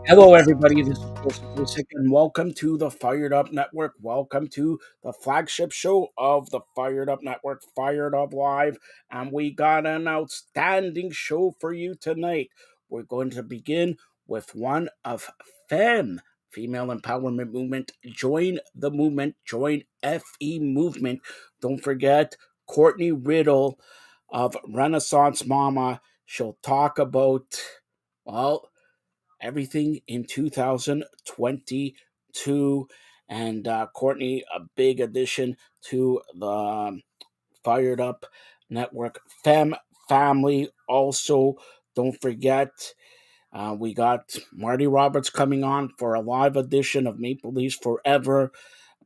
Hello, everybody. This is Joseph Lusick, and welcome to the Fired Up Network. Welcome to the flagship show of the Fired Up Network, Fired Up Live. And we got an outstanding show for you tonight. We're going to begin with one of FEM, Female Empowerment Movement. Join the movement, join FE Movement. Don't forget Courtney Riddle of Renaissance Mama. She'll talk about, well, everything in 2022. And Courtney, a big addition to the Fired Up Network family. Also, don't forget, we got Marty Roberts coming on for a live edition of Maple Leafs Forever,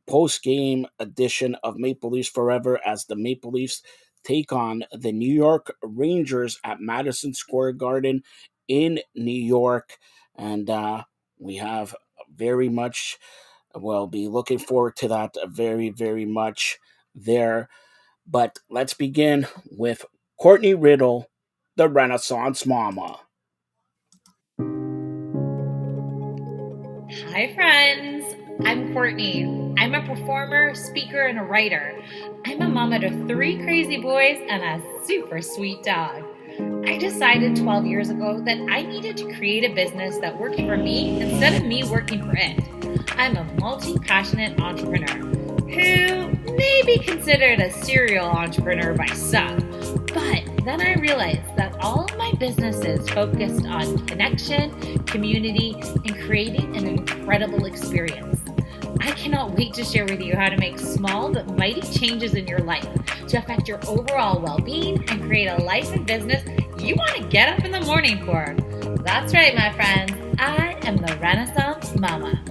post-game edition of Maple Leafs Forever as the Maple Leafs take on the New York Rangers at Madison Square Garden in New York. And we have very much, we'll be looking forward to that very, very much there. But let's begin with Courtney Riddle, the Renaissance Mama. Hi, friends. I'm Courtney. I'm a performer, speaker, and a writer. I'm a mama to 3 crazy boys and a super sweet dog. I decided 12 years ago that I needed to create a business that worked for me instead of me working for it. I'm a multi-passionate entrepreneur who may be considered a serial entrepreneur by some, but then I realized that all of my businesses focused on connection, community, and creating an incredible experience. I cannot wait to share with you how to make small but mighty changes in your life to affect your overall well-being and create a life and business you want to get up in the morning for. That's right, my friends. I am the Renaissance Mama.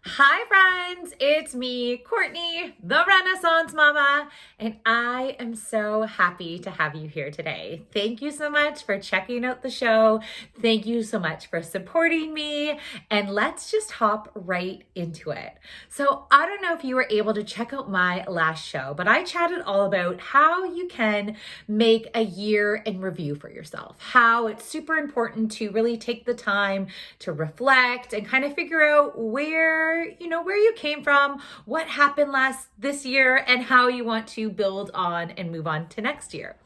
Hi, friends. It's me, Courtney, the Renaissance Mama, and I am so happy to have you here today. Thank you so much for checking out the show. Thank you so much for supporting me, and let's just hop right into it. So I don't know if you were able to check out my last show, but I chatted all about how you can make a year in review for yourself, how it's super important to really take the time to reflect and kind of figure out where you came from, what happened this year, and how you want to build on and move on to next year.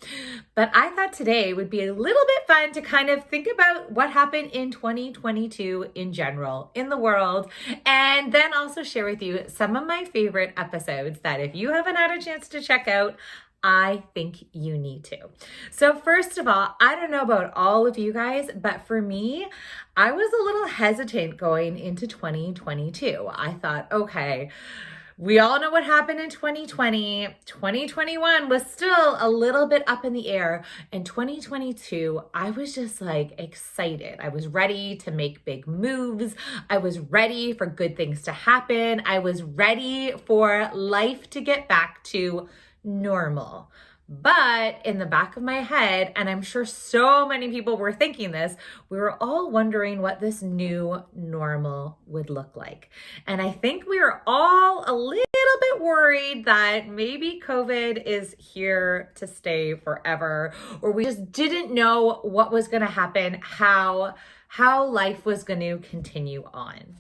But I thought today would be a little bit fun to kind of think about what happened in 2022 in general, in the world, and then also share with you some of my favorite episodes that if you haven't had a chance to check out, I think you need to. So first of all, I don't know about all of you guys, but for me, I was a little hesitant going into 2022. I thought, okay, we all know what happened in 2020. 2021 was still a little bit up in the air. And 2022, I was just like excited. I was ready to make big moves. I was ready for good things to happen. I was ready for life to get back to normal. But in the back of my head, and I'm sure so many people were thinking this, we were all wondering what this new normal would look like. And I think we were all a little bit worried that maybe COVID is here to stay forever, or we just didn't know what was going to happen, how life was going to continue on.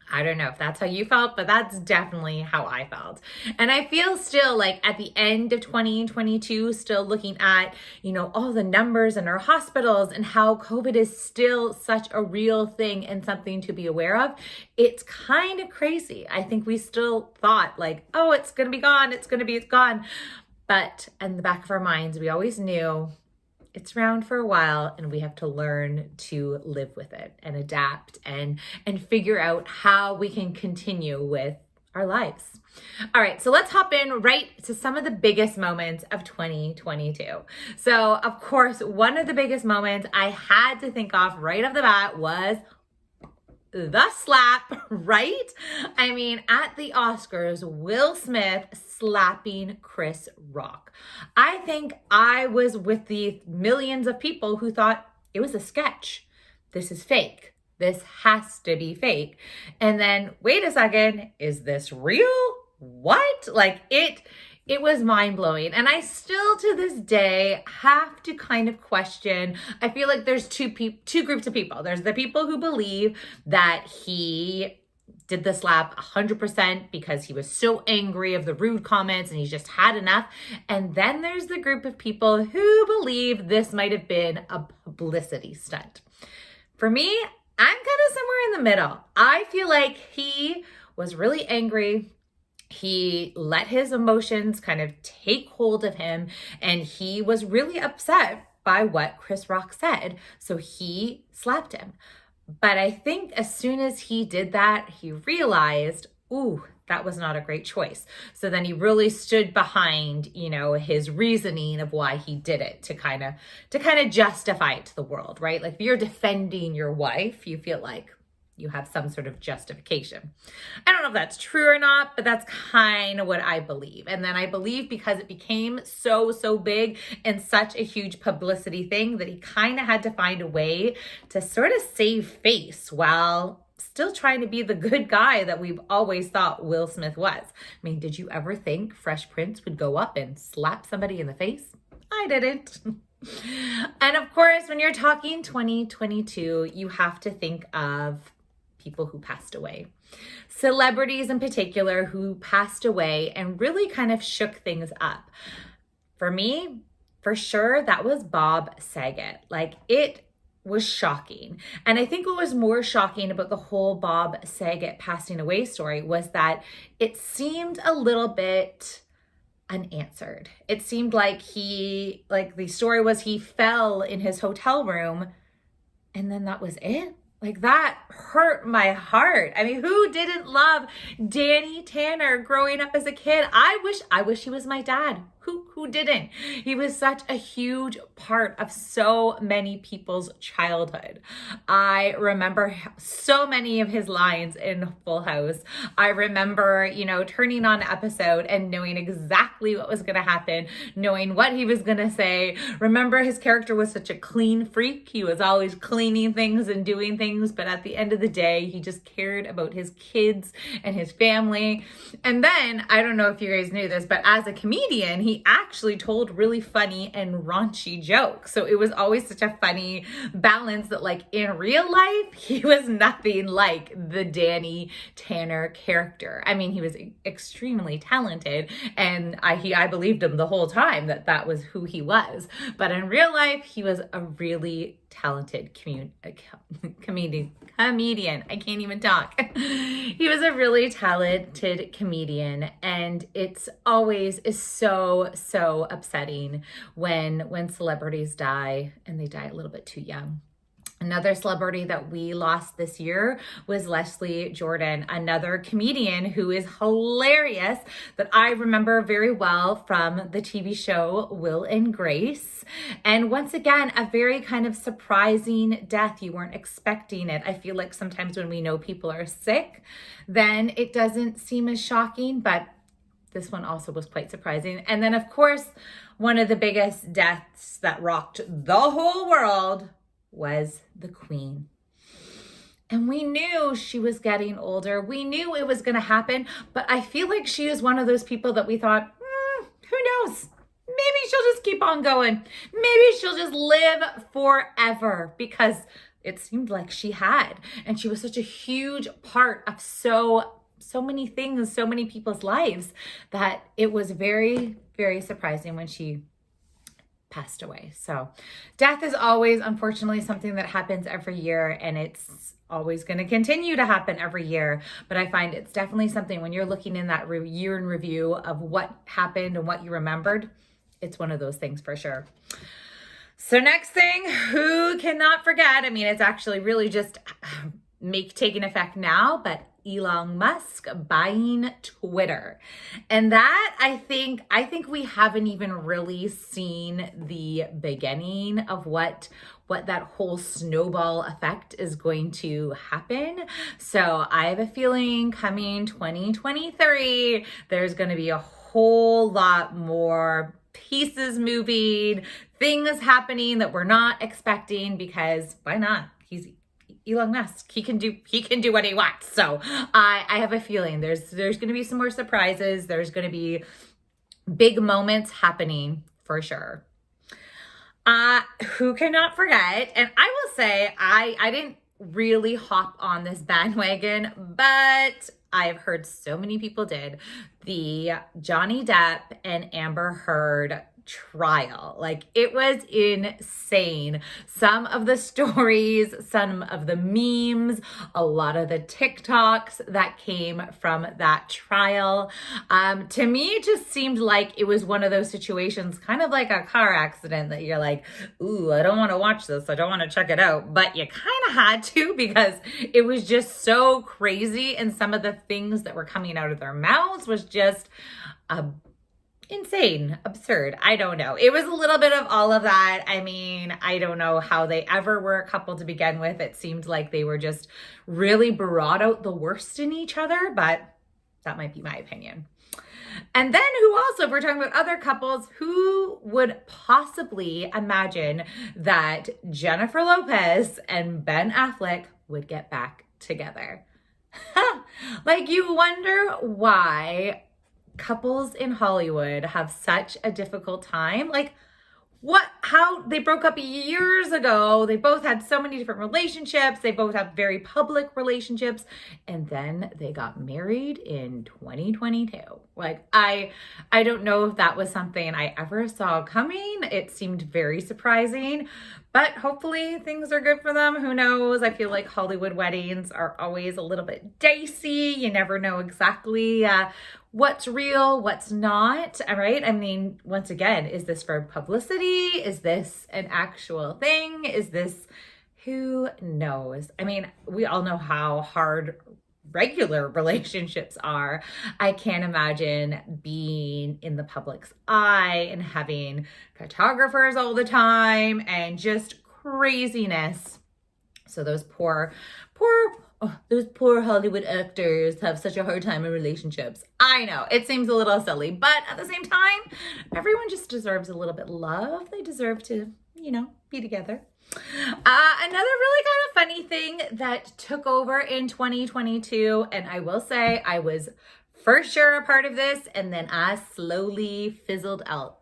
I don't know if that's how you felt, but that's definitely how I felt. And I feel still like at the end of 2022, still looking at, all the numbers in our hospitals and how COVID is still such a real thing and something to be aware of. It's kind of crazy. I think we still thought like, oh, it's going to be gone. It's gone. But in the back of our minds, we always knew it's around for a while and we have to learn to live with it and adapt and figure out how we can continue with our lives. All right, so let's hop in right to some of the biggest moments of 2022. So of course, one of the biggest moments I had to think of right off the bat was the slap, right? I mean, at the Oscars, Will Smith slapping Chris Rock. I think I was with the millions of people who thought it was a sketch. This is fake. This has to be fake. And then, wait a second, is this real? what? Like it was mind-blowing. And I still to this day have to kind of question. I feel like there's two groups of people. There's the people who believe that he did the slap 100% because he was so angry of the rude comments and he's just had enough. And then there's the group of people who believe this might have been a publicity stunt. For me, I'm kind of somewhere in the middle. I feel like he was really angry. He let his emotions kind of take hold of him, and he was really upset by what Chris Rock said. So he slapped him. But I think as soon as he did that, he realized, ooh, that was not a great choice. So then he really stood behind, his reasoning of why he did it to kind of justify it to the world, right? Like if you're defending your wife, you feel like you have some sort of justification. I don't know if that's true or not, but that's kind of what I believe. And then I believe because it became so big and such a huge publicity thing that he kind of had to find a way to sort of save face while still trying to be the good guy that we've always thought Will Smith was. I mean, did you ever think Fresh Prince would go up and slap somebody in the face? I didn't. And of course, when you're talking 2022, you have to think of people who passed away. Celebrities in particular who passed away and really kind of shook things up. For me, for sure, that was Bob Saget. Like it was shocking. And I think what was more shocking about the whole Bob Saget passing away story was that it seemed a little bit unanswered. It seemed like the story was he fell in his hotel room and then that was it. Like that hurt my heart. I mean, who didn't love Danny Tanner growing up as a kid? I wish he was my dad. Who didn't? He was such a huge part of so many people's childhood. I remember so many of his lines in Full House. I remember, turning on an episode and knowing exactly what was going to happen, knowing what he was going to say. Remember his character was such a clean freak. He was always cleaning things and doing things, but at the end of the day, he just cared about his kids and his family. And then, I don't know if you guys knew this, but as a comedian, he actually told really funny and raunchy jokes. So it was always such a funny balance that like in real life, he was nothing like the Danny Tanner character. I mean, he was extremely talented and I believed him the whole time that was who he was. But in real life, he was a really talented comedian. I can't even talk. He was a really talented comedian, and it's always is so upsetting when celebrities die and they die a little bit too young. Another celebrity that we lost this year was Leslie Jordan, another comedian who is hilarious that I remember very well from the TV show Will and Grace. And once again, a very kind of surprising death. You weren't expecting it. I feel like sometimes when we know people are sick, then it doesn't seem as shocking, but this one also was quite surprising. And then of course, one of the biggest deaths that rocked the whole world was the Queen. And we knew she was getting older. We knew it was going to happen, but I feel like she is one of those people that we thought, who knows? Maybe she'll just keep on going. Maybe she'll just live forever, because it seemed like she had. And she was such a huge part of so many things, so many people's lives, that it was very, very surprising when she passed away. So death is always, unfortunately, something that happens every year, and it's always going to continue to happen every year. But I find it's definitely something when you're looking in that year in review of what happened and what you remembered, it's one of those things for sure. So next thing, who cannot forget? I mean, it's actually really just taking effect now, but Elon Musk buying Twitter. And that I think we haven't even really seen the beginning of what that whole snowball effect is going to happen. So I have a feeling coming 2023, there's going to be a whole lot more pieces moving, things happening that we're not expecting, because why not? Elon Musk. He can do what he wants. So I have a feeling there's going to be some more surprises. There's going to be big moments happening for sure. Who cannot forget? And I will say, I didn't really hop on this bandwagon, but I've heard so many people did. The Johnny Depp and Amber Heard trial. Like, it was insane. Some of the stories, some of the memes, a lot of the TikToks that came from that trial. To me, it just seemed like it was one of those situations, kind of like a car accident, that you're like, ooh, I don't want to watch this. I don't want to check it out. But you kind of had to, because it was just so crazy. And some of the things that were coming out of their mouths was just insane, absurd. I don't know. It was a little bit of all of that. I mean, I don't know how they ever were a couple to begin with. It seemed like they were just really brought out the worst in each other, but that might be my opinion. And then who also, if we're talking about other couples, who would possibly imagine that Jennifer Lopez and Ben Affleck would get back together? Like, you wonder why couples in Hollywood have such a difficult time. Like, how they broke up years ago. They both had so many different relationships. They both have very public relationships. And then they got married in 2022. Like, I don't know if that was something I ever saw coming. It seemed very surprising, but hopefully things are good for them. Who knows? I feel like Hollywood weddings are always a little bit dicey. You never know exactly what's real, what's not, all right? I mean, once again, is this for publicity? Is this an actual thing? Is this, who knows? I mean, we all know how hard regular relationships are. I can't imagine being in the public's eye and having photographers all the time and just craziness. So those poor Hollywood actors have such a hard time in relationships. I know, it seems a little silly, but at the same time, everyone just deserves a little bit of love. They deserve to, be together. Another really kind of funny thing that took over in 2022, and I will say I was for sure a part of this, and then I slowly fizzled out,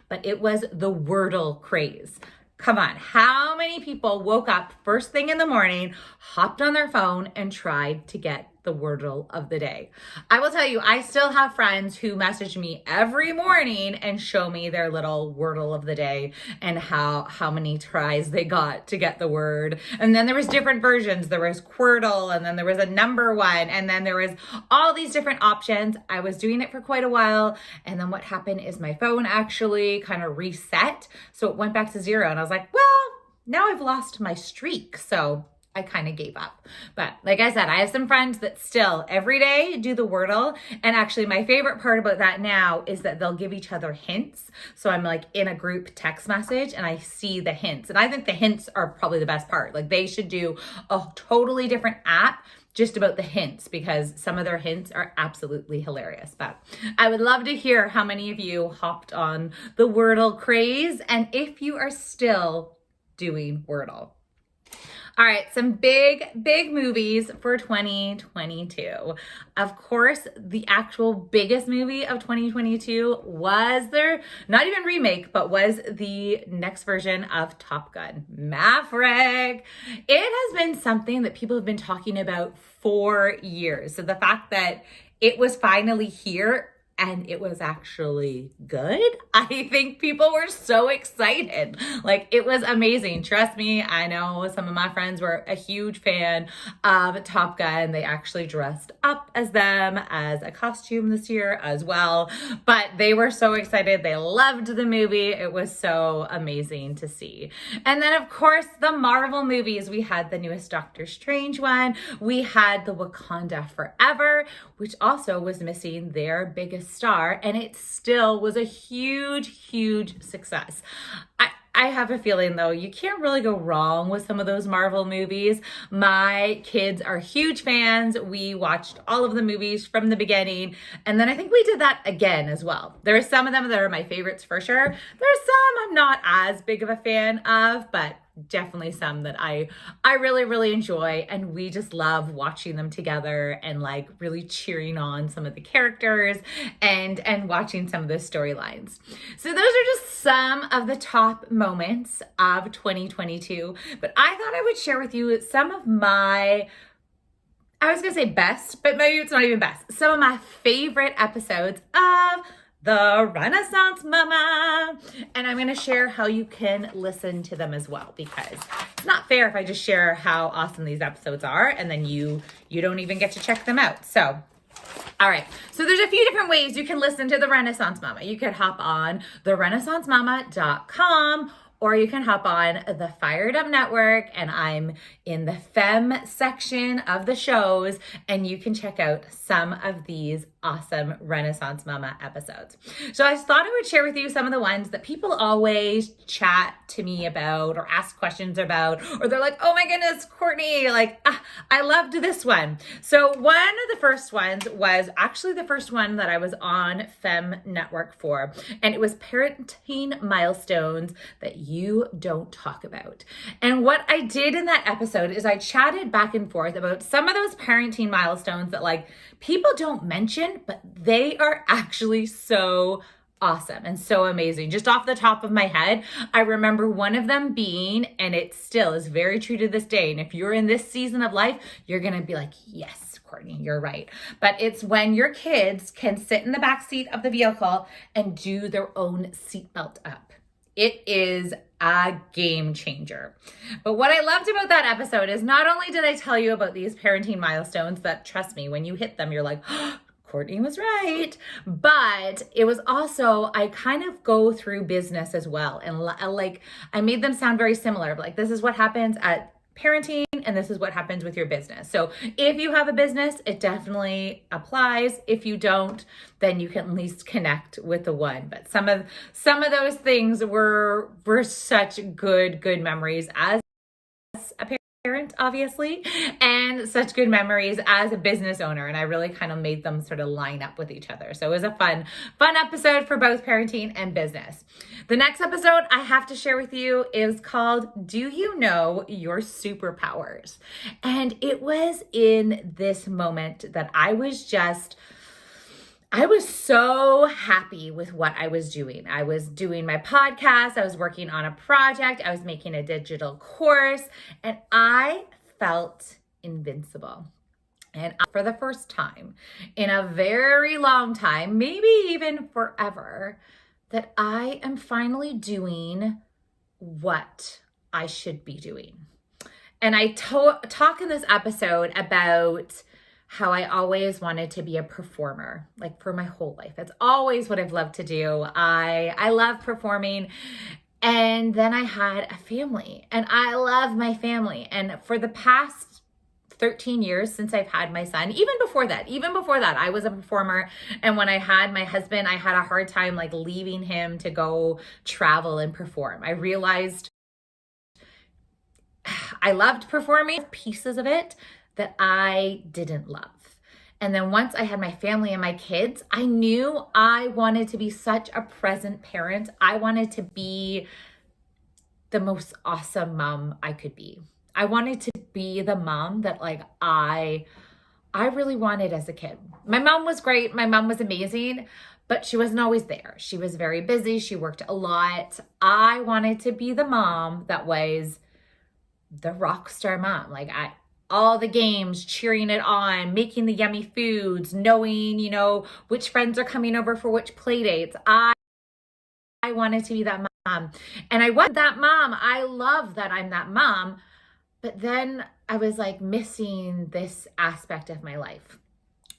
but it was the Wordle craze. Come on, how many people woke up first thing in the morning, hopped on their phone, and tried to get the Wordle of the day? I will tell you, I still have friends who message me every morning and show me their little Wordle of the day and how many tries they got to get the word. And then there was different versions. There was Quirtle, and then there was a number one, and then there was all these different options. I was doing it for quite a while, and then what happened is my phone actually kind of reset, so it went back to 0, and I was like, well, now I've lost my streak, so I kind of gave up. But like I said, I have some friends that still every day do the Wordle. And actually my favorite part about that now is that they'll give each other hints. So I'm like in a group text message and I see the hints. And I think the hints are probably the best part. Like, they should do a totally different app just about the hints, because some of their hints are absolutely hilarious. But I would love to hear how many of you hopped on the Wordle craze and if you are still doing Wordle. All right, some big movies for 2022. Of course, the actual biggest movie of 2022 was their, not even remake, but was the next version of Top Gun, Maverick. It has been something that people have been talking about for years. So the fact that it was finally here and it was actually good, I think people were so excited. Like, it was amazing. Trust me, I know some of my friends were a huge fan of Top Gun. They actually dressed up as them as a costume this year as well. But they were so excited. They loved the movie. It was so amazing to see. And then, of course, the Marvel movies. We had the newest Doctor Strange one. We had the Wakanda Forever, which also was missing their biggest star, and it still was a huge success. I have a feeling, though, you can't really go wrong with some of those Marvel movies. My kids are huge fans. We watched all of the movies from the beginning, and then I think we did that again as well. There are some of them that are my favorites for sure. There's some I'm not as big of a fan of, but definitely some that I really, really enjoy. And we just love watching them together and like really cheering on some of the characters and watching some of the storylines. So those are just some of the top moments of 2022. But I thought I would share with you some of my, I was going to say best, but maybe it's not even best. Some of my favorite episodes of the Renaissance Mama. And I'm going to share how you can listen to them as well, because it's not fair if I just share how awesome these episodes are and then you don't even get to check them out. So all right, so there's a few different ways you can listen to the Renaissance Mama. You could hop on therenaissancemama.com, or you can hop on the FiredUp Network, and I'm in the Femme section of the shows, and you can check out some of these awesome Renaissance Mama episodes. So I thought I would share with you some of the ones that people always chat to me about or ask questions about, or they're like, oh my goodness, Courtney, like, I loved this one. So one of the first ones was actually the first one that I was on Femme Network for, and it was parenting milestones that you don't talk about. And what I did in that episode is I chatted back and forth about some of those parenting milestones that like people don't mention, but they are actually so awesome and so amazing. Just off the top of my head, I remember one of them being, and it still is very true to this day, and if you're in this season of life, you're gonna be like, yes, Courtney, you're right. But it's when your kids can sit in the back seat of the vehicle and do their own seatbelt up. It is a game changer. But what I loved about that episode is not only did I tell you about these parenting milestones that, trust me, when you hit them, you're like, oh, Courtney was right. But it was also, I kind of go through business as well. And like, I made them sound very similar. Like, this is what happens at parenting, and this is what happens with your business. So if you have a business, it definitely applies. If you don't, then you can at least connect with the one. But some of those things were such good memories as a parent, obviously, and such good memories as a business owner. And I really kind of made them sort of line up with each other. So it was a fun episode for both parenting and business. The next episode I have to share with you is called Do You Know Your Superpowers? And it was in this moment that I was so happy with what I was doing. I was doing my podcast, I was working on a project, I was making a digital course, and I felt invincible. And for the first time in a very long time, maybe even forever, that I am finally doing what I should be doing. And I talk in this episode about how I always wanted to be a performer, like for my whole life. It's always what I've loved to do. I love performing. And then I had a family, and I love my family. And for the past 13 years since I've had my son, even before that, I was a performer. And when I had my husband, I had a hard time like leaving him to go travel and perform. I realized I loved performing, pieces of it that I didn't love. And then once I had my family and my kids, I knew I wanted to be such a present parent. I wanted to be the most awesome mom I could be. I wanted to be the mom that like I really wanted as a kid. My mom was great. My mom was amazing, but she wasn't always there. She was very busy. She worked a lot. I wanted to be the mom that was the rock star mom. Like all the games, cheering it on, making the yummy foods, knowing, which friends are coming over for which play dates. I wanted to be that mom. And I was that mom. I love that I'm that mom. But then I was like missing this aspect of my life.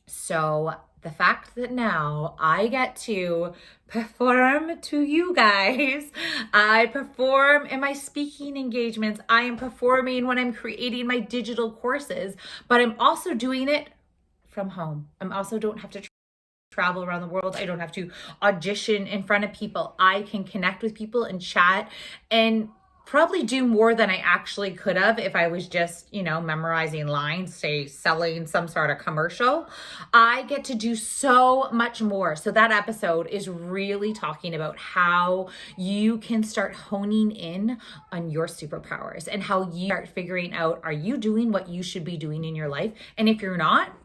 So the fact that now I get to perform to you guys, I perform in my speaking engagements, I am performing when I'm creating my digital courses, but I'm also doing it from home. I also don't have to travel around the world. I don't have to audition in front of people. I can connect with people and chat. And probably do more than I actually could have if I was just, memorizing lines, say selling some sort of commercial. I get to do so much more. So that episode is really talking about how you can start honing in on your superpowers and how you start figuring out, are you doing what you should be doing in your life? And if you're not,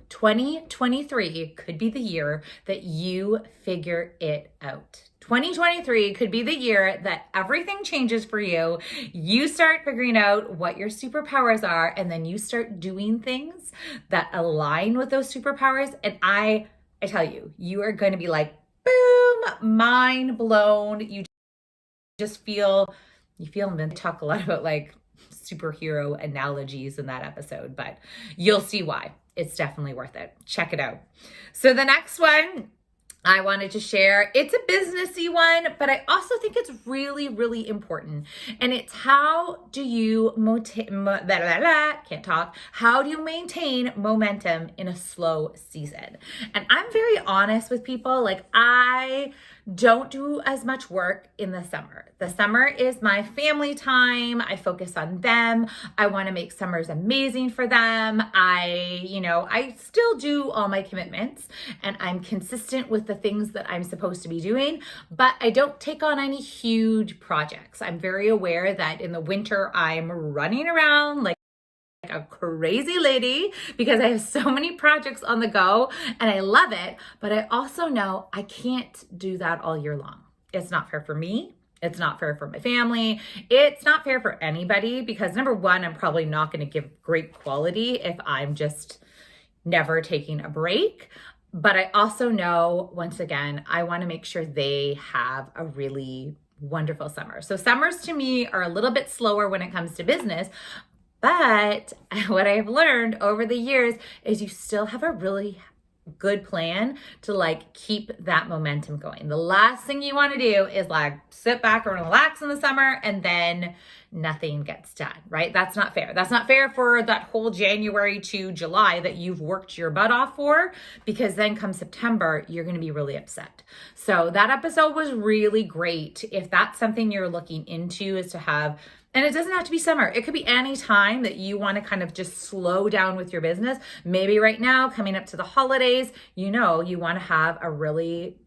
2023 could be the year that you figure it out. 2023 could be the year that everything changes for you. You start figuring out what your superpowers are, and then you start doing things that align with those superpowers. And I tell you, you are going to be like, boom, mind blown. You them talk a lot about like superhero analogies in that episode, but you'll see why. It's definitely worth it. Check it out. So the next one I wanted to share, it's a businessy one, but I also think it's really, really important. And it's how do you how do you maintain momentum in a slow season? And I'm very honest with people. Like, I don't do as much work in the summer. The summer is my family time. I focus on them. I want to make summers amazing for them. I still do all my commitments and I'm consistent with the things that I'm supposed to be doing, but I don't take on any huge projects. I'm very aware that in the winter I'm running around like a crazy lady because I have so many projects on the go and I love it, but I also know I can't do that all year long. It's not fair for me. It's not fair for my family. It's not fair for anybody because number one, I'm probably not going to give great quality if I'm just never taking a break. But I also know, once again, I want to make sure they have a really wonderful summer. So summers to me are a little bit slower when it comes to business. But what I've learned over the years is you still have a really good plan to like keep that momentum going. The last thing you want to do is like sit back and relax in the summer and then nothing gets done, right? That's not fair. That's not fair for that whole January to July that you've worked your butt off for, because then come September, you're going to be really upset. So that episode was really great. If that's something you're looking into, is to have, and it doesn't have to be summer. It could be any time that you want to kind of just slow down with your business. Maybe right now, coming up to the holidays, you want to have a really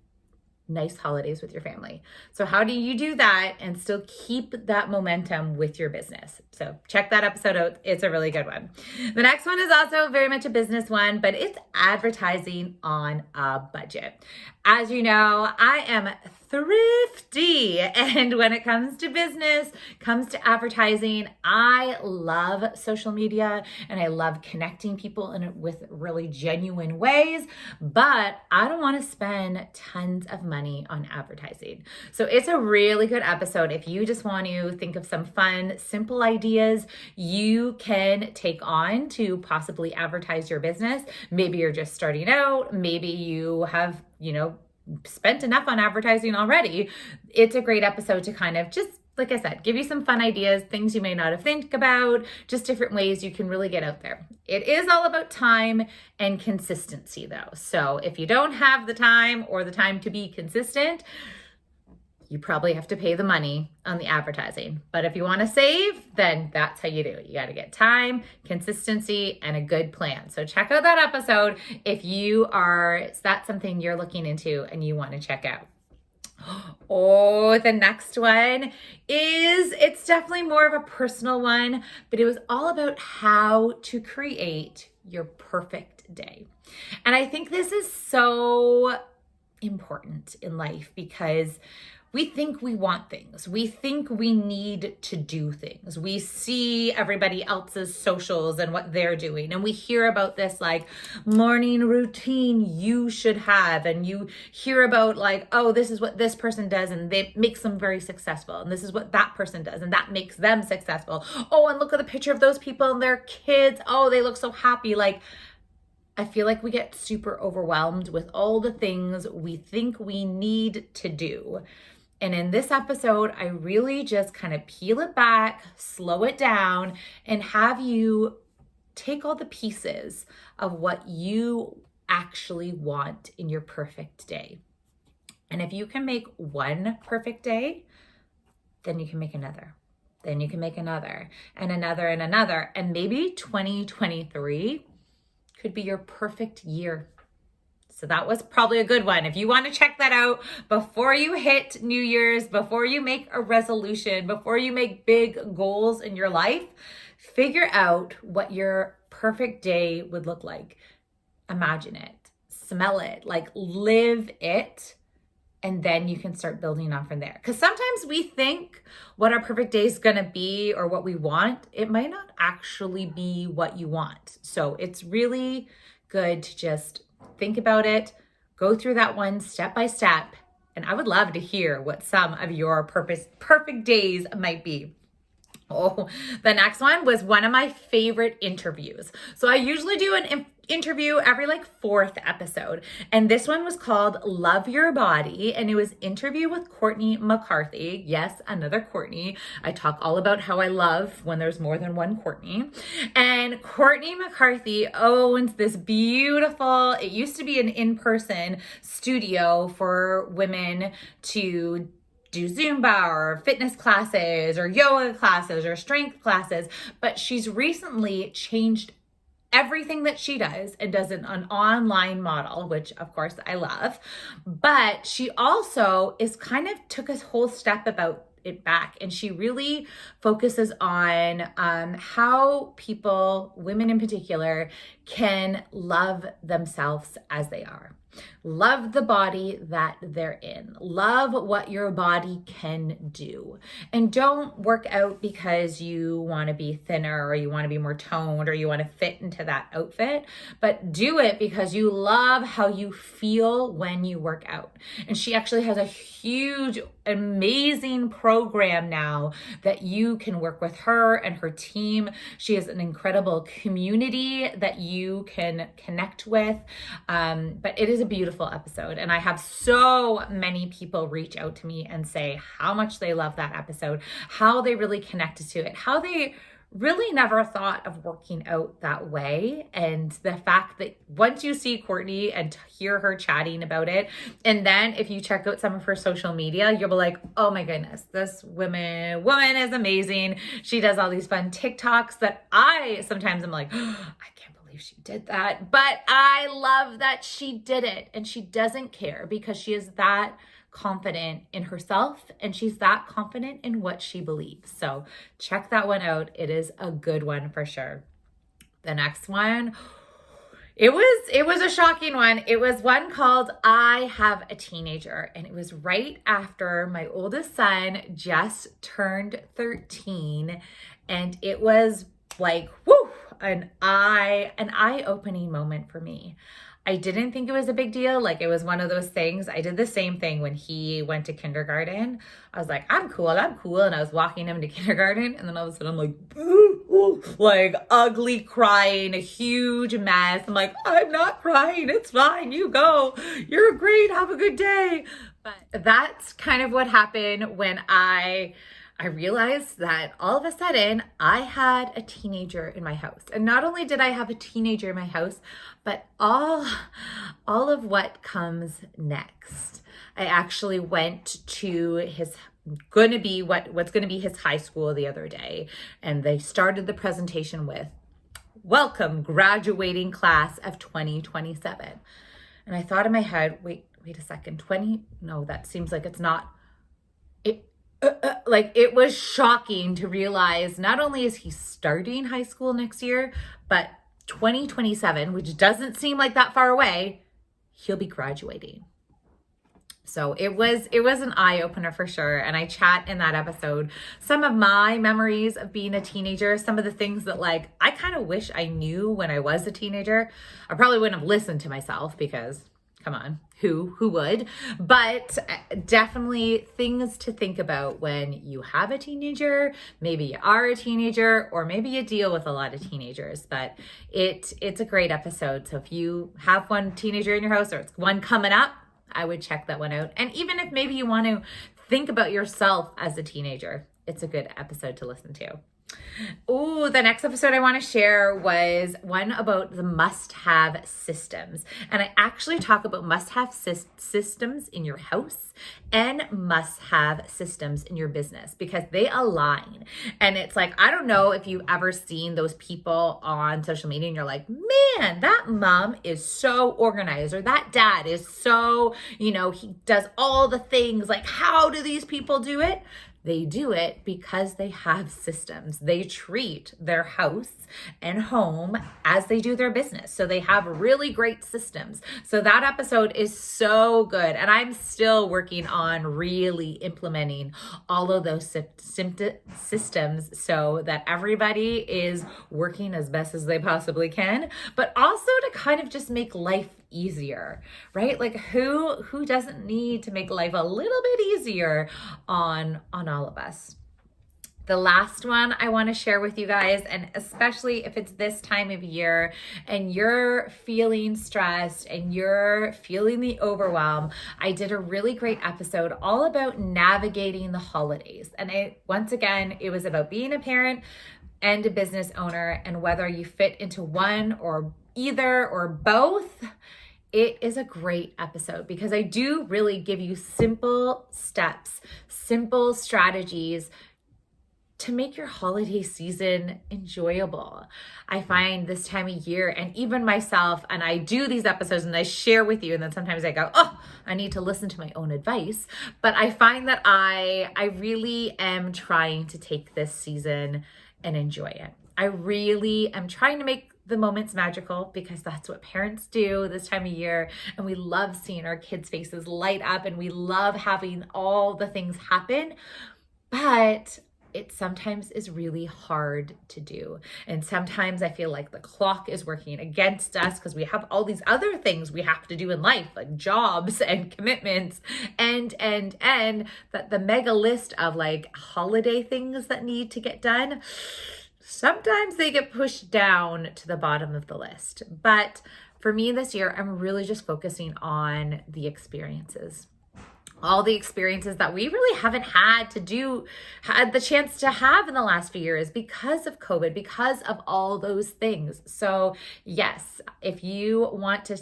nice holidays with your family. So how do you do that and still keep that momentum with your business? So check that episode out. It's a really good one. The next one is also very much a business one, but it's advertising on a budget. As you know, I am thrifty. And when it comes to business, comes to advertising, I love social media and I love connecting people with really genuine ways, but I don't want to spend tons of money on advertising. So it's a really good episode. If you just want to think of some fun, simple ideas you can take on to possibly advertise your business. Maybe you're just starting out. Maybe you have, spent enough on advertising already. It's a great episode to kind of just, like I said, give you some fun ideas, things you may not have think about, just different ways you can really get out there. It is all about time and consistency though. So if you don't have the time or the time to be consistent, you probably have to pay the money on the advertising. But if you want to save, then that's how you do it. You got to get time, consistency, and a good plan. So check out that episode if that's something you're looking into and you want to check out. Oh, the next one it's definitely more of a personal one, but it was all about how to create your perfect day. And I think this is so important in life because we think we want things. We think we need to do things. We see everybody else's socials and what they're doing. And we hear about this like morning routine you should have. And you hear about like, oh, this is what this person does and it makes them very successful. And this is what that person does and that makes them successful. Oh, and look at the picture of those people and their kids. Oh, they look so happy. Like, I feel like we get super overwhelmed with all the things we think we need to do. And in this episode, I really just kind of peel it back, slow it down, and have you take all the pieces of what you actually want in your perfect day. And if you can make one perfect day, then you can make another. Then you can make another and another and another. And maybe 2023 could be your perfect year. So that was probably a good one. If you want to check that out before you hit New Year's, before you make a resolution, before you make big goals in your life, figure out what your perfect day would look like. Imagine it, smell it, like live it. And then you can start building on from there. Because sometimes we think what our perfect day is going to be or what we want. It might not actually be what you want. So it's really good to just think about it, go through that one step by step. And I would love to hear what some of your perfect days might be. Oh, the next one was one of my favorite interviews. So I usually do an interview every fourth episode. And this one was called Love Your Body. And it was interview with Courtney McCarthy. Yes, another Courtney. I talk all about how I love when there's more than one Courtney. And Courtney McCarthy owns this beautiful, it used to be an in-person studio for women to do Zumba or fitness classes or yoga classes or strength classes, but she's recently changed everything that she does and does an online model, which of course I love, but she also is kind of took a whole step about it back, and she really focuses on how people, women in particular, can love themselves as they are. Love the body that they're in. Love what your body can do. And don't work out because you want to be thinner or you want to be more toned or you want to fit into that outfit, but do it because you love how you feel when you work out. And she actually has a huge, amazing program now that you can work with her and her team. She has an incredible community that you can connect with. But it is a beautiful episode. And I have so many people reach out to me and say how much they love that episode, how they really connected to it, how they really never thought of working out that way. And the fact that once you see Courtney and hear her chatting about it, and then if you check out some of her social media, you'll be like, oh my goodness, this woman is amazing. She does all these fun TikToks that I sometimes am like, oh, I can't believe she did that. But I love that she did it, and she doesn't care because she is that confident in herself and she's that confident in what she believes. So check that one out. It is a good one for sure. The next one, it was a shocking one. It was one called I Have a Teenager, and it was right after my oldest son just turned 13, and it was like, whoo, an eye-opening moment for me. I didn't think it was a big deal. Like, it was one of those things. I did the same thing when he went to kindergarten. I was like, I'm cool. And I was walking him to kindergarten. And then all of a sudden I'm like, like ugly crying, a huge mess. I'm like, I'm not crying. It's fine. You go. You're great. Have a good day. But that's kind of what happened when I realized that all of a sudden I had a teenager in my house. And not only did I have a teenager in my house, but all of what comes next. I actually went to his what's going to be his high school the other day, and they started the presentation with, "Welcome, graduating class of 2027." And I thought in my head, wait a second, no, that seems like it's not. It was shocking to realize not only is he starting high school next year, but 2027, which doesn't seem like that far away, he'll be graduating. So it was an eye-opener for sure. And I chat in that episode some of my memories of being a teenager, some of the things that I kind of wish I knew when I was a teenager. I probably wouldn't have listened to myself because, come on, who would? But definitely things to think about when you have a teenager. Maybe you are a teenager, or maybe you deal with a lot of teenagers. But it's a great episode. So if you have one teenager in your house, or it's one coming up, I would check that one out. And even if maybe you want to think about yourself as a teenager, it's a good episode to listen to. Oh, the next episode I want to share was one about the must have systems. And I actually talk about must have systems in your house and must have systems in your business because they align. And it's like, I don't know if you've ever seen those people on social media and you're like, man, that mom is so organized, or that dad is so, he does all the things. Like, how do these people do it? They do it because they have systems. They treat their house and home as they do their business. So they have really great systems. So that episode is so good. And I'm still working on really implementing all of those systems so that everybody is working as best as they possibly can, but also to kind of just make life easier, right? Like who doesn't need to make life a little bit easier on all of us? The last one I want to share with you guys, and especially if it's this time of year and you're feeling stressed and you're feeling the overwhelm, I did a really great episode all about navigating the holidays. And once again, it was about being a parent and a business owner, and whether you fit into one or either or both. It is a great episode because I do really give you simple steps, simple strategies to make your holiday season enjoyable. I find this time of year, and even myself, and I do these episodes and I share with you, and then sometimes I go, oh, I need to listen to my own advice. But I find that I really am trying to take this season and enjoy it. I really am trying to make the moments magical because that's what parents do this time of year. And we love seeing our kids' faces light up and we love having all the things happen. But it sometimes is really hard to do. And sometimes I feel like the clock is working against us because we have all these other things we have to do in life, like jobs and commitments and that the mega list of like holiday things that need to get done, sometimes they get pushed down to the bottom of the list. But for me this year, I'm really just focusing on the experiences. All the experiences that we really haven't had the chance to have in the last few years because of COVID, because of all those things. So yes, if you want to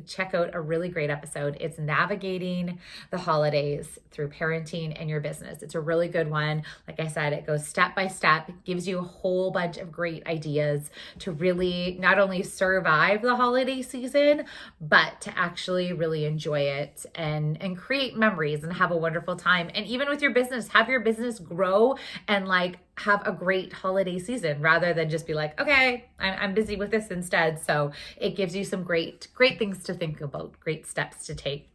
check out a really great episode, it's navigating the holidays through parenting and your business. It's a really good one. Like I said, it goes step by step, gives you a whole bunch of great ideas to really not only survive the holiday season, but to actually really enjoy it and create memories and have a wonderful time. And even with your business, have your business grow and like have a great holiday season rather than just be like, okay, I'm busy with this instead. So it gives you some great things to think about, great steps to take.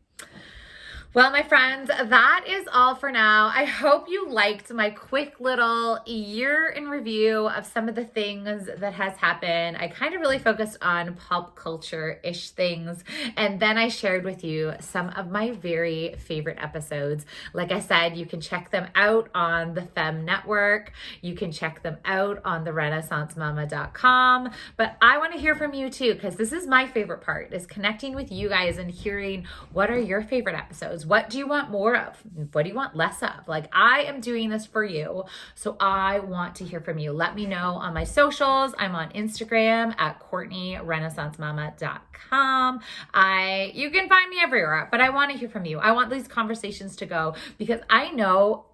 Well, my friends, that is all for now. I hope you liked my quick little year in review of some of the things that has happened. I kind of really focused on pop culture-ish things, and then I shared with you some of my very favorite episodes. Like I said, you can check them out on the FiredUp Network. You can check them out on therenaissancemama.com. But I want to hear from you too, because this is my favorite part, is connecting with you guys and hearing what are your favorite episodes. What do you want more of? What do you want less of? Like, I am doing this for you, so I want to hear from you. Let me know on my socials. I'm on Instagram at CourtneyRenaissanceMama.com. You can find me everywhere, but I want to hear from you. I want these conversations to go because I know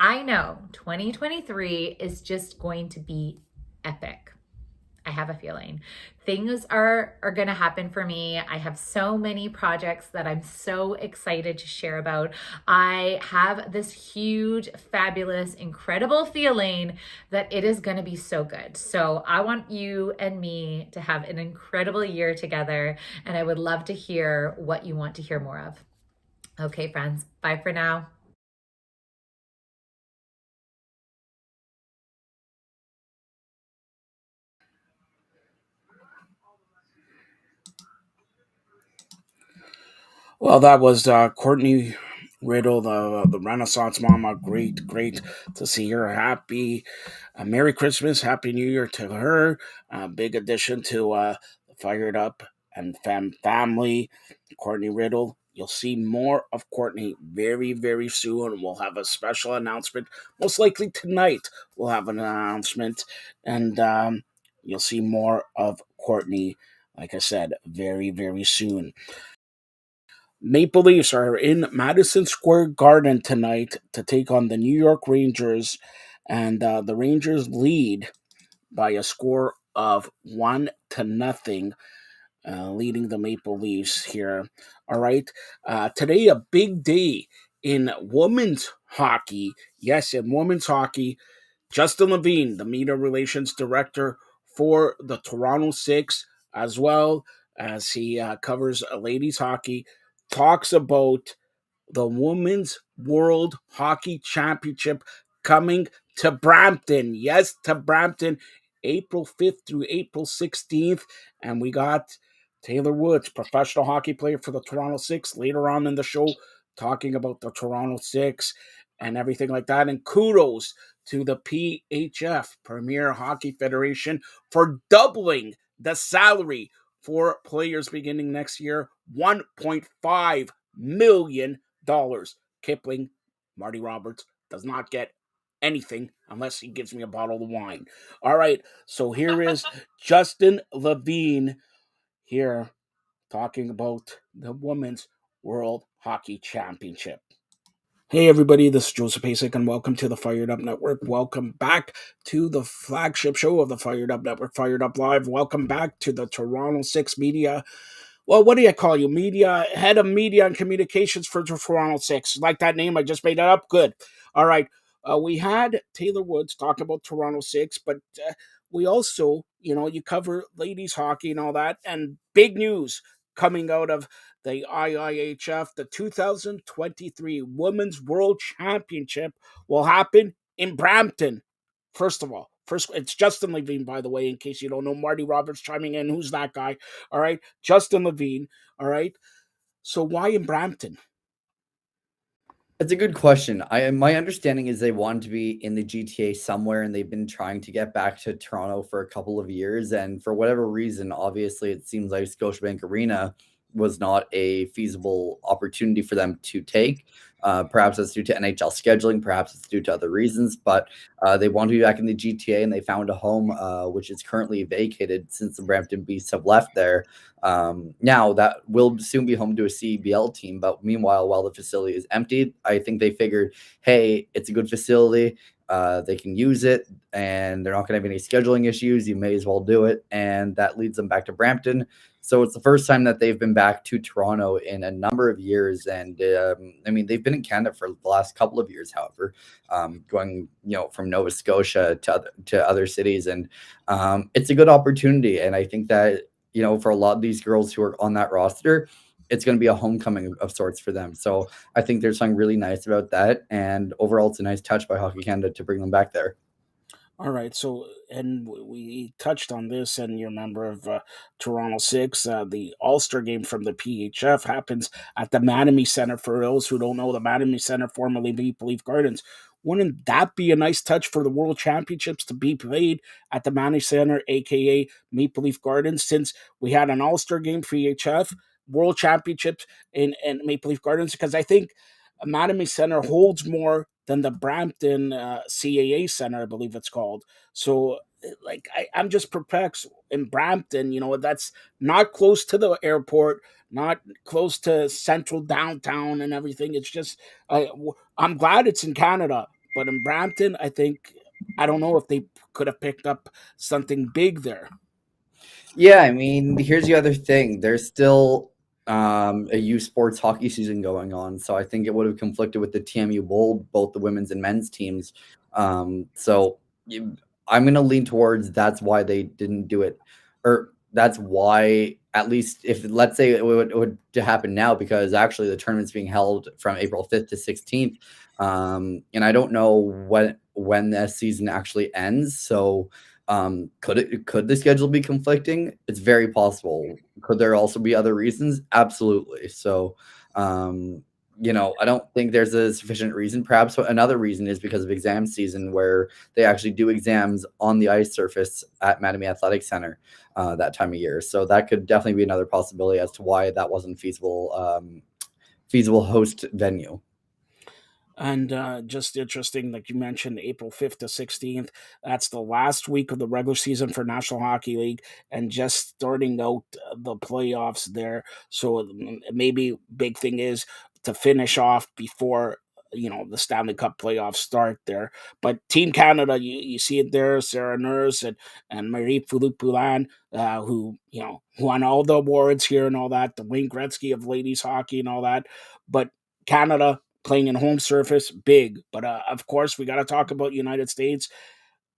2023 is just going to be epic. I have a feeling things are going to happen for me. I have so many projects that I'm so excited to share about. I have this huge, fabulous, incredible feeling that it is going to be so good. So I want you and me to have an incredible year together, and I would love to hear what you want to hear more of. Okay, friends, bye for now. Well, that was Courtney Riddle, the Renaissance Mama. Great to see her. Happy Merry Christmas, Happy New Year to her. Big addition to the Fired Up and family. Courtney Riddle. You'll see more of Courtney very, very soon. We'll have a special announcement. Most likely tonight, we'll have an announcement. And you'll see more of Courtney, like I said, very, very soon. Maple Leafs are in Madison Square Garden tonight to take on the New York Rangers. And the Rangers lead by a score of 1-0, leading the Maple Leafs here. All right. Today, a big day in women's hockey. Yes, in women's hockey, Justin Levine, the media relations director for the Toronto Six, as well as he covers ladies hockey, talks about the Women's World Hockey Championship coming to Brampton. Yes, to Brampton, April 5th through April 16th. And we got Taylor Woods, professional hockey player for the Toronto Six, later on in the show, talking about the Toronto Six and everything like that. And kudos to the PHF, Premier Hockey Federation, for doubling the salary for players beginning next year, $1.5 million. Kipling, Marty Roberts, does not get anything unless he gives me a bottle of wine. All right, so here is Justin Levine here talking about the Women's World Hockey Championship. Hey everybody, this is Joseph Pasek and welcome to the Fired Up Network. Welcome back to the flagship show of the Fired Up Network, Fired Up Live. Welcome back to the Toronto Six Media. Well, what do you call you? Media, head of media and communications for Toronto Six. Like that name? I just made that up? Good. All right. We had Taylor Woods talk about Toronto Six, but we also, you cover ladies hockey and all that. And big news coming out of the IIHF, the 2023 Women's World Championship will happen in Brampton. First of all, it's Justin Levine, by the way, in case you don't know. Marty Roberts chiming in. Who's that guy? All right. Justin Levine. All right. So why in Brampton? It's a good question. My understanding is they wanted to be in the GTA somewhere, and they've been trying to get back to Toronto for a couple of years. And for whatever reason, obviously, it seems like Scotiabank Arena was not a feasible opportunity for them to take. Perhaps that's due to NHL scheduling, perhaps it's due to other reasons, but they want to be back in the GTA, and they found a home, which is currently vacated since the Brampton Beasts have left there. Now that will soon be home to a CBL team, but meanwhile, while the facility is emptied, I think they figured, hey, it's a good facility. They can use it, and they're not going to have any scheduling issues. You may as well do it, and that leads them back to Brampton. So it's the first time that they've been back to Toronto in a number of years, and I mean they've been in Canada for the last couple of years. However, going from Nova Scotia to other cities, and it's a good opportunity, and I think that for a lot of these girls who are on that roster, it's going to be a homecoming of sorts for them. So I think there's something really nice about that. And overall, it's a nice touch by Hockey Canada to bring them back there. All right, so and we touched on this, and you're a member of Toronto Six. The All-Star game from the PHF happens at the Mattamy Center. For those who don't know, the Mattamy Center, formerly Maple Leaf Gardens. Wouldn't that be a nice touch for the World Championships to be played at the Mattamy Center, aka Maple Leaf Gardens? Since we had an All-Star game for PHF, World Championships in Maple Leaf Gardens, because I think Mattamy Center holds more than the Brampton CAA Center, I believe it's called. So, like, I'm just perplexed in Brampton. That's not close to the airport, not close to central downtown and everything. It's just, I'm glad it's in Canada, but in Brampton, I don't know if they could have picked up something big there. Yeah, I mean, here's the other thing. There's still a youth sports hockey season going on, so I think it would have conflicted with the TMU Bowl, both the women's and men's teams. So I'm going to lean towards that's why they didn't do it, or that's why, at least if let's say it would to happen now, because actually the tournament's being held from April 5th to 16th, and I don't know when the season actually ends. So could the schedule be conflicting? It's very possible. Could there also be other reasons? Absolutely. So, I don't think there's a sufficient reason. Perhaps another reason is because of exam season, where they actually do exams on the ice surface at Mattamy Athletic Center that time of year. So that could definitely be another possibility as to why that wasn't feasible feasible host venue. And just interesting, like you mentioned, April 5th to 16th. That's the last week of the regular season for National Hockey League, and just starting out the playoffs there. So maybe big thing is to finish off before the Stanley Cup playoffs start there. But Team Canada, you see it there, Sarah Nurse and Marie Philippe Poulin, who won all the awards here and all that, the Wayne Gretzky of ladies hockey and all that. But Canada playing in home surface, big. But of course, we got to talk about United States.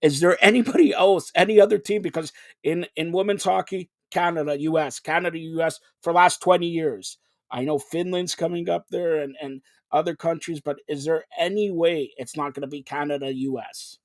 Is there anybody else, any other team? Because in women's hockey, Canada, US for last 20 years. I know Finland's coming up there and other countries, but is there any way it's not going to be Canada, US?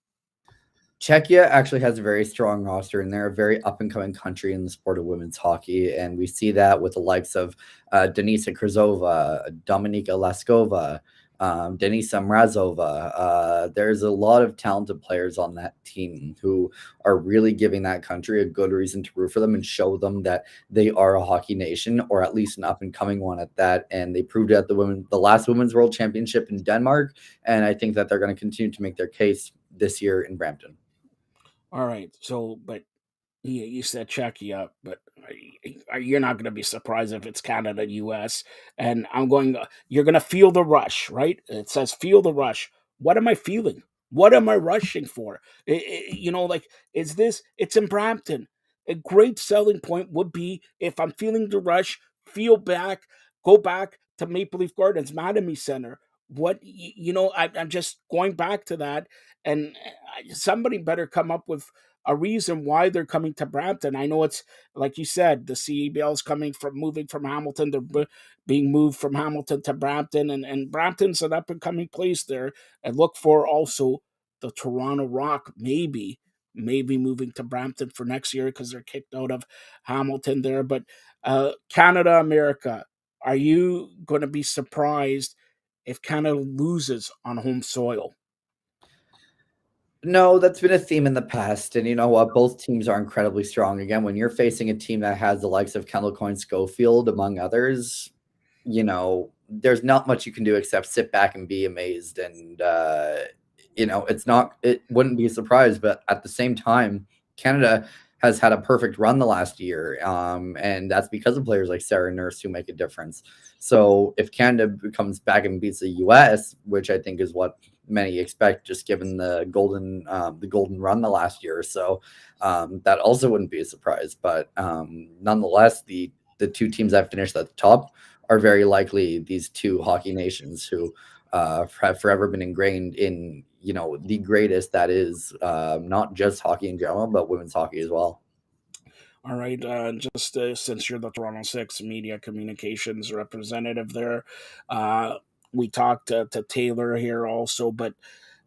Czechia actually has a very strong roster, and they're a very up and coming country in the sport of women's hockey. And we see that with the likes of Denisa Krizova, Dominika Laskova, Denisa Mrazova. There's a lot of talented players on that team who are really giving that country a good reason to root for them and show them that they are a hockey nation, or at least an up and coming one at that. And they proved it at the last Women's World Championship in Denmark. And I think that they're going to continue to make their case this year in Brampton. All right. So, but you said Czechia, but you're not going to be surprised if it's Canada, US. And I'm going, you're going to feel the rush, right? It says feel the rush. What am I feeling? What am I rushing for? Like, it's in Brampton. A great selling point would be if I'm feeling the rush, go back to Maple Leaf Gardens, Mattamy Center. I'm just going back to that. And somebody better come up with a reason why they're coming to Brampton. I know it's like you said, the CEBL is moving from Hamilton. They're being moved from Hamilton to Brampton, and Brampton's an up and coming place there. And look for also the Toronto Rock, maybe moving to Brampton for next year because they're kicked out of Hamilton there. But Canada, America, are you going to be surprised if Canada loses on home soil? No, that's been a theme in the past, and you know what? Both teams are incredibly strong. Again, when you're facing a team that has the likes of Kendall Coyne Schofield, among others, there's not much you can do except sit back and be amazed. And it wouldn't be a surprise, but at the same time, Canada has had a perfect run the last year, and that's because of players like Sarah Nurse who make a difference. So if Canada comes back and beats the U.S., which I think is what many expect, just given the golden run the last year or so, that also wouldn't be a surprise. But nonetheless, the two teams that finished at the top are very likely these two hockey nations who have forever been ingrained in the greatest that is not just hockey in general, but women's hockey as well. All right, just since you're the Toronto Six media communications representative there, we talked to Taylor here also, but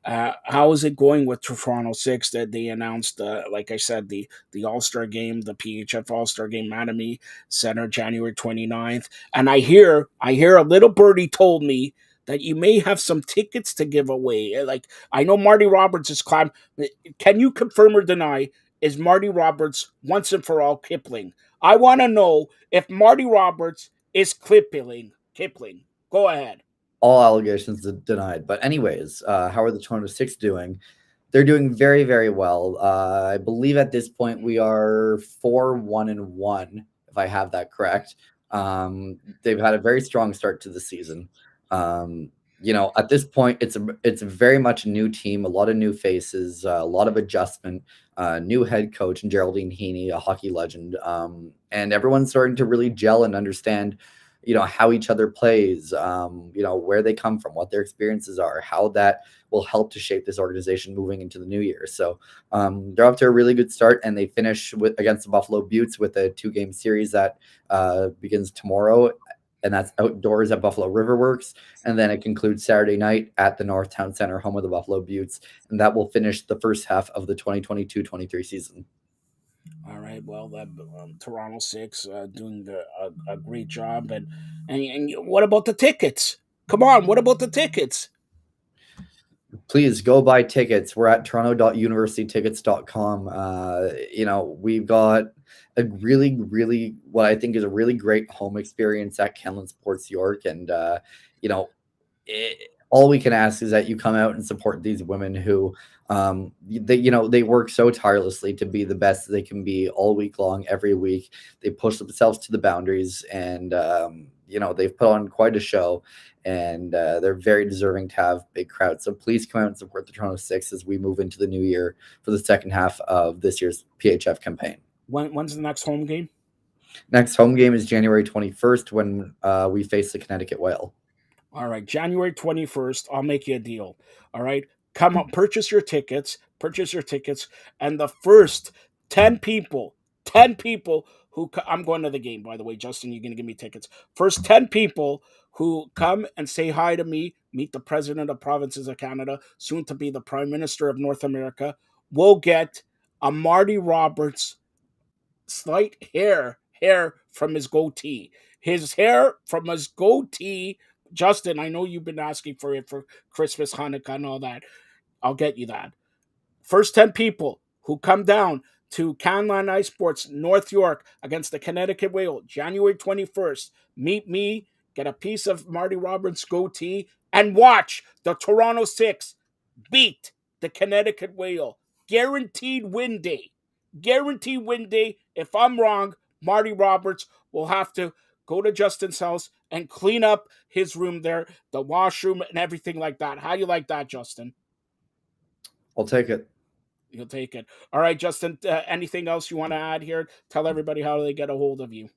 how is it going with Toronto Six? That they announced, like I said, the All Star game, the PHF All Star game, Mattamy Center, January 29th, and I hear a little birdie told me that you may have some tickets to give away. Like I know Marty Roberts is climbed. Can you confirm or deny? Is Marty Roberts once and for all Kipling? I want to know if Marty Roberts is Kipling. Kipling. Go ahead. All allegations denied. But anyways, how are the Toronto Six doing? They're doing very, very well. I believe at this point we are 4-1-1, if I have that correct. They've had a very strong start to the season. At this point, it's very much a new team, a lot of new faces, a lot of adjustment, new head coach and Geraldine Heaney, a hockey legend, and everyone's starting to really gel and understand, how each other plays, where they come from, what their experiences are, how that will help to shape this organization moving into the new year. So they're off to a really good start, and they finish against the Buffalo Buttes with a 2-game series that begins tomorrow, and that's outdoors at Buffalo Riverworks. And then it concludes Saturday night at the Northtown Center, home of the Buffalo Buttes. And that will finish the first half of the 2022-23 season. All right. Well, that Toronto Six doing a great job, and what about the tickets? Come on, what about the tickets? Please go buy tickets. We're at toronto.universitytickets.com. We've got a really, really what I think is a really great home experience at Kenland Sports York, and you know, all we can ask is that you come out and support these women who they work so tirelessly to be the best they can be all week long, every week. They push themselves to the boundaries, and they've put on quite a show, and they're very deserving to have big crowds. So please come out and support the Toronto Six as we move into the new year for the second half of this year's PHF campaign. When's the next home game? Next home game is January 21st when we face the Connecticut Whale. All right, January 21st, I'll make you a deal. All right, come up, purchase your tickets, and the first 10 people I'm going to the game, by the way, Justin, you're going to give me tickets. First 10 people who come and say hi to me, meet the President of Provinces of Canada, soon to be the Prime Minister of North America, will get a Marty Roberts slight hair from his goatee. His hair from his goatee. Justin, I know you've been asking for it for Christmas, Hanukkah, and all that. I'll get you that. First 10 people who come down to Canline Ice Sports, North York, against the Connecticut Whale, January 21st. Meet me, get a piece of Marty Roberts' goatee, and watch the Toronto Six beat the Connecticut Whale. Guaranteed win day. Guaranteed win day. If I'm wrong, Marty Roberts will have to go to Justin's house and clean up his room there, the washroom and everything like that. How do you like that, Justin? I'll take it. You'll take it. All right, Justin, anything else you want to add here? Tell everybody how they get a hold of you.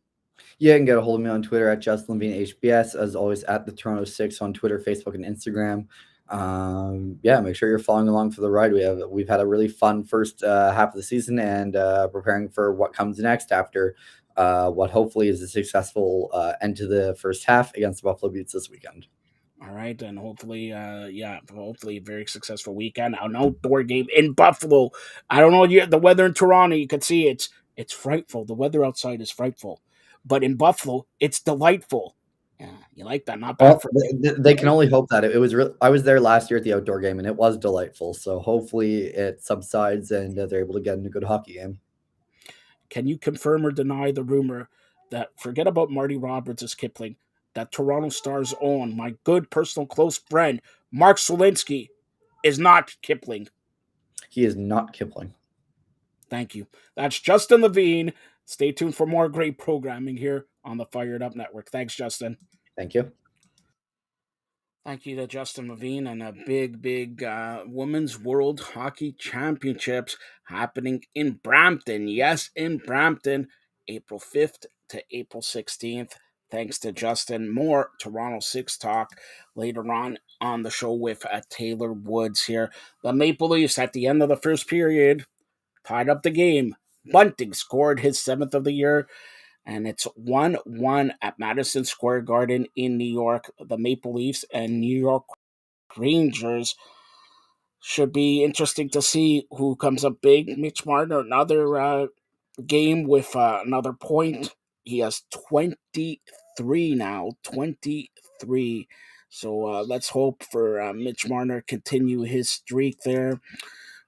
Yeah, you can get a hold of me on Twitter at Justin Levine HBS, as always at the Toronto Six on Twitter, Facebook, and Instagram. Yeah, make sure you're following along for the ride. We've had a really fun first half of the season, and preparing for what comes next after what hopefully is a successful end to the first half against the Buffalo Beauts this weekend. All right, and hopefully, hopefully a very successful weekend. An outdoor game in Buffalo. I don't know the weather in Toronto. You can see it's frightful. The weather outside is frightful, but in Buffalo, it's delightful. Yeah, you like that? Not bad Well, for they can only hope that it was real. I was there last year at the outdoor game, and it was delightful. So hopefully it subsides and they're able to get in a good hockey game. Can you confirm or deny the rumor that forget about Marty Roberts as Kipling, that Toronto Star's own, my good personal close friend, Mark Solinsky, is not Kipling? He is not Kipling. Thank you. That's Justin Levine. Stay tuned for more great programming here on the Fired Up Network. Thanks, Justin. Thank you. Thank you to Justin Levine and a big Women's World Hockey Championships happening in Brampton. Yes, in Brampton, April 5th to April 16th. Thanks to Justin. More Toronto Six talk later on the show with Taylor Woods here. The Maple Leafs at the end of the first period tied up the game. Bunting scored his seventh of the year, and it's 1-1 at Madison Square Garden in New York. The Maple Leafs and New York Rangers should be interesting to see who comes up big. Mitch Martin, another game with another point. He has 23 now, 23. So let's hope for Mitch Marner continue his streak there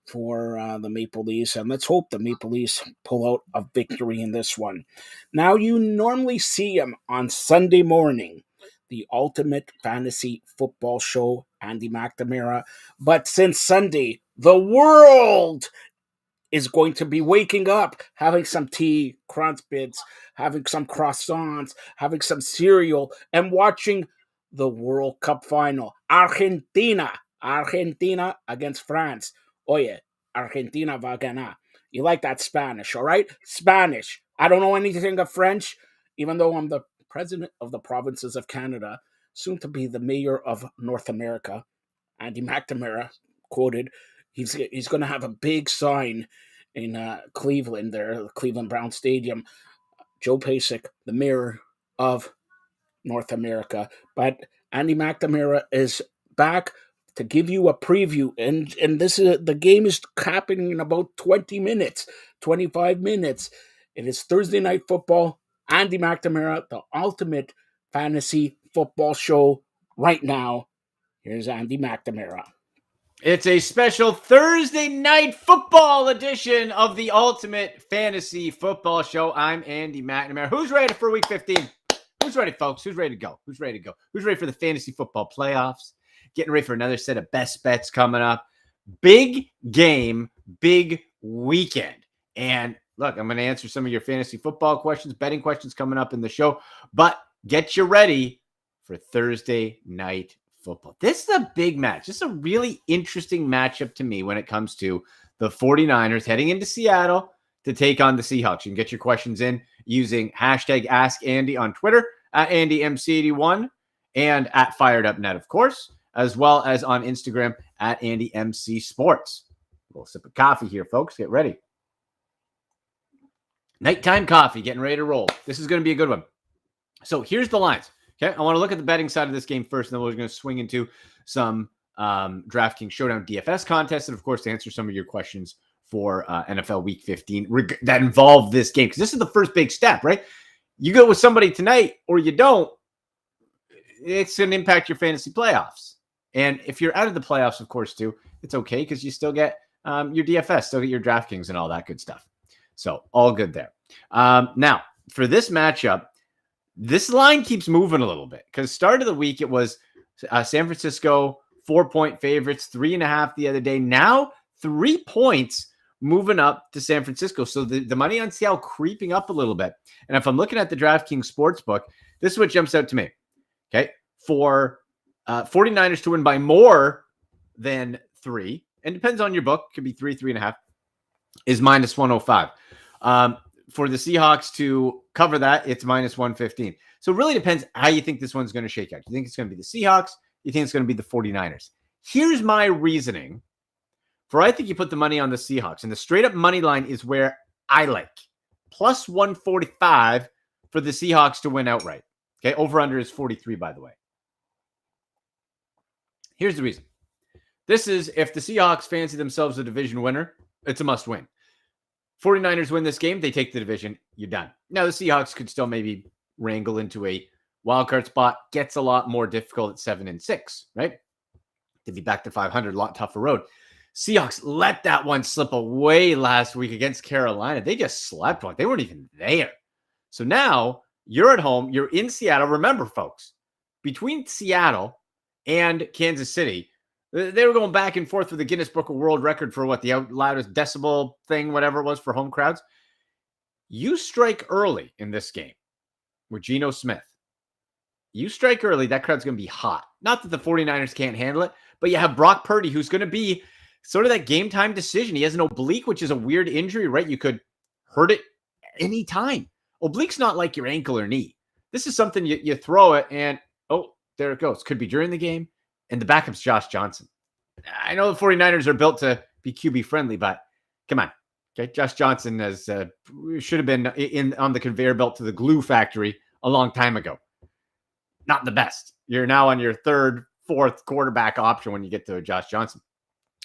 for the Maple Leafs, and let's hope the Maple Leafs pull out a victory in this one. Now, you normally see him on Sunday morning, the ultimate fantasy football show, Andy McNamara, but since Sunday, the world is going to be waking up, having some tea, crunch bits, having some croissants, having some cereal, and watching the World Cup final. Argentina against France. Oye, Argentina va a ganar. You like that Spanish, all right? Spanish. I don't know anything of French, even though I'm the president of the provinces of Canada, soon to be the mayor of North America. Andy McNamara quoted, he's going to have a big sign in Cleveland there, the Cleveland Brown Stadium. Joe Pasek, the mayor of North America. But Andy McNamara is back to give you a preview, and this is the game is happening in about 20 minutes, 25 minutes. It is Thursday Night Football. Andy McNamara, the ultimate fantasy football show right now. Here's Andy McNamara. It's a special Thursday night football edition of the Ultimate Fantasy Football Show. I'm Andy McNamara. Who's ready for Week 15? Who's ready, folks? Who's ready to go? Who's ready to go? Who's ready for the fantasy football playoffs? Getting ready for another set of best bets coming up. Big game, big weekend. And look, I'm going to answer some of your fantasy football questions, betting questions coming up in the show. But get you ready for Thursday night football. This is a big match. This is a really interesting matchup to me when it comes to the 49ers heading into Seattle to take on the Seahawks. You can get your questions in using hashtag AskAndy on Twitter, at AndyMC81, and at FiredUpNet, of course, as well as on Instagram at AndyMCSports. A little sip of coffee here, folks. Get ready. Nighttime coffee, getting ready to roll. This is going to be a good one. So here's the lines. Okay, I want to look at the betting side of this game first, and then we're going to swing into some DraftKings Showdown DFS contests, and of course, to answer some of your questions for NFL Week 15 that involve this game, because this is the first big step, right? You go with somebody tonight or you don't, it's going to impact your fantasy playoffs. And if you're out of the playoffs, of course, too, it's okay because you still get your DFS, still get your DraftKings and all that good stuff. So all good there. Now, for this matchup, this line keeps moving a little bit because start of the week, it was San Francisco 4-point favorites, 3.5 the other day. Now 3 points moving up to San Francisco. So the money on Seattle creeping up a little bit. And if I'm looking at the DraftKings Sportsbook, this is what jumps out to me. Okay. For 49ers to win by more than 3, and depends on your book, could be 3.5, is minus 105. For the Seahawks to cover that, it's minus 115. So it really depends how you think this one's going to shake out. Do you think it's going to be the Seahawks? You think it's going to be the 49ers? Here's my reasoning for I think you put the money on the Seahawks. And the straight up money line is where I like. Plus 145 for the Seahawks to win outright. Okay, over-under is 43, by the way. Here's the reason. This is if the Seahawks fancy themselves a division winner, it's a must-win. 49ers win this game, they take the division, you're done. Now, the Seahawks could still maybe wrangle into a wildcard spot. Gets a lot more difficult at 7-6, right? To be back to 500, a lot tougher road. Seahawks let that one slip away last week against Carolina. They just slept one. They weren't even there. So now you're at home. You're in Seattle. Remember, folks, between Seattle and Kansas City, they were going back and forth with the Guinness Book of World Record for what the loudest decibel thing, whatever it was for home crowds. You strike early in this game with Geno Smith. You strike early, that crowd's going to be hot. Not that the 49ers can't handle it, but you have Brock Purdy, who's going to be sort of that game time decision. He has an oblique, which is a weird injury, right? You could hurt it anytime. Oblique's not like your ankle or knee. This is something you throw it and, oh, there it goes. Could be during the game. And the backup's Josh Johnson. I know the 49ers are built to be QB friendly, but come on. Okay, Josh Johnson should have been on the conveyor belt to the glue factory a long time ago. Not the best. You're now on your third, fourth quarterback option when you get to Josh Johnson.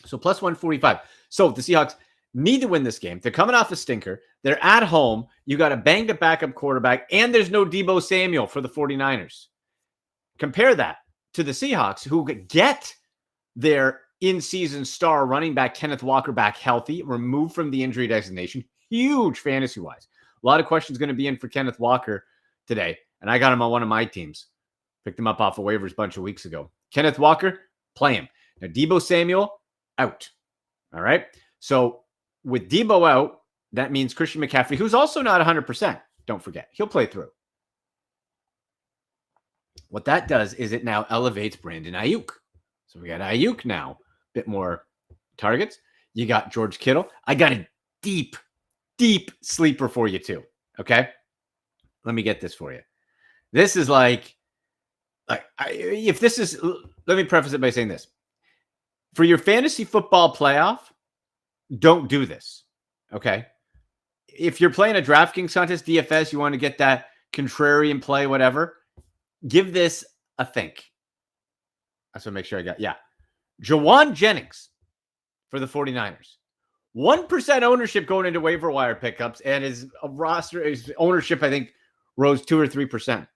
So plus 145. So the Seahawks need to win this game. They're coming off a stinker. They're at home. You got a banged up backup quarterback, and there's no Deebo Samuel for the 49ers. Compare that to the Seahawks, who get their in-season star running back Kenneth Walker back healthy, removed from the injury designation. Huge fantasy-wise. A lot of questions going to be in for Kenneth Walker today, and I got him on one of my teams. Picked him up off of waivers a bunch of weeks ago. Kenneth Walker, play him. Now, Deebo Samuel, out. All right? So with Deebo out, that means Christian McCaffrey, who's also not 100%, don't forget, he'll play through. What that does is it now elevates Brandon Ayuk. So we got Ayuk now, a bit more targets. You got George Kittle. I got a deep, deep sleeper for you too. Okay? Let me get this for you. This is let me preface it by saying this. For your fantasy football playoff, don't do this. Okay? If you're playing a DraftKings contest, DFS, you want to get that contrarian play, whatever, give this a think. That's what I make sure I got. Yeah. Jawan Jennings for the 49ers. 1% ownership going into waiver wire pickups, and his ownership, I think, rose 2 or 3%.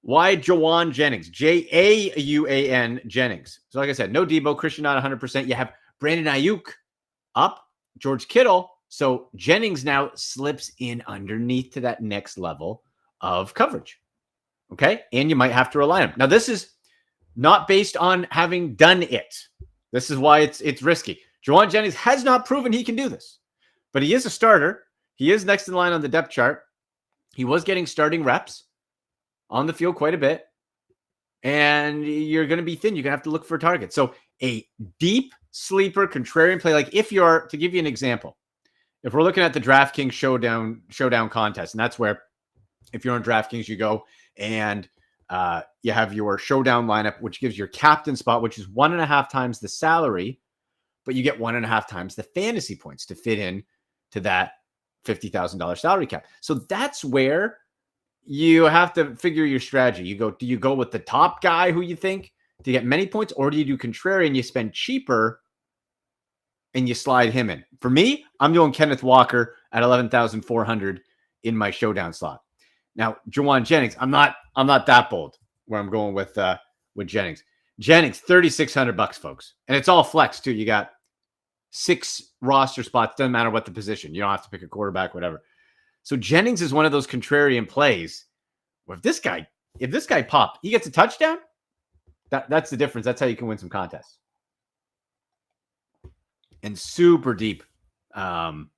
Why Jawan Jennings? Jauan Jennings. So like I said, no Debo, Christian not 100%. You have Brandon Ayuk up, George Kittle. So Jennings now slips in underneath to that next level of coverage. Okay. And you might have to rely on him. Now, this is not based on having done it. This is why it's risky. Jawan Jennings has not proven he can do this, but he is a starter. He is next in line on the depth chart. He was getting starting reps on the field quite a bit, and you're going to be thin. You're going to have to look for targets. So a deep sleeper contrarian play, like if you're, to give you an example, if we're looking at the DraftKings showdown contest, and that's where if you're on DraftKings, you go and you have your showdown lineup, which gives your captain spot, which is 1.5 times the salary, but you get 1.5 times the fantasy points to fit in to that $50,000 salary cap. So that's where you have to figure your strategy. Do you go with the top guy who you think to get many points, or do you do contrarian and you spend cheaper and you slide him in? For me, I'm doing Kenneth Walker at 11,400 in my showdown slot. Now, Jawan Jennings, I'm not that bold where I'm going with Jennings. Jennings, $3,600, folks, and it's all flex too. You got 6 roster spots. Doesn't matter what the position. You don't have to pick a quarterback, whatever. So Jennings is one of those contrarian plays. Well, if this guy popped, he gets a touchdown. That's the difference. That's how you can win some contests. And super deep dart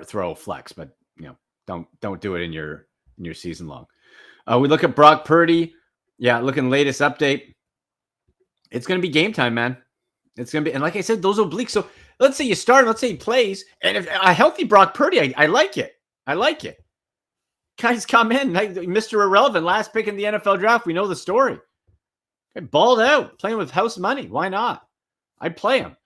throw flex, but don't do it in your season long. We look at Brock Purdy. Yeah, looking latest update. It's going to be game time, man. It's going to be, and like I said, those obliques. So let's say you start, let's say he plays, and if a healthy Brock Purdy, I like it. I like it. Guys come in, Mr. Irrelevant, last pick in the NFL draft. We know the story. Balled out, playing with house money. Why not? I'd play him.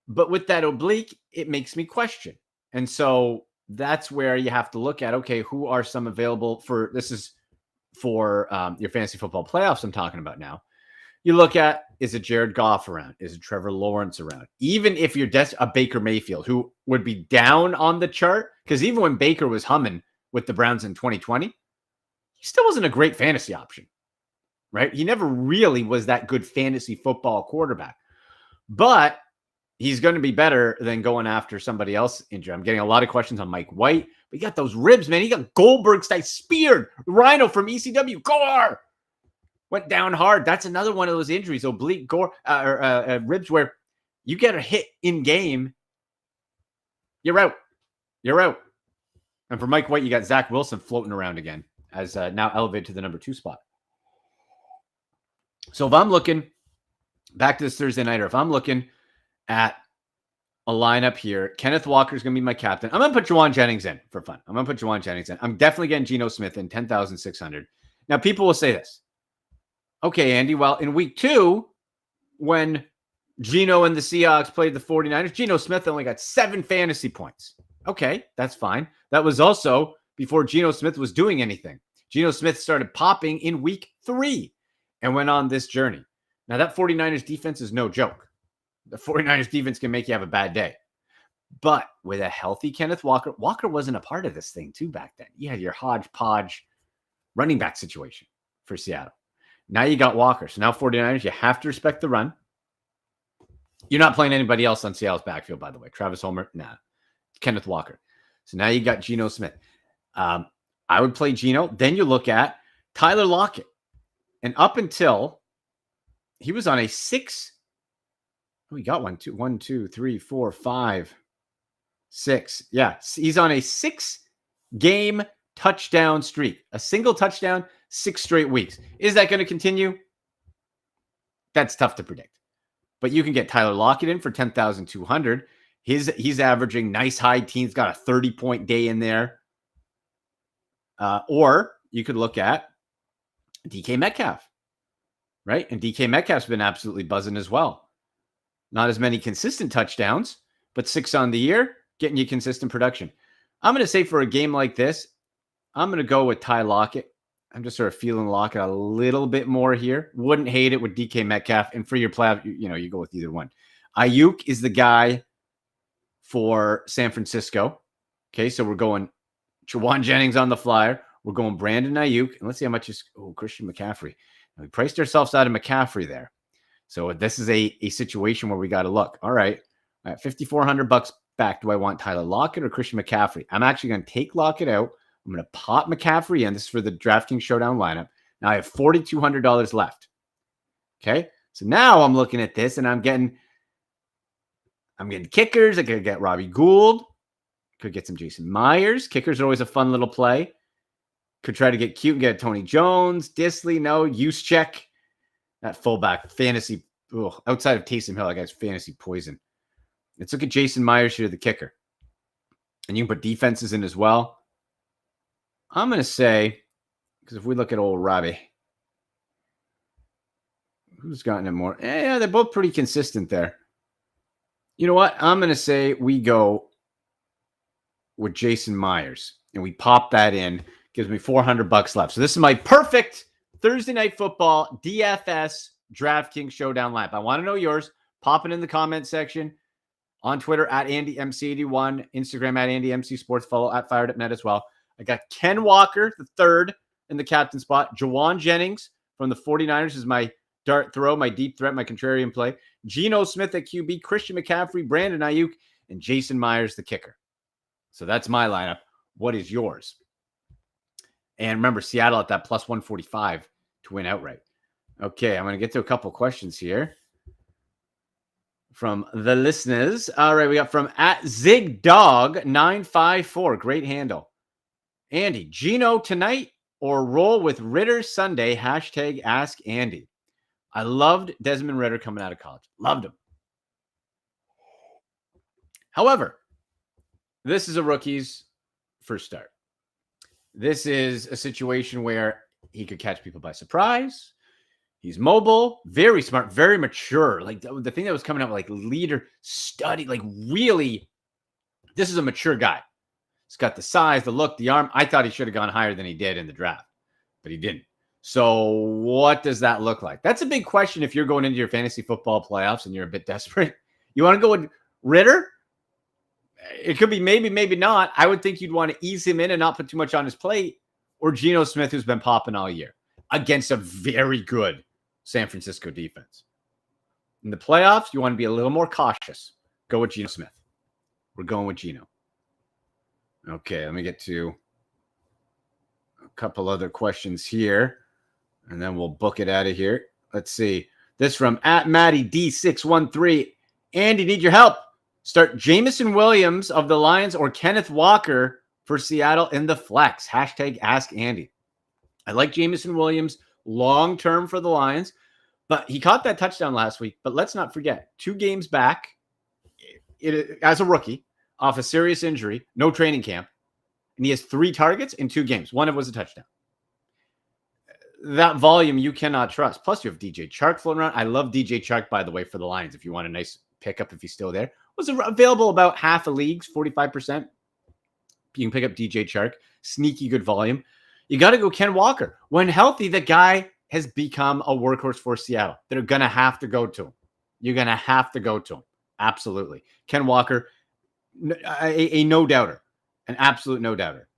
But with that oblique, it makes me question. And so that's where you have to look at, okay, who are some available for, this is for your fantasy football playoffs I'm talking about now. You look at, is it Jared Goff around? Is it Trevor Lawrence around? Even if you're a Baker Mayfield, who would be down on the chart, because even when Baker was humming with the Browns in 2020, he still wasn't a great fantasy option, right? He never really was that good fantasy football quarterback. But he's going to be better than going after somebody else injured. I'm getting a lot of questions on Mike White. But he got those ribs, man. He got Goldberg style speared. Rhino from ECW. Gore! Went down hard. That's another one of those injuries, oblique gore ribs, where you get a hit in game, you're out. You're out. And for Mike White, you got Zach Wilson floating around again as now elevated to the number 2 spot. So if I'm looking back to this Thursday nighter, if I'm looking at a lineup here, Kenneth Walker is going to be my captain. I'm going to put Jawan Jennings in for fun. I'm definitely getting Geno Smith in 10,600. Now, people will say this. Okay, Andy, well, in week 2, when Geno and the Seahawks played the 49ers, Geno Smith only got 7 fantasy points. Okay, that's fine. That was also before Geno Smith was doing anything. Geno Smith started popping in week 3 and went on this journey. Now, that 49ers defense is no joke. The 49ers defense can make you have a bad day. But with a healthy Kenneth Walker, Walker wasn't a part of this thing too back then. You had your hodgepodge running back situation for Seattle. Now you got Walker. So now 49ers, you have to respect the run. You're not playing anybody else on Seattle's backfield, by the way. Travis Homer, nah. Kenneth Walker. So now you got Geno Smith. I would play Geno. Then you look at Tyler Lockett. And up until he was on a 6. We got 1, 2, 3, 4, 5, 6. Yeah, he's on a 6-game touchdown streak. A single touchdown, 6 straight weeks. Is that going to continue? That's tough to predict. But you can get Tyler Lockett in for 10,200. He's averaging nice high teens, got a 30-point day in there. Or you could look at DK Metcalf, right? And DK Metcalf's been absolutely buzzing as well. Not as many consistent touchdowns, but 6 on the year, getting you consistent production. I'm going to say for a game like this, I'm going to go with Ty Lockett. I'm just sort of feeling Lockett a little bit more here. Wouldn't hate it with DK Metcalf. And for your playoff, you go with either one. Ayuk is the guy for San Francisco. Okay, so we're going Jawan Jennings on the flyer. We're going Brandon Ayuk. And let's see how much is Christian McCaffrey. Now, we priced ourselves out of McCaffrey there. So this is a situation where we got to look. All right, $5,400 back. Do I want Tyler Lockett or Christian McCaffrey? I'm actually going to take Lockett out. I'm going to pop McCaffrey in. This is for the DraftKings Showdown lineup. Now I have $4,200 left. Okay, so now I'm looking at this and I'm getting kickers. I could get Robbie Gould. Could get some Jason Myers. Kickers are always a fun little play. Could try to get cute and get Tony Jones, Disley, no, Juszczyk. That fullback, fantasy, outside of Taysom Hill, that guy's fantasy poison. Let's look at Jason Myers here, the kicker. And you can put defenses in as well. I'm going to say, because if we look at old Robbie, who's gotten it more? Yeah, they're both pretty consistent there. You know what? I'm going to say we go with Jason Myers. And we pop that in. Gives me $400 left. So this is my perfect Thursday Night Football DFS DraftKings Showdown lineup. I want to know yours. Pop it in the comment section. On Twitter at AndyMC81. Instagram at AndyMC Sports. Follow at FiredUp Net as well. I got Ken Walker, the third in the captain spot. Jawan Jennings from the 49ers is my dart throw, my deep threat, my contrarian play. Geno Smith at QB. Christian McCaffrey, Brandon Ayuk, and Jason Myers, the kicker. So that's my lineup. What is yours? And remember, Seattle at that plus 145 to win outright. Okay, I'm going to get to a couple questions here from the listeners. All right, we got from at ZigDog954. Great handle. Andy, Geno tonight or roll with Ritter Sunday? Hashtag Ask Andy. I loved Desmond Ritter coming out of college. Loved him. However, this is a rookie's first start. This is a situation where he could catch people by surprise. He's mobile, very smart, very mature. Like the thing that was coming out, like leader, study, like really, this is a mature guy. He's got the size, the look, the arm. I thought he should have gone higher than he did in the draft, but he didn't. So what does that look like? That's a big question if you're going into your fantasy football playoffs and you're a bit desperate. You want to go with Ritter? It could be maybe, maybe not. I would think you'd want to ease him in and not put too much on his plate. Or Geno Smith, who's been popping all year against a very good San Francisco defense. In the playoffs, you want to be a little more cautious. Go with Geno Smith. We're going with Geno. Okay, let me get to a couple other questions here, and then we'll book it out of here. Let's see. This from at Matty D613. Andy, need your help. Start Jameson Williams of the Lions or Kenneth Walker for Seattle in the flex. Hashtag Ask Andy. I like Jameson Williams long-term for the Lions, but he caught that touchdown last week. But let's not forget, 2 games back as a rookie off a serious injury, no training camp, and he has 3 targets in 2 games. One of it was a touchdown. That volume you cannot trust. Plus, you have DJ Chark floating around. I love DJ Chark, by the way, for the Lions. If you want a nice pickup, if he's still there. Was available about half of leagues, 45%. You can pick up DJ Chark. Sneaky good volume. You got to go Ken Walker. When healthy, the guy has become a workhorse for Seattle. They're going to have to go to him. You're going to have to go to him. Absolutely. Ken Walker, a no-doubter. An absolute no-doubter.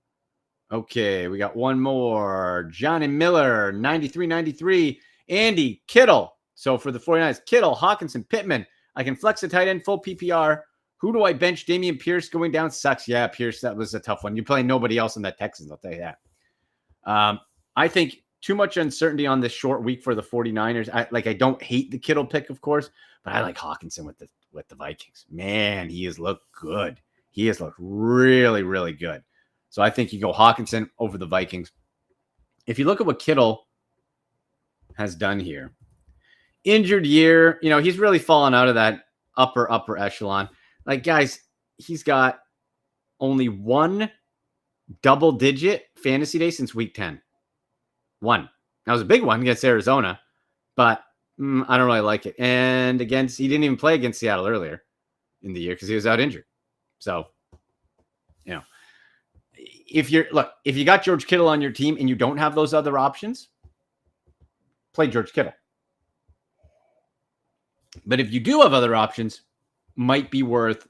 Okay, we got one more. Johnny Miller, 93-93. Andy, Kittle. So for the 49ers, Kittle, Hawkinson, Pittman. I can flex a tight end, full PPR. Who do I bench? Damian Pierce going down sucks. Yeah, Pierce, that was a tough one. You're playing nobody else in that Texans, I'll tell you that. I think too much uncertainty on this short week for the 49ers. I don't hate the Kittle pick, of course, but I like Hawkinson with the Vikings. Man, he has looked good. He has looked really, really good. So I think you go Hawkinson over the Vikings. If you look at what Kittle has done here, injured year, he's really fallen out of that upper echelon. Like, guys, he's got only 1 double-digit fantasy day since week 10. 1. That was a big one against Arizona, but I don't really like it. And he didn't even play against Seattle earlier in the year because he was out injured. So, if you got George Kittle on your team and you don't have those other options, play George Kittle. But if you do have other options, might be worth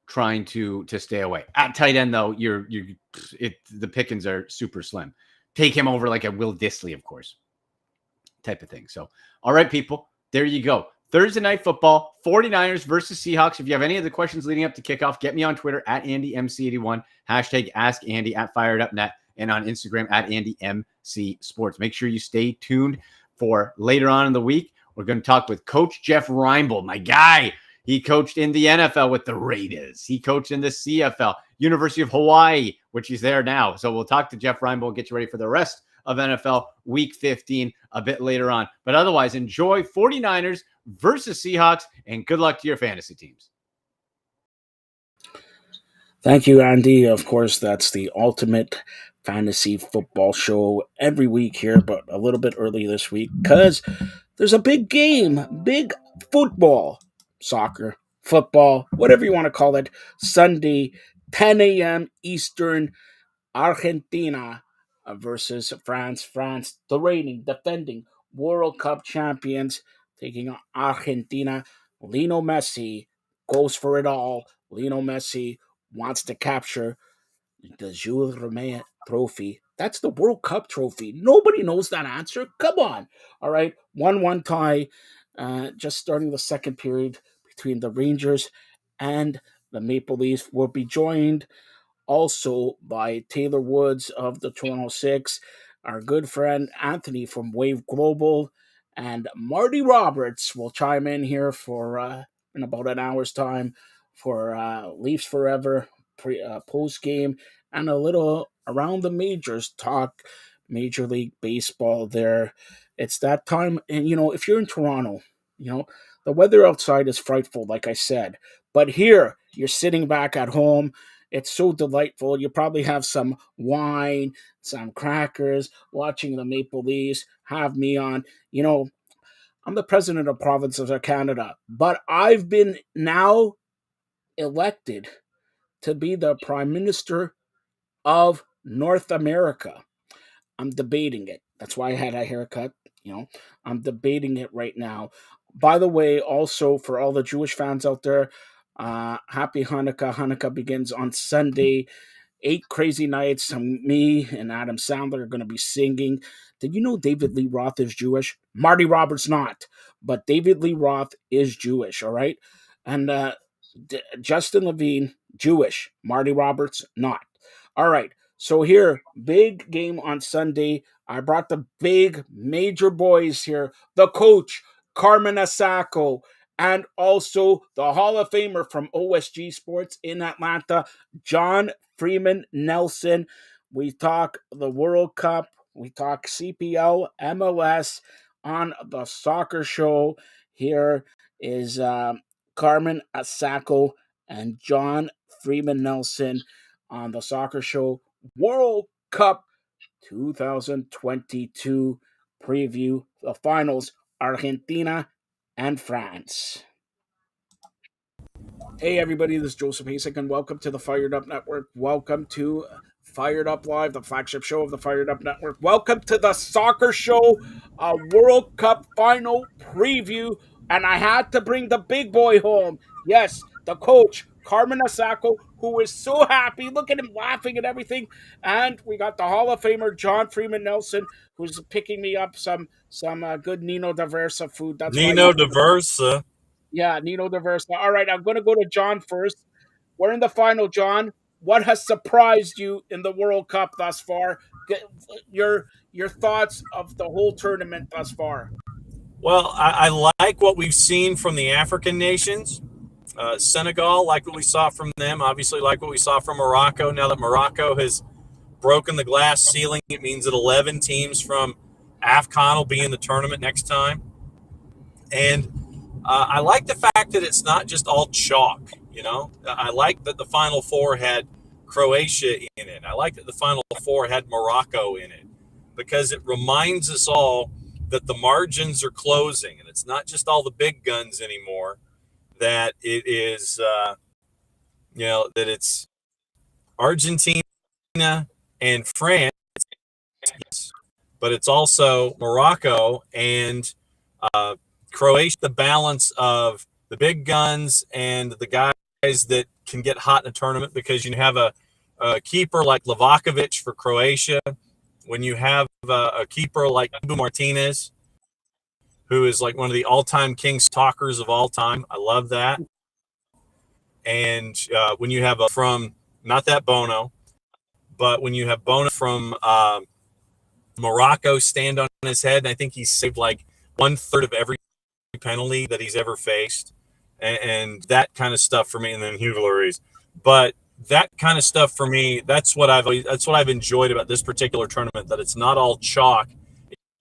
trying to stay away. At tight end, though, the pickings are super slim. take him over like a Will Disley, of course, type of thing. So, all right, people, there you go. Thursday night football, 49ers versus Seahawks. If you have any other questions leading up to kickoff, get me on Twitter at AndyMC81, hashtag AskAndy at FiredUpNet, and on Instagram at AndyMCSports. Make sure you stay tuned for later on in the week. We're going to talk with Coach Jeff Reinbold, my guy. He coached in the NFL with the Raiders. He coached in the CFL, University of Hawaii, which he's there now. So we'll talk to Jeff Reinbold, get you ready for the rest of NFL Week 15 a bit later on. But otherwise, enjoy 49ers versus Seahawks, and good luck to your fantasy teams. Thank you, Andy. Of course, that's the ultimate fantasy football show every week here, but a little bit early this week because there's a big game, big football, soccer, football, whatever you want to call it, Sunday, 10 a.m. Eastern, Argentina versus France. France, the reigning, defending World Cup champions, taking on Argentina. Lionel Messi goes for it all. Lionel Messi wants to capture the Jules Rimet trophy. That's the World Cup trophy. Nobody knows that answer. Come on. All right. 1-1 tie. Just starting the second period between the Rangers and the Maple Leafs. Will be joined also by Taylor Woods of the Toronto Six, our good friend Anthony from Wave Global, and Marty Roberts will chime in here for in about an hour's time for Leafs Forever post game and a little around the majors talk, Major League Baseball. There, it's that time, and if you're in Toronto, the weather outside is frightful, like I said, but here you're sitting back at home. It's so delightful. You probably have some wine, some crackers, watching the Maple Leafs, have me on. I'm the president of provinces of Canada, but I've been now elected to be the prime minister of North America. I'm debating it. That's why I had a haircut. I'm debating it right now. By the way, also for all the Jewish fans out there, happy Hanukkah. Hanukkah begins on Sunday. 8 crazy nights. Me and Adam Sandler are going to be singing. Did you know David Lee Roth is Jewish? Marty Roberts not, but David Lee Roth is Jewish, all right? And Justin Levine, Jewish. Marty Roberts not. All right. So here, big game on Sunday. I brought the big major boys here. The coach, Carmen Asako, and also the Hall of Famer from OSG Sports in Atlanta, John Freeman Nelson. We talk the World Cup. We talk CPL, MLS on the soccer show. Here is Carmen Asako and John Freeman Nelson on the soccer show World Cup 2022 preview. The finals, Argentina and France. Hey everybody, this is Joseph Hasek and welcome to the Fired Up Network. Welcome to Fired Up Live, the flagship show of the Fired Up Network. Welcome to the soccer show, a World Cup final preview. And I had to bring the big boy home. Yes, the coach, Carmen Asako, who is so happy. Look at him laughing and everything. And we got the Hall of Famer, John Freeman Nelson, who's picking me up some good Nino D'Aversa food. That's Nino D'Aversa. Yeah, Nino D'Aversa. All right, I'm going to go to John first. We're in the final, John. What has surprised you in the World Cup thus far? Your thoughts of the whole tournament thus far. Well, I like what we've seen from the African nations. Senegal, like what we saw from them. Obviously, like what we saw from Morocco. Now that Morocco has broken the glass ceiling, it means that 11 teams from AFCON will be in the tournament next time. And I like the fact that it's not just all chalk. I like that the Final Four had Croatia in it. I like that the Final Four had Morocco in it because it reminds us all that the margins are closing and it's not just all the big guns anymore. That it is, that it's Argentina and France, but it's also Morocco and Croatia, the balance of the big guns and the guys that can get hot in a tournament because you have a keeper like Livakovic for Croatia when you have a keeper like Ibu Martinez, who is like one of the all-time Kings talkers of all time. I love that. And when you have from not that Bono, but when you have Bono from Morocco stand on his head, and I think he's saved like 1/3 of every penalty that he's ever faced, and that kind of stuff for me. And then Hugo Lloris, but that kind of stuff for me, that's what I've enjoyed about this particular tournament, that it's not all chalk,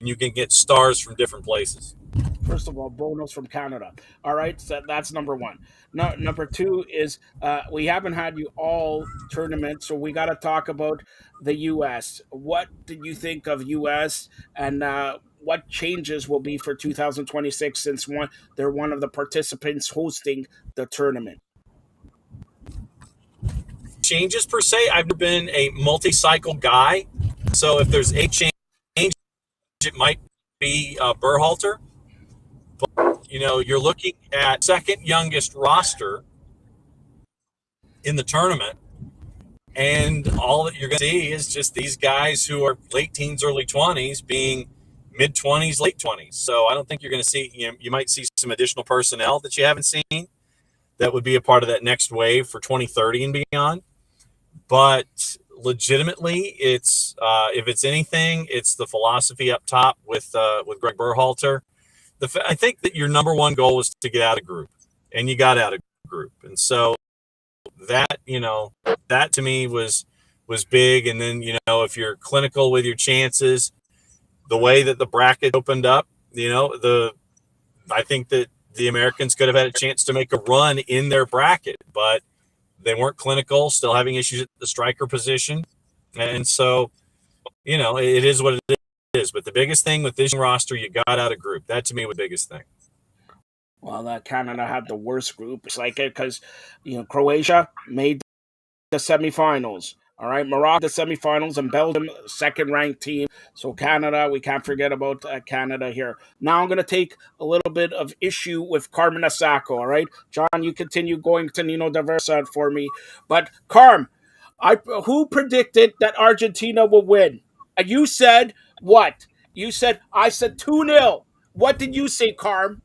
and you can get stars from different places. First of all, Bono's from Canada. All right, so that's number one. No, number two is we haven't had you all tournament, so we got to talk about the U.S. What did you think of U.S. and what changes will be for 2026 since they're one of the participants hosting the tournament? Changes per se, I've been a multi-cycle guy, so if there's a change, it might be Berhalter. But you're looking at second youngest roster in the tournament, and all that you're going to see is just these guys who are late teens, early 20s being mid 20s, late 20s. So I don't think you're going to see, you might see some additional personnel that you haven't seen that would be a part of that next wave for 2030 and beyond. But legitimately, it's if it's anything, it's the philosophy up top with Greg Berhalter. I think that your number one goal was to get out of group, and you got out of group, and so that to me was big. And then if you're clinical with your chances, the way that the bracket opened up, I think that the Americans could have had a chance to make a run in their bracket, but they weren't clinical, still having issues at the striker position. And so, it is what it is. But the biggest thing with this roster, you got out of group. That to me was the biggest thing. Well, Canada had the worst group. It's like because Croatia made the semifinals. All right, Morocco the semifinals, and Belgium second-ranked team. So Canada, we can't forget about Canada here. Now I'm going to take a little bit of issue with Carmen Asako. All right, John, you continue going to Nino Diversa for me, but Carm, who predicted that Argentina will win? And you said what? I said 2-0. What did you say, Carm?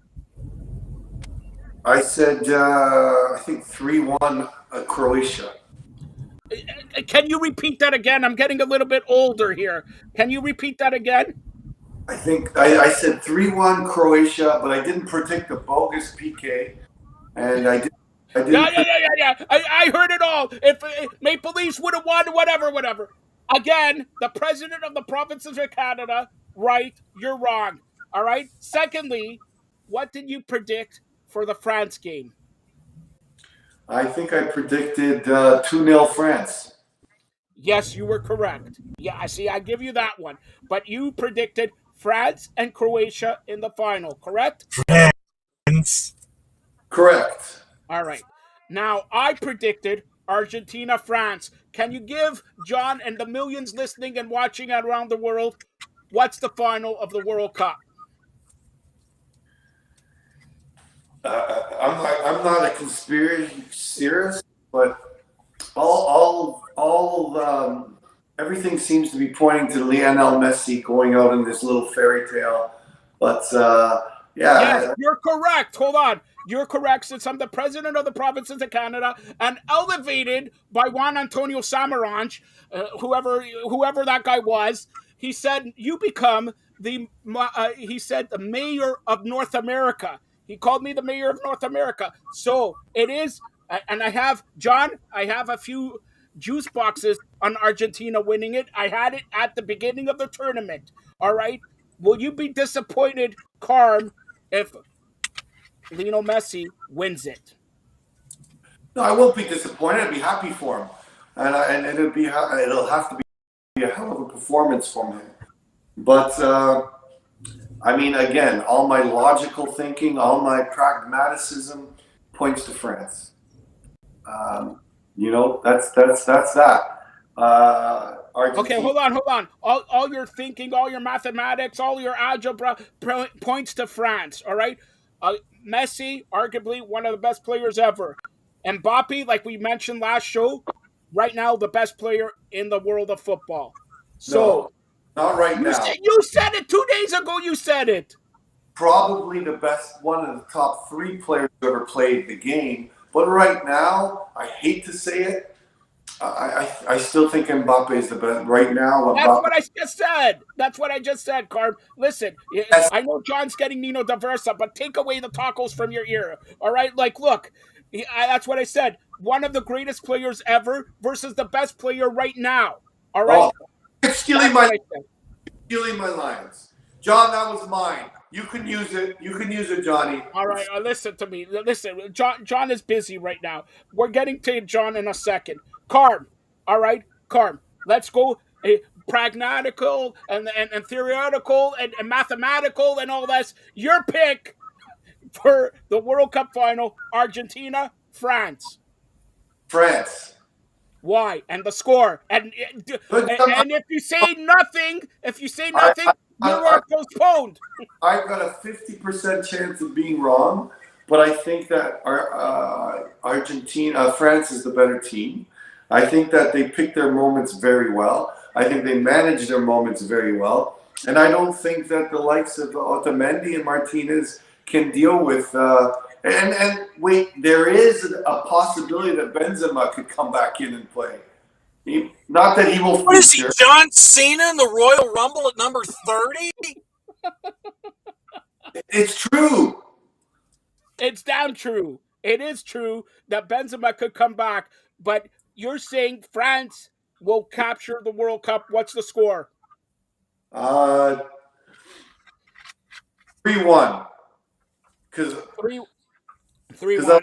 I said, I think 3-1 Croatia. Can you repeat that again? I'm getting a little bit older here. Can you repeat that again? I think I said 3-1 Croatia, but I didn't predict the bogus PK. And I didn't. Yeah. I heard it all. If Maple Leafs would have won, whatever. Again, the president of the provinces of Canada, right? You're wrong. All right. Secondly, what did you predict for the France game? I think I predicted 2-0 France. Yes, you were correct. Yeah, I give you that one. But you predicted France and Croatia in the final, correct? France. Correct. All right. Now, I predicted Argentina, France. Can you give John and the millions listening and watching around the world what's the final of the World Cup? I'm not a conspiracy theorist, but all everything seems to be pointing to Lionel Messi going out in this little fairy tale. But yeah. Yes, you're correct. Hold on. You're correct, since I'm the president of the provinces of Canada and elevated by Juan Antonio Samaranch, whoever that guy was. He said, you become the mayor of North America. He called me the mayor of North America. So it is, and I have a few juice boxes on Argentina winning it. I had it at the beginning of the tournament. All right. Will you be disappointed, Carm, if Lionel Messi wins it? No, I won't be disappointed. I'd be happy for him, and it'll have to be a hell of a performance from him. But I mean, again, all my logical thinking, all my pragmatism points to France. That's that. Okay, hold on. All your thinking, all your mathematics, all your algebra points to France. All right. Messi, arguably one of the best players ever. Mbappe, like we mentioned last show, right now the best player in the world of football. So, Not right now. You said it 2 days ago. You said it. Probably the best, one of the top 3 players who ever played the game. But right now, I hate to say it, I still think Mbappe is the best. Right now, That's Mbappe. what I just said. That's what I just said, Carm. Listen, Yes. I know John's getting Nino Diversa, but take away the tacos from your ear. All right? Like, look, that's what I said. One of the greatest players ever versus the best player right now. All right? Oh, it's That's what I said. stealing my lines. John, that was mine. You can use it. You can use it, Johnny. All right, listen to me. Listen, John is busy right now. We're getting to John in a second. Carm, all right, Carm. Let's go pragmatical and theoretical and mathematical and all this. Your pick for the World Cup final: Argentina, France. France. Why? And the score. And if you say nothing, I- you are postponed. I've got a 50% chance of being wrong, but I think that France is the better team. I think that they pick their moments very well. I think they manage their moments very well. And I don't think that the likes of Otamendi and Martinez can deal with. And wait, there is a possibility that Benzema could come back in and play. Not that he will. What is he, John Cena in the Royal Rumble at number 30? It's true. It's damn true. It is true that Benzema could come back, but you're saying France will capture the World Cup. What's the score? 3-1. Because 3-1.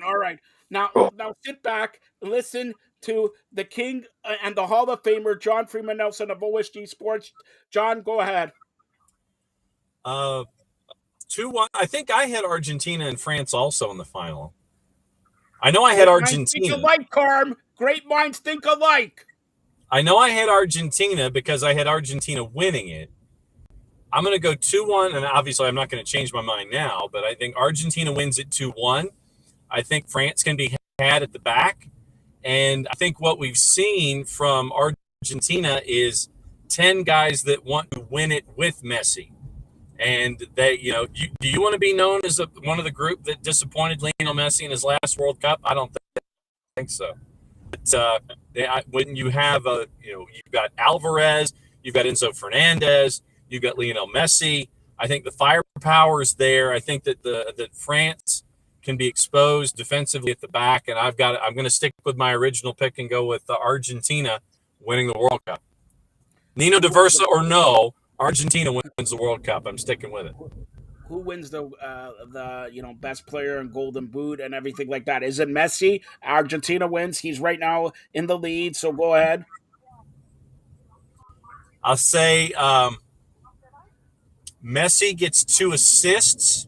All right. Now sit back, listen to the king and the Hall of Famer, John Freeman Nelson of OSG Sports. John, go ahead. 2-1. I think I had Argentina and France also in the final. I know I had Argentina. Think alike, Carm. Great minds think alike. I know I had Argentina because I had Argentina winning it. I'm going to go 2-1, and obviously I'm not going to change my mind now, but I think Argentina wins it 2-1. I think France can be had at the back, and I think what we've seen from Argentina is 10 guys that want to win it with Messi. And they, do you want to be known as one of the group that disappointed Lionel Messi in his last World Cup? I don't think so. But when you have you've got Alvarez, you've got Enzo Fernandez, you've got Lionel Messi. I think the firepower is there. I think that that France can be exposed defensively at the back, and I'm going to stick with my original pick and go with Argentina winning the World Cup. Nino Diversa or no, Argentina wins the World Cup. I'm sticking with it. Who wins the best player and Golden Boot and everything like that? Is it Messi? Argentina wins. He's right now in the lead. So go ahead. I'll say Messi gets 2 assists.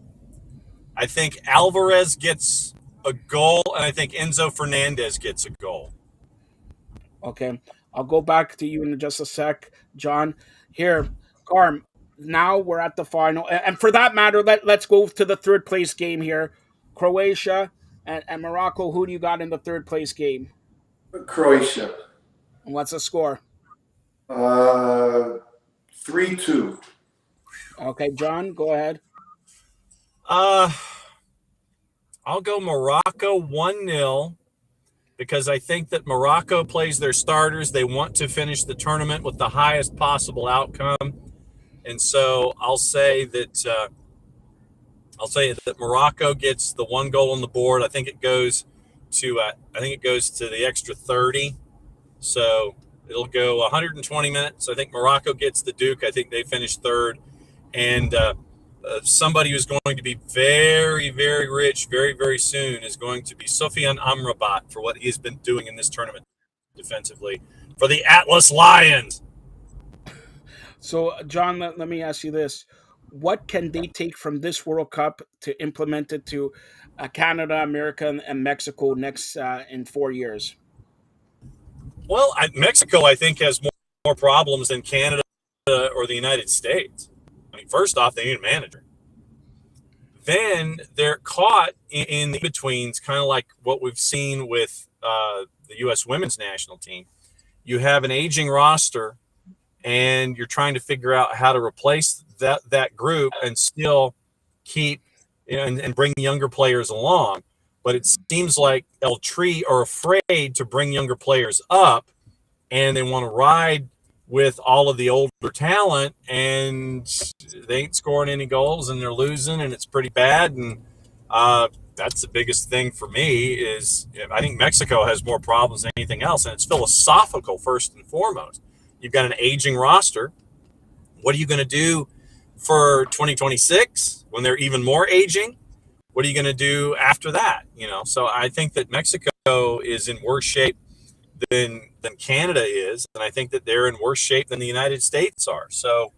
I think Alvarez gets a goal, and I think Enzo Fernandez gets a goal. Okay, I'll go back to you in just a sec, John. Here, Carm. Now we're at the final, and for that matter, let's go to the third place game here. Croatia and Morocco. Who do you got in the third place game? Croatia. And what's the score? 3-2. Okay, John, go ahead. I'll go Morocco 1-0 because I think that Morocco plays their starters. They want to finish the tournament with the highest possible outcome. And so I'll say that Morocco gets the 1 goal on the board. I think it goes to the extra 30. So it'll go 120 minutes. I think Morocco gets the Duke. I think they finish third. And somebody who's going to be very, very rich very, very soon is going to be Sofiane Amrabat for what he's been doing in this tournament defensively for the Atlas Lions. So, John, let me ask you this. What can they take from this World Cup to implement it to Canada, America, and Mexico next in 4 years? Well, Mexico, I think, has more problems than Canada or the United States. I mean, first off, they need a manager. Then they're caught in the betweens, kind of like what we've seen with the U.S. women's national team. You have an aging roster, and you're trying to figure out how to replace that group and still keep, and bring younger players along. But it seems like El Tri are afraid to bring younger players up, and they want to ride with all of the older talent, and they ain't scoring any goals, and they're losing, and it's pretty bad. And that's the biggest thing for me is I think Mexico has more problems than anything else, and it's philosophical first and foremost. You've got an aging roster. What are you going to do for 2026 when they're even more aging? What are you going to do after that? So I think that Mexico is in worse shape than Canada is, and I think that they're in worse shape than the United States are. So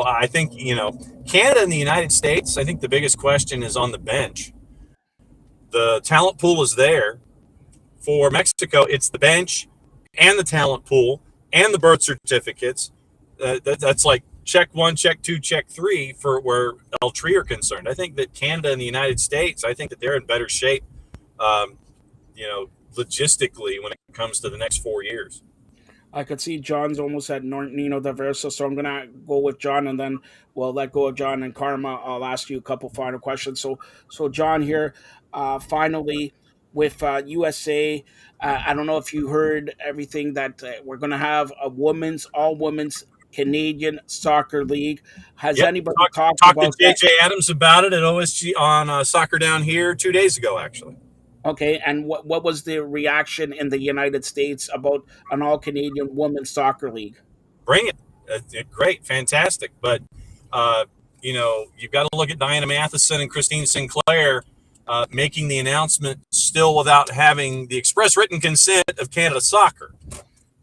I think Canada and the United States. I think the biggest question is on the bench. The talent pool is there. For Mexico, it's the bench and the talent pool and the birth certificates. That's like check 1, check 2, check 3 for where El Tri are concerned. I think that Canada and the United States, I think that they're in better shape, logistically when it comes to the next 4 years. I could see John's almost at Nino Diversa, so I'm gonna go with John, and then we'll let go of John and Karma. I'll ask you a couple final questions. So John here, finally with USA. I don't know if you heard everything that we're gonna have a all women's Canadian soccer league. Has Yep. anybody talked Talked to about that? JJ Adams about it at OSG on Soccer Down Here 2 days ago, actually. Okay, and what was the reaction in the United States about an all Canadian women's soccer league? Bring it. Great, fantastic. But you've got to look at Diana Matheson and Christine Sinclair making the announcement still without having the express written consent of Canada Soccer,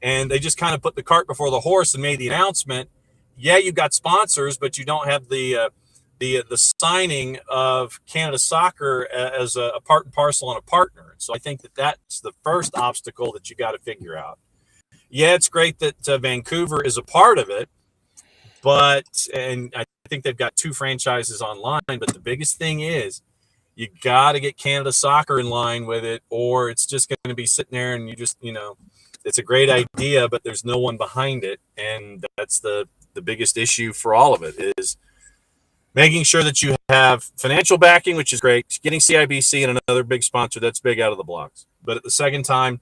and they just kind of put the cart before the horse and made the announcement. Yeah, you've got sponsors, but you don't have the signing of Canada Soccer as a part and parcel and a partner. So I think that that's the first obstacle that you got to figure out. Yeah, it's great that Vancouver is a part of it, and I think they've got 2 franchises online. But the biggest thing is you got to get Canada Soccer in line with it, or it's just going to be sitting there and it's a great idea, but there's no one behind it, and that's the biggest issue for all of it is making sure that you have financial backing, which is great, getting CIBC and another big sponsor, that's big out of the blocks. But at the second time,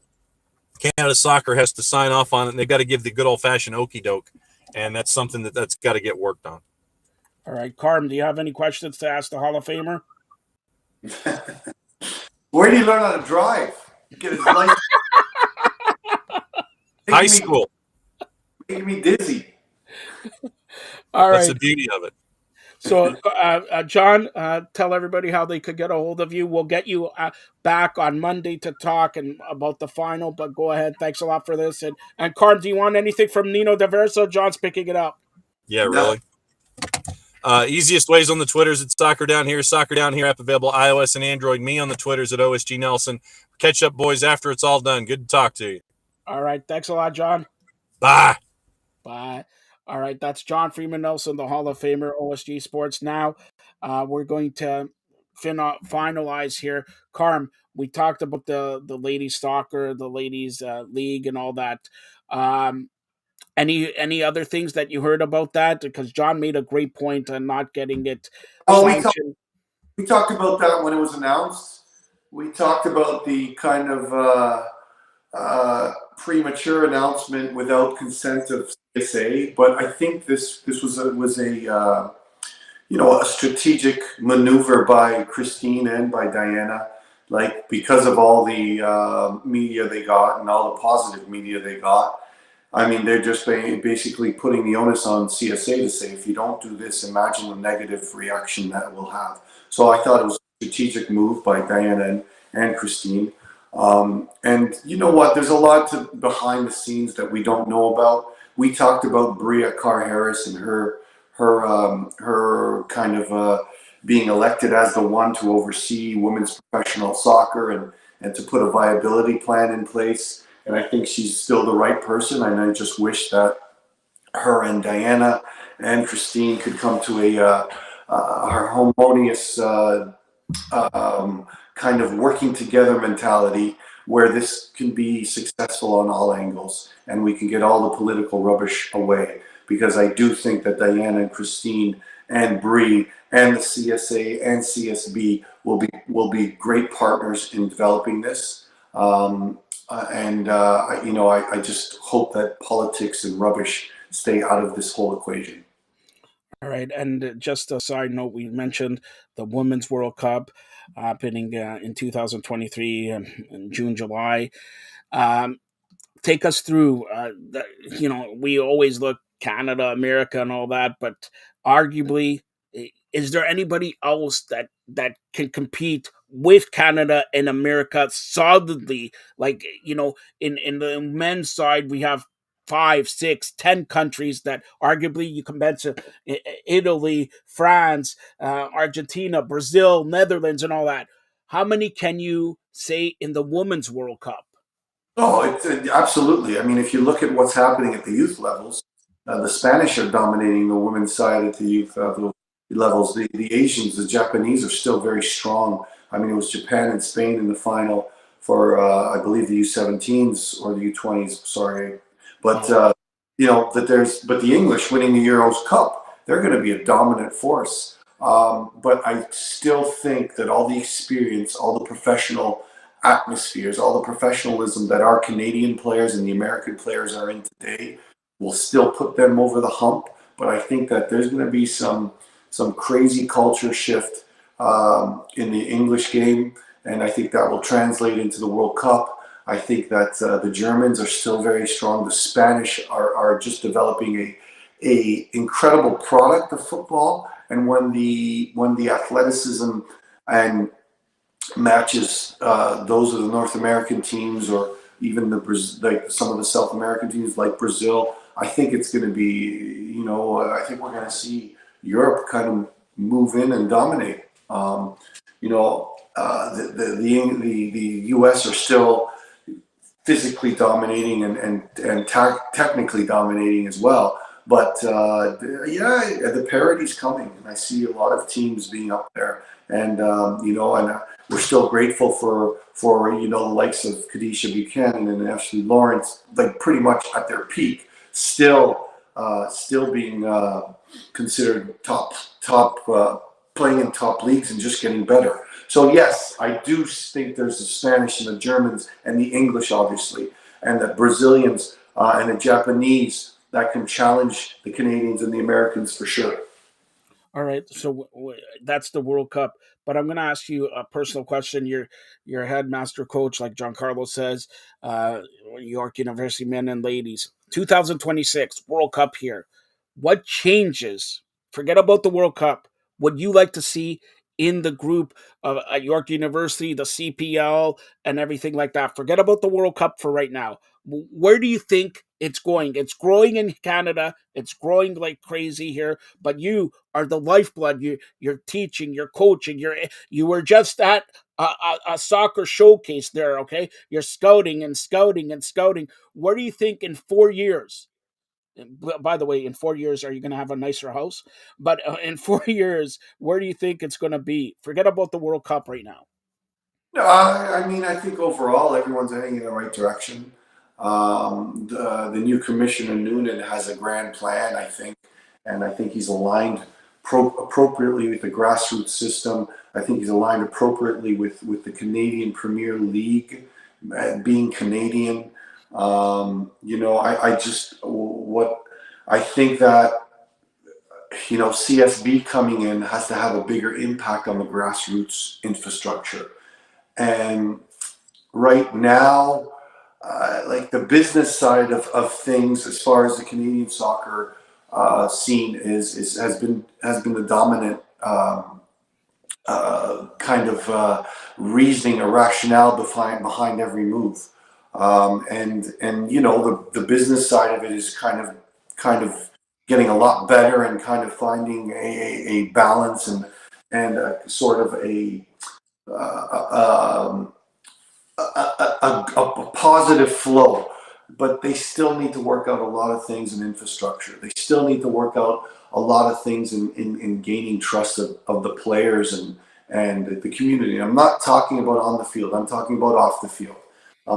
Canada Soccer has to sign off on it, and they've got to give the good old-fashioned okey doke, and that's something that's got to get worked on. All right, Carm, do you have any questions to ask the Hall of Famer? Where do you learn how to drive? You get his license. High school. Making me dizzy. All right. That's the beauty of it. So, John, tell everybody how they could get a hold of you. We'll get you back on Monday to talk about the final, but go ahead. Thanks a lot for this. And Carm, do you want anything from Nino Diverso? John's picking it up. Yeah, really. Easiest ways on the Twitters, it's Soccer Down Here app available iOS and Android. Me on the Twitters at OSG Nelson. Catch up, boys, after it's all done. Good to talk to you. All right. Thanks a lot, John. Bye. Bye. All right, that's John Freeman Nelson, the Hall of Famer, OSG Sports. Now, we're going to finalize here. Carm, we talked about the ladies soccer, the ladies league, and all that. Any other things that you heard about that? Because John made a great point on not getting it sanctioned. We talked about that when it was announced. We talked about the kind of premature announcement without consent of CSA, but I think this was a strategic maneuver by Christine and by Diana, like because of all the media they got and all the positive media they got. I mean, they're just basically putting the onus on CSA to say, if you don't do this, imagine the negative reaction that will have. So I thought it was a strategic move by Diana and Christine. And you know what? There's a lot behind the scenes that we don't know about. We talked about Bria Carr-Harris and her kind of being elected as the one to oversee women's professional soccer and to put a viability plan in place. And I think she's still the right person. And I just wish that her and Diana and Christine could come to a harmonious kind of working together mentality where this can be successful on all angles and we can get all the political rubbish away. Because I do think that Diana and Christine and Bree and the CSA and CSB will be great partners in developing this. I just hope that politics and rubbish stay out of this whole equation. All right, and just a side note, we mentioned the Women's World Cup happening in 2023 in June, July. Um, Take us through. We always look Canada, America, and all that, but arguably, is there anybody else that can compete with Canada and America solidly? Like in the men's side, we have 5, 6, 10 countries that arguably you can mention Italy, France, Argentina, Brazil, Netherlands, and all that. How many can you say in the Women's World Cup? Oh, absolutely. I mean, if you look at what's happening at the youth levels, the Spanish are dominating the women's side at the youth levels. The Asians, the Japanese are still very strong. I mean, it was Japan and Spain in the final for, I believe, the U17s or the U20s. Sorry, but but the English winning the Euros Cup, they're going to be a dominant force. But I still think that all the experience, all the professional atmospheres, all the professionalism that our Canadian players and the American players are in today will still put them over the hump. But I think that there's going to be some crazy culture shift in the English game, and I think that will translate into the World Cup. I think that the Germans are still very strong. The Spanish are just developing a incredible product of football, and when the athleticism and matches those of the North American teams, or even like some of the South American teams like Brazil, I think it's going to be, I think we're going to see Europe kind of move in and dominate. The U.S. are still physically dominating and technically dominating as well. But the parity's coming, and I see a lot of teams being up there, and we're still grateful for the likes of Kadisha Buchanan and Ashley Lawrence, like pretty much at their peak, still being considered top playing in top leagues and just getting better. So yes, I do think there's the Spanish and the Germans and the English, obviously, and the Brazilians and the Japanese that can challenge the Canadians and the Americans for sure. All right, so that's the World Cup. But I'm going to ask you a personal question. Your headmaster coach, like Giancarlo says, York University men and ladies, 2026 World Cup here. What changes? Forget about the World Cup. Would you like to see in the group at York University, the CPL, and everything like that? Forget about the World Cup for right now. Where do you think it's going? It's growing in Canada. It's growing like crazy here. But you are the lifeblood. You're teaching. You're coaching. You were just at a soccer showcase there. Okay, you're scouting and scouting and scouting. Where do you think in 4 years? By the way, in 4 years, are you going to have a nicer house? But in 4 years, where do you think it's going to be? Forget about the World Cup right now. No, I mean, I think overall everyone's heading in the right direction. The new commissioner Noonan has a grand plan, I think, and I think he's aligned appropriately with the grassroots system. I think he's aligned appropriately with the Canadian Premier League, being Canadian. I think that CSB coming in has to have a bigger impact on the grassroots infrastructure. And right now, like the business side of things, as far as the Canadian soccer scene has been the dominant kind of reasoning or rationale behind every move. The business side of it is kind of getting a lot better and kind of finding a balance and a sort of a positive flow. But they still need to work out a lot of things in infrastructure. They still need to work out a lot of things in gaining trust of the players and the community. I'm not talking about on the field. I'm talking about off the field.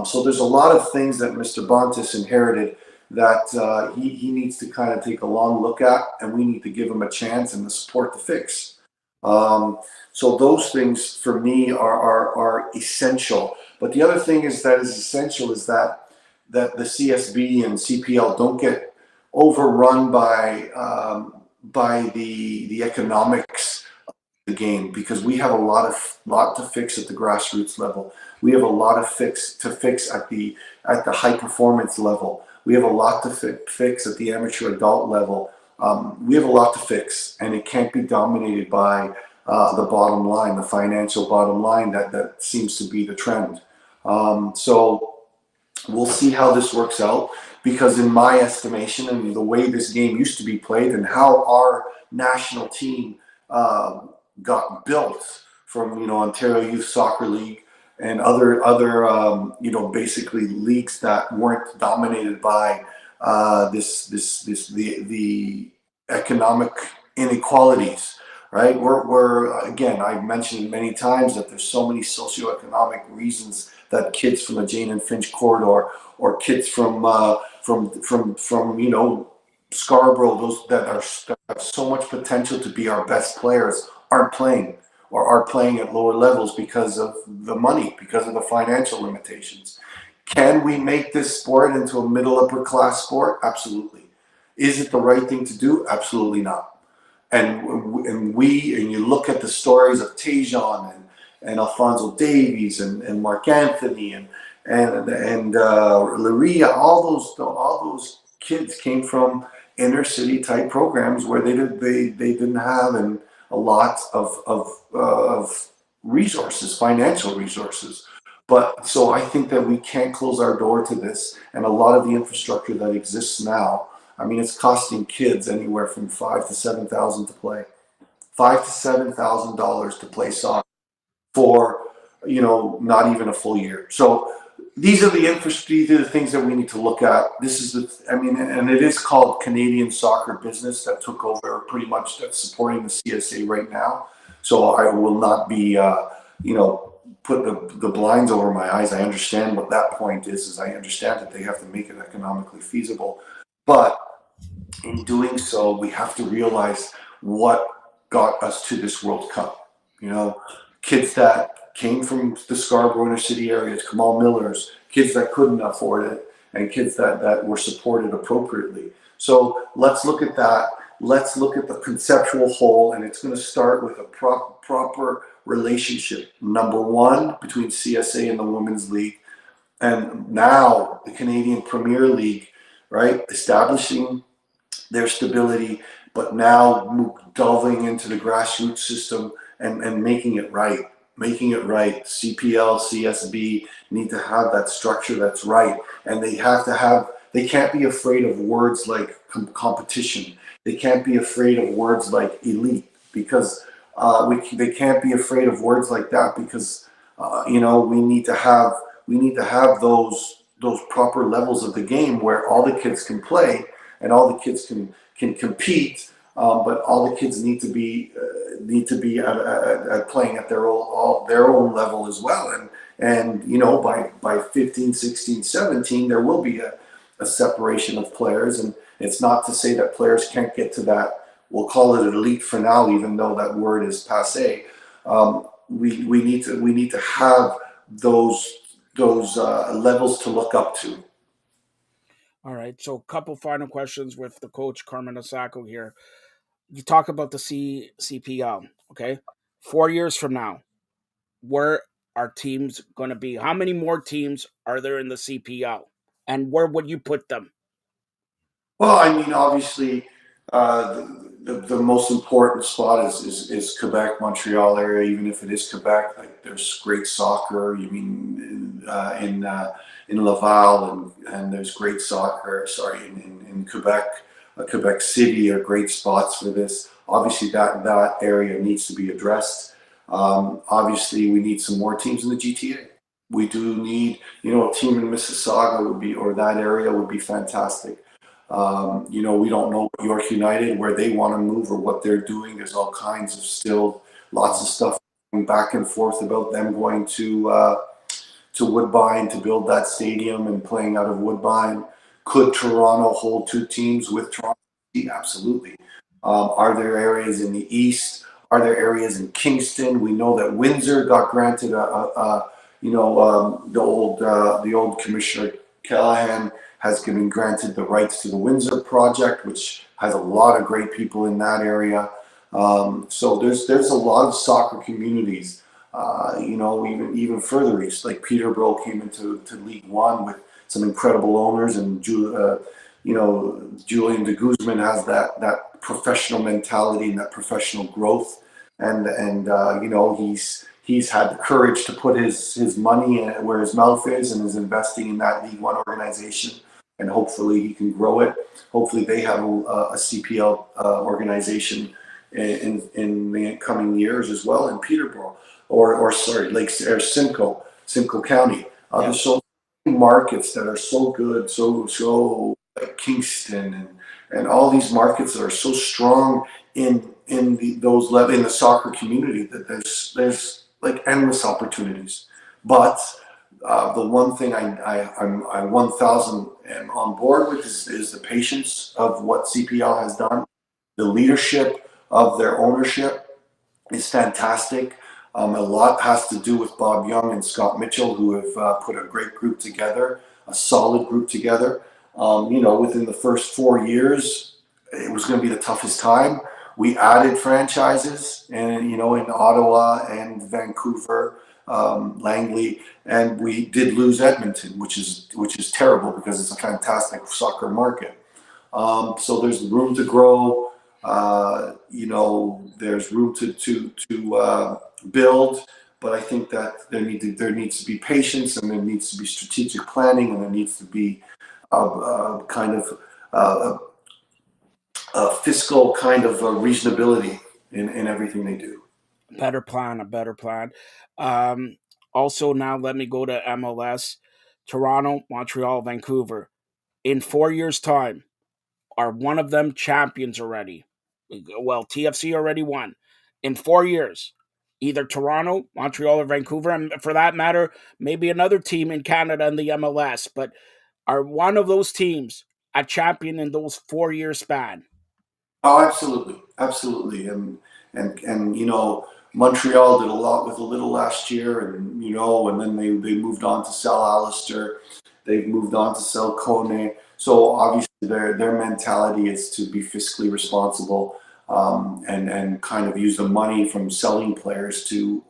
So there's a lot of things that Mr. Bontis inherited that he needs to kind of take a long look at, and we need to give him a chance and the support to fix. So those things for me are essential. But the other thing is that is essential is that the CSB and CPL don't get overrun by the economics the game, because we have a lot to fix at the grassroots level. We have a lot to fix at the high performance level. We have a lot to fix at the amateur adult level. We have a lot to fix, and it can't be dominated by the bottom line, the financial bottom line that seems to be the trend. So we'll see how this works out, because in my estimation and the way this game used to be played and how our national team got built from Ontario Youth Soccer League and other basically leagues that weren't dominated by the economic inequalities, right? We're again, I've mentioned many times that there's so many socioeconomic reasons that kids from the Jane and Finch corridor or kids from Scarborough, those that have so much potential to be our best players, aren't playing or are playing at lower levels because of the money, because of the financial limitations. Can we make this sport into a middle upper class sport? Absolutely. Is it the right thing to do? Absolutely not. And you look at the stories of Tejan and Alfonso Davies and Mark Anthony and Laria, all those kids came from inner city type programs where they didn't have a lot of resources, financial resources. But so I think that we can't close our door to this, and a lot of the infrastructure that exists now, I mean, it's costing kids anywhere from $5,000 to $7,000 to play, $5,000 to $7,000 to play soccer for not even a full year. So these are the things that we need to look at. This is and it is called Canadian Soccer Business that took over pretty much, that's supporting the CSA right now. So I will not be put the blinds over my eyes. I understand what that point is I understand that they have to make it economically feasible. But in doing so, we have to realize what got us to this World Cup. Kids that came from the Scarborough inner city areas, Kamal Millers, kids that couldn't afford it, and kids that were supported appropriately. So let's look at that. Let's look at the conceptual whole, and it's going to start with a proper relationship. Number one, between CSA and the Women's League, and now the Canadian Premier League, right? Establishing their stability, but now delving into the grassroots system and making it right. CPL, CSB need to have that structure that's right, and they can't be afraid of words like competition. They can't be afraid of words like elite, because they can't be afraid of words like that, because we need to have those proper levels of the game where all the kids can play and all the kids can compete, but all the kids need to be at playing at their own level as well. And by 15, 16, 17, there will be a separation of players, and it's not to say that players can't get to that. We'll call it elite for now, even though that word is passé. We need to have those levels to look up to. All right. So, a couple final questions with the coach Carmen Osako here. You talk about the CPL. Okay, 4 years from now, where are teams going to be? How many more teams are there in the CPL, and where would you put them? Well, I mean, obviously, the most important spot is Quebec, Montreal area. Even if it is Quebec, like there's great soccer. You mean in Laval, and there's great soccer. Sorry, in Quebec, Quebec City are great spots for this. Obviously, that area needs to be addressed. Obviously, we need some more teams in the GTA. We do need, a team in Mississauga or that area would be fantastic. We don't know York United, where they want to move or what they're doing. There's all kinds of lots of stuff back and forth about them going to to Woodbine to build that stadium and playing out of Woodbine. Could Toronto hold two teams with Toronto? Absolutely. Are there areas in the East? Are there areas in Kingston? We know that Windsor got granted the old Commissioner Callahan has been granted the rights to the Windsor project, which has a lot of great people in that area. So there's a lot of soccer communities. Even further east, like Peterborough came into League One with some incredible owners, and Julian de Guzman has that professional mentality and that professional growth, and he's had the courage to put his money where his mouth is, and is investing in that League One organization, and hopefully he can grow it. Hopefully they have a CPL organization in the coming years as well in Peterborough, or Simcoe County. There's so many markets that are so good, so like Kingston and all these markets that are so strong in the soccer community, that there's like endless opportunities. But the one thing I'm 1,000 am on board with is the patience of what CPL has done. The leadership of their ownership is fantastic. A lot has to do with Bob Young and Scott Mitchell, who have put a great group together, a solid group together. Within the first 4 years, it was going to be the toughest time. We added franchises, and in Ottawa and Vancouver, Langley, and we did lose Edmonton, which is terrible because it's a fantastic soccer market. So there's room to grow. There's room to build, but I think that there needs to be patience, and there needs to be strategic planning, and there needs to be kind of a fiscal kind of reasonability in everything they do. A better plan. Also, now let me go to MLS. Toronto, Montreal, Vancouver. In 4 years' time, are one of them champions already? Well, TFC already won. In 4 years, either Toronto, Montreal, or Vancouver, and for that matter, maybe another team in Canada in the MLS, but are one of those teams a champion in those 4 year span? Oh, absolutely, and Montreal did a lot with a little last year, and then they moved on to sell Alistair, they've moved on to sell Kone. So obviously their mentality is to be fiscally responsible, and kind of use the money from selling players to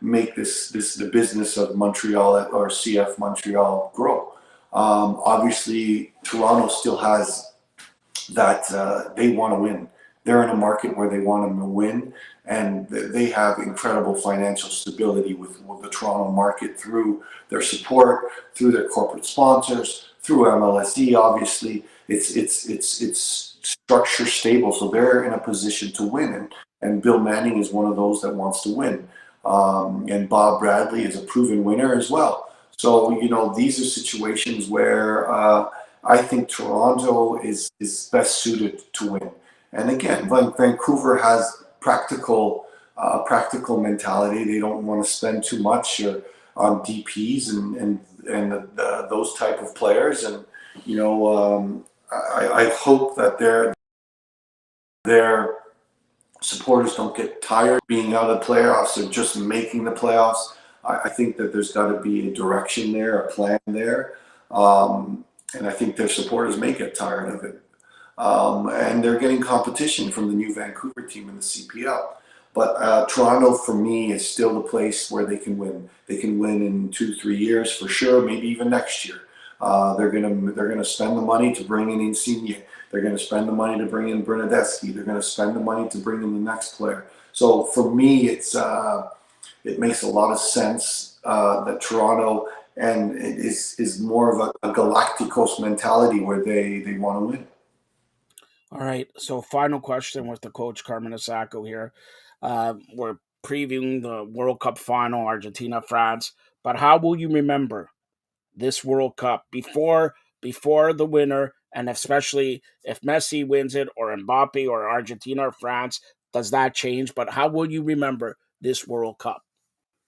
make the business of Montreal or CF Montreal grow. Obviously, Toronto still has that they want to win. They're in a market where they want them to win, and they have incredible financial stability with the Toronto market through their support, through their corporate sponsors, through MLSE. Obviously, it's structure stable, so they're in a position to win. And Bill Manning is one of those that wants to win, and Bob Bradley is a proven winner as well. So these are situations where I think Toronto is best suited to win. And again, Vancouver has practical mentality. They don't want to spend too much on DPs and those type of players. And I hope that their supporters don't get tired being out of the playoffs or just making the playoffs. I think that there's got to be a direction there, a plan there. And I think their supporters may get tired of it. And they're getting competition from the new Vancouver team in the CPL. But Toronto, for me, is still the place where they can win. They can win in 2-3 years for sure, maybe even next year. They're gonna spend the money to bring in Insigne. They're gonna spend the money to bring in Bernadeschi. They're gonna spend the money to bring in the next player. So for me, it makes a lot of sense that Toronto and it is more of a Galacticos mentality where they want to win. All right. So, final question with the coach Carmen Asako here. We're previewing the World Cup final, Argentina, France. But how will you remember this World Cup before the winner, and especially if Messi wins it, or Mbappe, or Argentina or France? Does that change? But how will you remember this World Cup?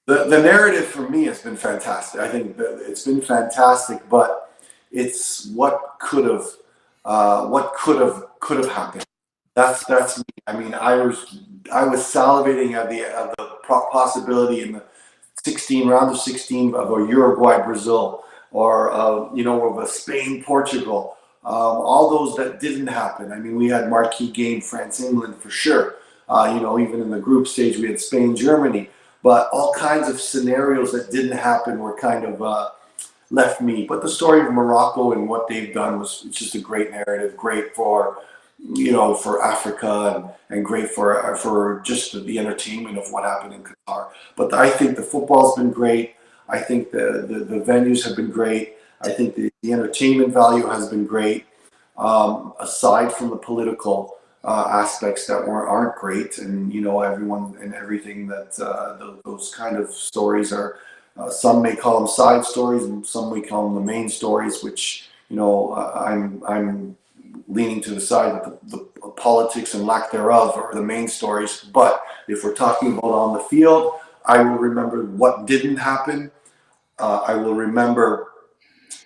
The narrative for me has been fantastic. I think that it's been fantastic, but it's what could have happened. That's me. I mean, I was salivating at the possibility in the 16 round of 16 of a Uruguay Brazil, or of a Spain Portugal. All those that didn't happen. I mean, we had marquee game France England for sure. Even in the group stage we had Spain Germany, but all kinds of scenarios that didn't happen were kind of left me. But the story of Morocco and what they've done was just a great narrative, great for Africa, and great for just the entertainment of what happened in Qatar. But I think the football's been great. I think the venues have been great. I think the entertainment value has been great. Aside from the political aspects that aren't great, and everyone and everything that those kind of stories are. Some may call them side stories, and some may call them the main stories. Which I'm leaning to the side that the politics and lack thereof are the main stories. But if we're talking about on the field, I will remember what didn't happen. I will remember.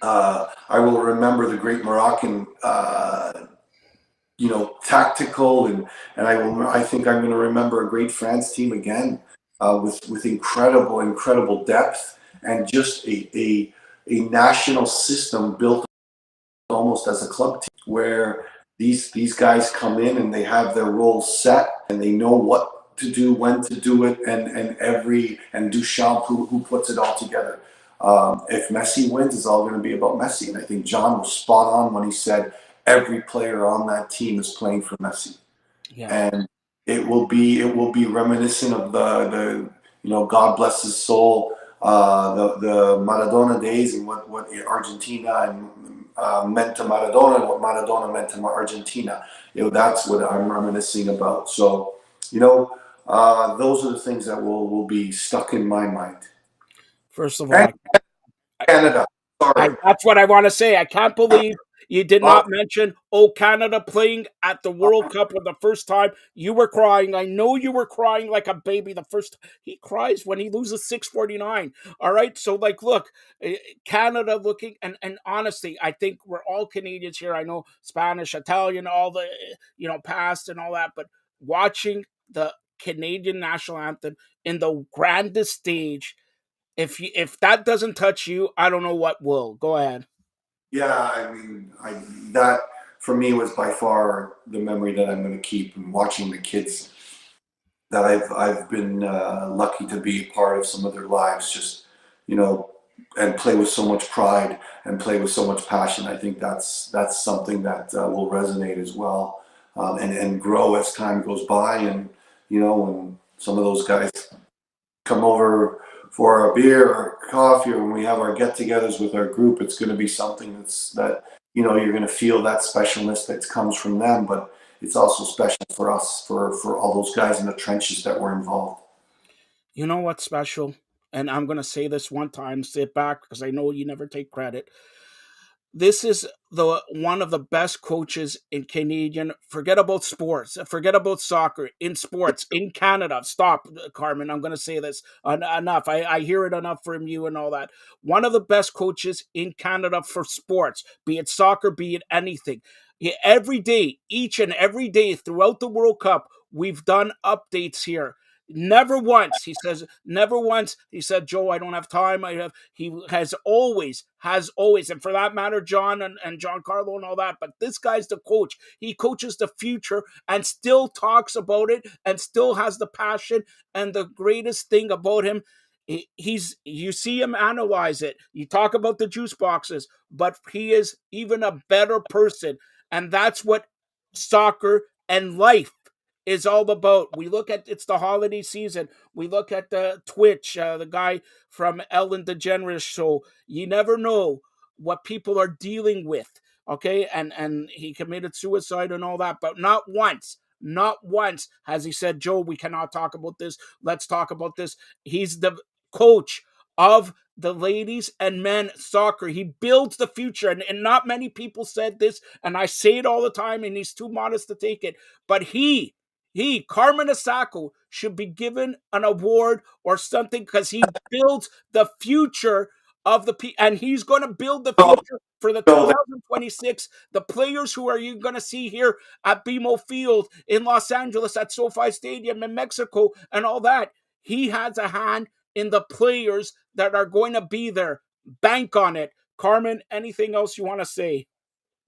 I will remember the great Moroccan, tactical, and I think I'm going to remember a great France team again, with incredible depth, and just a national system built almost as a club team, where these guys come in and they have their roles set and they know what to do, when to do it, and Duchamp who puts it all together. If Messi wins, it's all going to be about Messi, and I think John was spot on when he said every player on that team is playing for Messi. Yeah. And it will be reminiscent of the God bless his soul, the Maradona days, and what Argentina meant to Maradona, and what Maradona meant to Argentina. That's what I'm reminiscing about. So those are the things that will be stuck in my mind. First of all, And Canada, sorry. that's what I want to say. I can't believe you did Uh, not mention Canada playing at the World Cup for the first time. You were crying. I know you were crying like a baby the first. He cries when he loses 649. All right. So, look, Canada looking, and honestly, I think we're all Canadians here. I know Spanish, Italian, all the, past and all that, but watching the Canadian national anthem in the grandest stage, if that doesn't touch you, I don't know what will. Go ahead. Yeah, I mean, that for me was by far the memory that I'm going to keep. And watching the kids that I've been lucky to be a part of some of their lives, just you know, and play with so much pride and play with so much passion. I think that's something that will resonate as well, and grow as time goes by. And when some of those guys come over for a beer or coffee, or when we have our get-togethers with our group, it's going to be something that you're going to feel that specialness that comes from them, but it's also special for us, for all those guys in the trenches that were involved. You know what's special? And I'm going to say this one time, sit back, because I know you never take credit. This is the one of the best coaches in Canadian. Forget about sports. Forget about soccer. In sports in Canada. Stop, Carmen. I'm going to say this enough. I hear it enough from you and all that. One of the best coaches in Canada for sports, be it soccer, be it anything. Every day, each and every day throughout the World Cup, we've done updates here. Never once, he says, never once, he said, Joe, I don't have time. He has always, and for that matter, John and John Carlo and all that, but this guy's the coach. He coaches the future and still talks about it and still has the passion. And the greatest thing about him, you see him analyze it. You talk about the juice boxes, but he is even a better person. And that's what soccer and life is all about. We look at, it's the holiday season. We look at the Twitch, the guy from Ellen DeGeneres show. You never know what people are dealing with. Okay, and he committed suicide and all that, but not once has he said, Joe, we cannot talk about this. Let's talk about this. He's the coach of the ladies and men soccer. He builds the future, and not many people said this, and I say it all the time, and he's too modest to take it, but he Carmen Asako, should be given an award or something because he builds the future of and he's going to build the future for the No, 2026. The players who are you going to see here at BMO Field in Los Angeles, at SoFi Stadium in Mexico, and all that. He has a hand in the players that are going to be there. Bank on it. Carmen, anything else you want to say?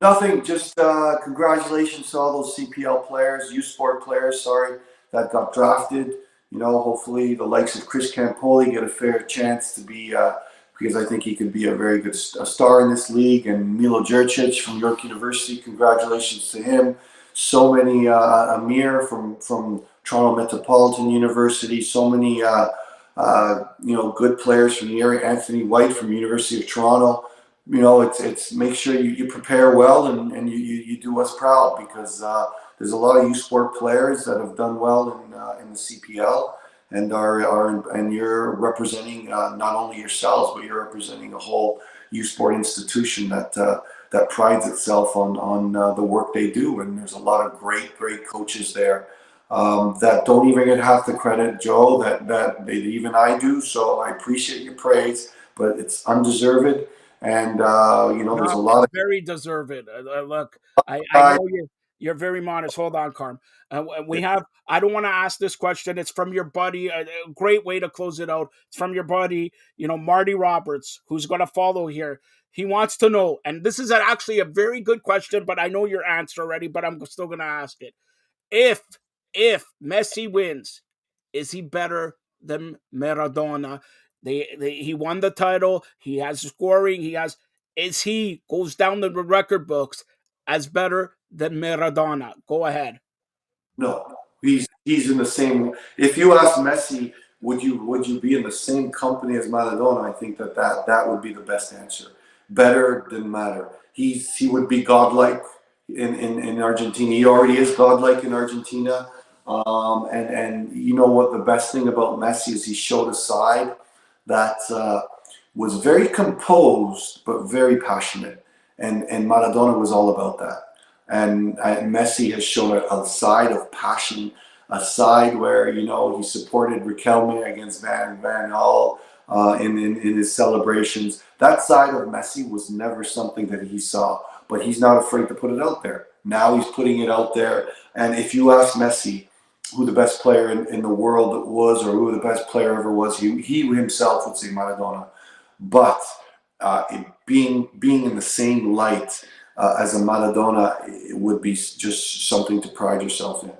nothing. Just congratulations to all those CPL players, U Sport players, sorry, that got drafted. You know, hopefully the likes of Chris Campoli get a fair chance to be, because I think he could be a very good star in this league. And Milo Jurcic from York University, congratulations to him. So many, Amir from Toronto Metropolitan University, so many, good players from the area. Anthony White from University of Toronto. You know, it's make sure you prepare well and you do us proud, because there's a lot of U Sport players that have done well in the CPL and and you're representing not only yourselves, but you're representing a whole U Sport institution that prides itself on the work they do. And there's a lot of great coaches there that don't even get half the credit, Joe, that even I do. So I appreciate your praise, but it's undeserved. And there's a No, lot it's of very deserved. Look, I guys. know you're very modest. Hold on, Carm. We have. I don't want to ask this question. It's from your buddy. A great way to close it out. It's from your buddy. Marty Roberts, who's going to follow here. He wants to know, and this is actually a very good question, but I know your answer already. But I'm still going to ask it. If Messi wins, is he better than Maradona? He won the title. He has scoring. He goes down the record books as better than Maradona? Go ahead. No, he's in the same. If you ask Messi, would you be in the same company as Maradona? I think that would be the best answer. Better than matter. He would be godlike in Argentina. He already is godlike in Argentina. And you know what the best thing about Messi is, he showed a side that was very composed but very passionate, and Maradona was all about that. And Messi has shown a side of passion, a side where he supported Riquelme against Van Gaal in his celebrations. That side of Messi was never something that he saw, but he's not afraid to put it out there. Now he's putting it out there. And if you ask Messi who the best player in the world was, or who the best player ever was, he himself would say Maradona. But being in the same light as a Maradona, it would be just something to pride yourself in.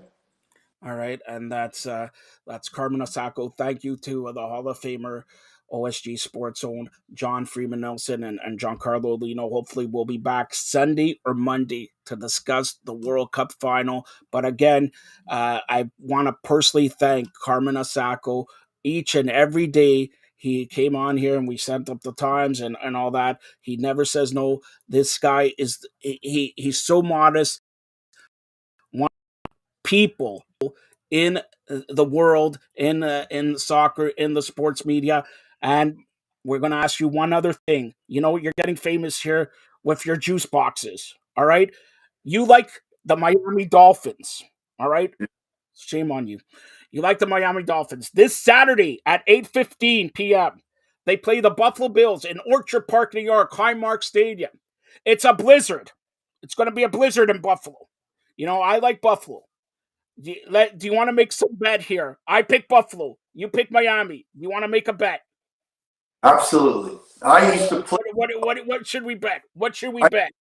All right, and that's Carmen Osako. Thank you to the Hall of Famer, OSG Sports own John Freeman Nelson and Giancarlo Lino. Hopefully, we'll be back Sunday or Monday to discuss the World Cup final. But again, I want to personally thank Carmen Osako each and every day. He came on here and we sent up the times and all that. He never says no. This guy he's so modest. People in the world, in soccer, in the sports media. And we're going to ask you one other thing. You're getting famous here with your juice boxes. All right. You like the Miami Dolphins. All right. Shame on you. You like the Miami Dolphins. This Saturday at 8:15 p.m., they play the Buffalo Bills in Orchard Park, New York, Highmark Stadium. It's a blizzard. It's going to be a blizzard in Buffalo. I like Buffalo. Do you want to make some bet here? I pick Buffalo. You pick Miami. You want to make a bet? Absolutely. I used to play What should we bet? What should we bet?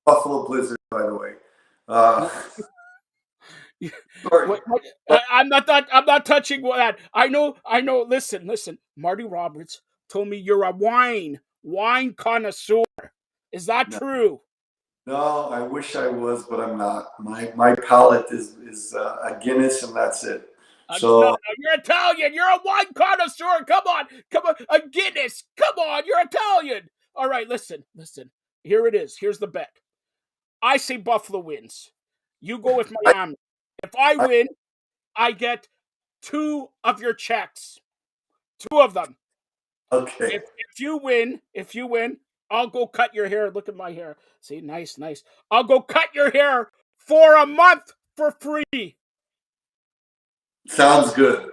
Buffalo Blizzard, by the way. Uh, sorry. I'm not touching that. I know. Listen. Marty Roberts told me you're a wine connoisseur. Is that true? No, I wish I was, but I'm not. My palate is a Guinness, and that's it. No, So you're Italian. You're a wine connoisseur. Come on. A Guinness. Come on. You're Italian. All right. Listen. Here it is. Here's the bet. I say Buffalo wins. You go with I, Miami. If I I win, I get 2 of your checks. 2 of them. okay. If you win, I'll go cut your hair. Look at my hair. See, nice. I'll go cut your hair for a month for free. Sounds good.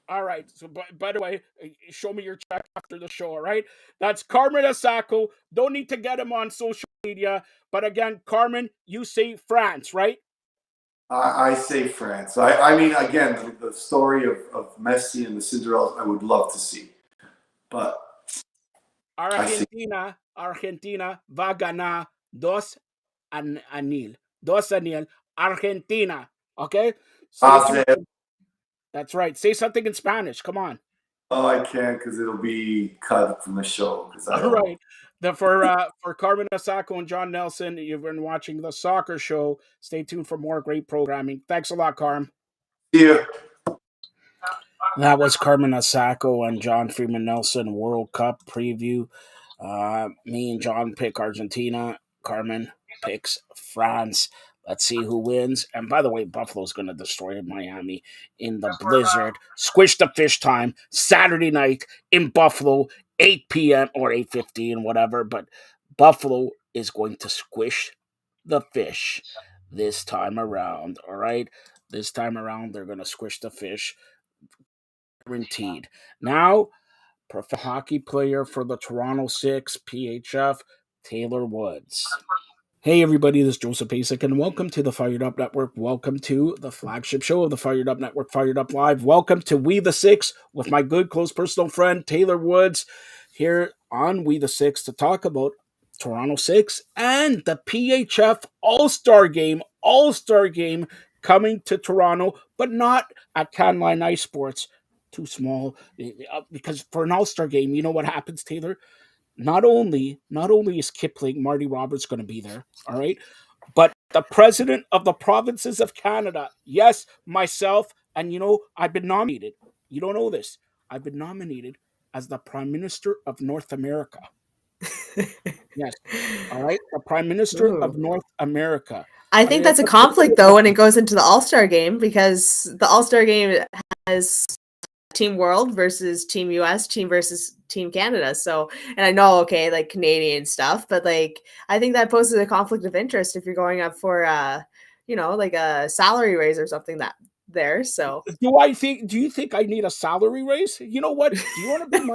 All right. So, by the way, show me your check after the show. All right. That's Carmen Asako. Don't need to get him on social media. But again, Carmen, you say France, right? I say France. I mean, again, the story of Messi and the Cinderella, I would love to see. But I see. Argentina va ganar 2-0. 2-0. Argentina. Okay. Say I'll something. That's right. Say something in Spanish. Come on. Oh, I can't because it'll be cut from the show because I All don't. right. For Carmen Asako and John Nelson, you've been watching the soccer show. Stay tuned for more great programming. Thanks a lot, Carm. See you. That was Carmen Asako and John Freeman Nelson World Cup preview. Me and John pick Argentina. Carmen picks France. Let's see who wins. And by the way, Buffalo's going to destroy Miami in the blizzard. Squish the fish time Saturday night in Buffalo, 8 p.m. or 8:15, whatever. But Buffalo is going to squish the fish this time around. All right, this time around they're going to squish the fish, guaranteed. Now, professional hockey player for the Toronto Six PHF, Taylor Woods. Hey everybody, this is Joseph Pasek, and welcome to the Fired Up Network. Welcome to the flagship show of the Fired Up Network, Fired Up Live. Welcome to We the Six with my good, close personal friend, Taylor Woods, here on We the Six to talk about Toronto Six and the PHF All-Star Game. All-Star Game coming to Toronto, but not at Canline Ice Sports. Too small, because for an All-Star Game, you know what happens, Taylor? Not only is Kipling, Marty Roberts, going to be there, all right, but the president of the provinces of Canada, yes, myself, and I've been nominated. You don't know this. I've been nominated as the Prime Minister of North America. Yes, all right, the Prime Minister of Ooh. North America. I think that's a conflict though when it goes into the All-Star game, because the All-Star game has Team World versus Team US, team versus Team Canada. So, and I know, okay, like Canadian stuff, but like I think that poses a conflict of interest if you're going up for like a salary raise or something that there. So Do you think I need a salary raise? You know what? Do you want to be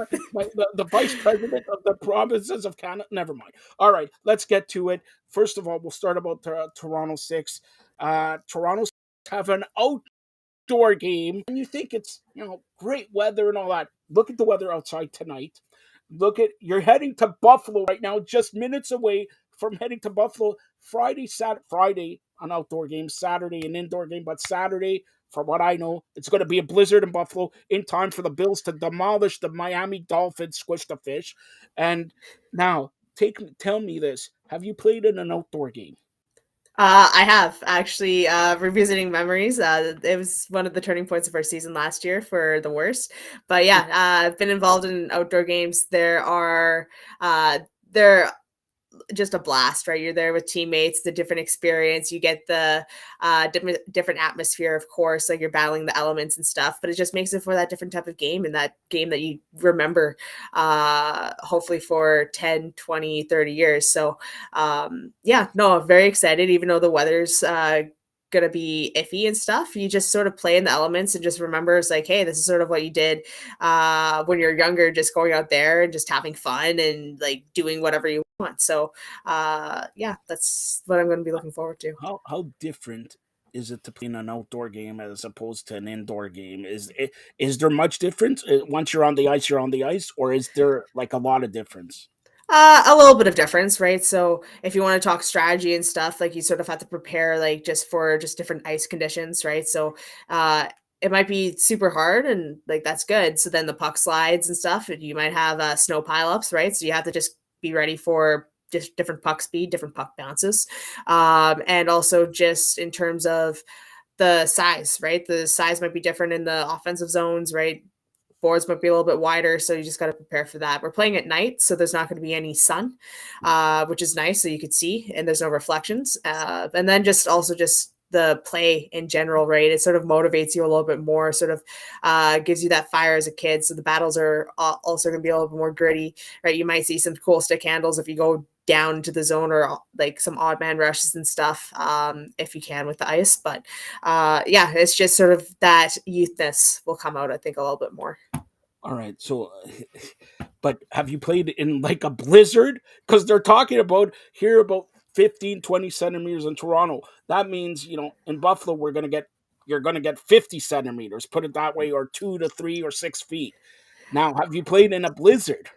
the vice president of the provinces of Canada? Never mind. All right, let's get to it. First of all, we'll start about Toronto Six. Toronto have an outdoor game, and you think it's great weather and all that. Look at the weather outside tonight. You're heading to Buffalo right now, just minutes away from heading to Buffalo. Friday an outdoor game, Saturday an indoor game, but Saturday, from what I know, it's going to be a blizzard in Buffalo in time for the Bills to demolish the Miami Dolphins, squish the fish. And now, tell me this: have you played in an outdoor game? I have actually revisiting memories. It was one of the turning points of our season last year for the worst. But yeah, I've been involved in outdoor games. They're just a blast, right? You're there with teammates, the different experience. You get the different atmosphere, of course, like you're battling the elements and stuff, but it just makes it for that different type of game, and that game that you remember hopefully for 10, 20, 30 years. So yeah, no, I'm very excited, even though the weather's gonna be iffy and stuff. You just sort of play in the elements and just remember it's like, hey, this is sort of what you did when you're younger, just going out there and just having fun and like doing whatever you want. So yeah, that's what I'm going to be looking forward to. How different is it to play in an outdoor game as opposed to an indoor game? Is there much difference? Once you're on the ice, you're on the ice, or is there like a lot of difference? A little bit of difference, right? So if you want to talk strategy and stuff, like you sort of have to prepare like just for just different ice conditions, right? So it might be super hard and like that's good. So then the puck slides and stuff, and you might have snow pileups, right? So you have to just be ready for just different puck speed, different puck bounces. And also just in terms of the size, right? The size might be different in the offensive zones, right? Boards might be a little bit wider, so you just got to prepare for that. We're playing at night, so there's not going to be any sun, which is nice, so you could see, and there's no reflections. And then just the play in general, right? It sort of motivates you a little bit more, sort of gives you that fire as a kid. So the battles are also going to be a little bit more gritty, right? You might see some cool stick handles if you go down to the zone or like some odd man rushes and stuff if you can with the ice. But yeah, it's just sort of that youthness will come out, I think, a little bit more. All right. So, but have you played in like a blizzard? Because they're talking about 15, 20 centimeters in Toronto. That means, in Buffalo, you're going to get 50 centimeters, put it that way, or 2 to 3 or 6 feet. Now, have you played in a blizzard?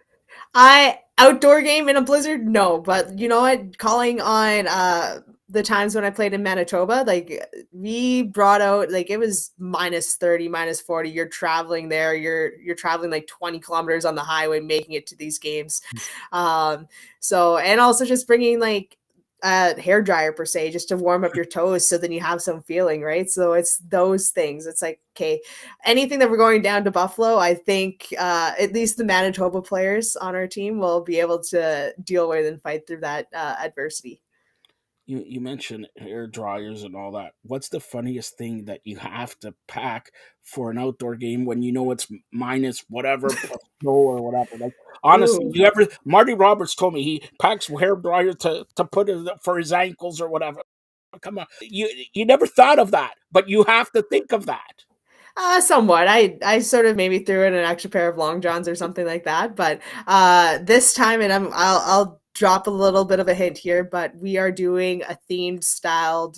Outdoor game in a blizzard, no, but you know what, calling on the times when I played in Manitoba, like we brought out, like it was minus 30, minus 40. You're traveling there, you're traveling like 20 kilometers on the highway making it to these games. So, and also just bringing like a hair dryer per se, just to warm up your toes, so then you have some feeling, right? So it's those things. It's like, okay, anything that we're going down to Buffalo, I think at least the Manitoba players on our team will be able to deal with and fight through that adversity. You mentioned hair dryers and all that. What's the funniest thing that you have to pack for an outdoor game when you know it's minus whatever plus snow or whatever? Like honestly, Ooh. Marty Roberts told me he packs hair dryer to put it for his ankles or whatever. Come on, you never thought of that, but you have to think of that. Somewhat. I sort of maybe threw in an extra pair of long johns or something like that, but this time, and I'll drop a little bit of a hint here, but we are doing a themed styled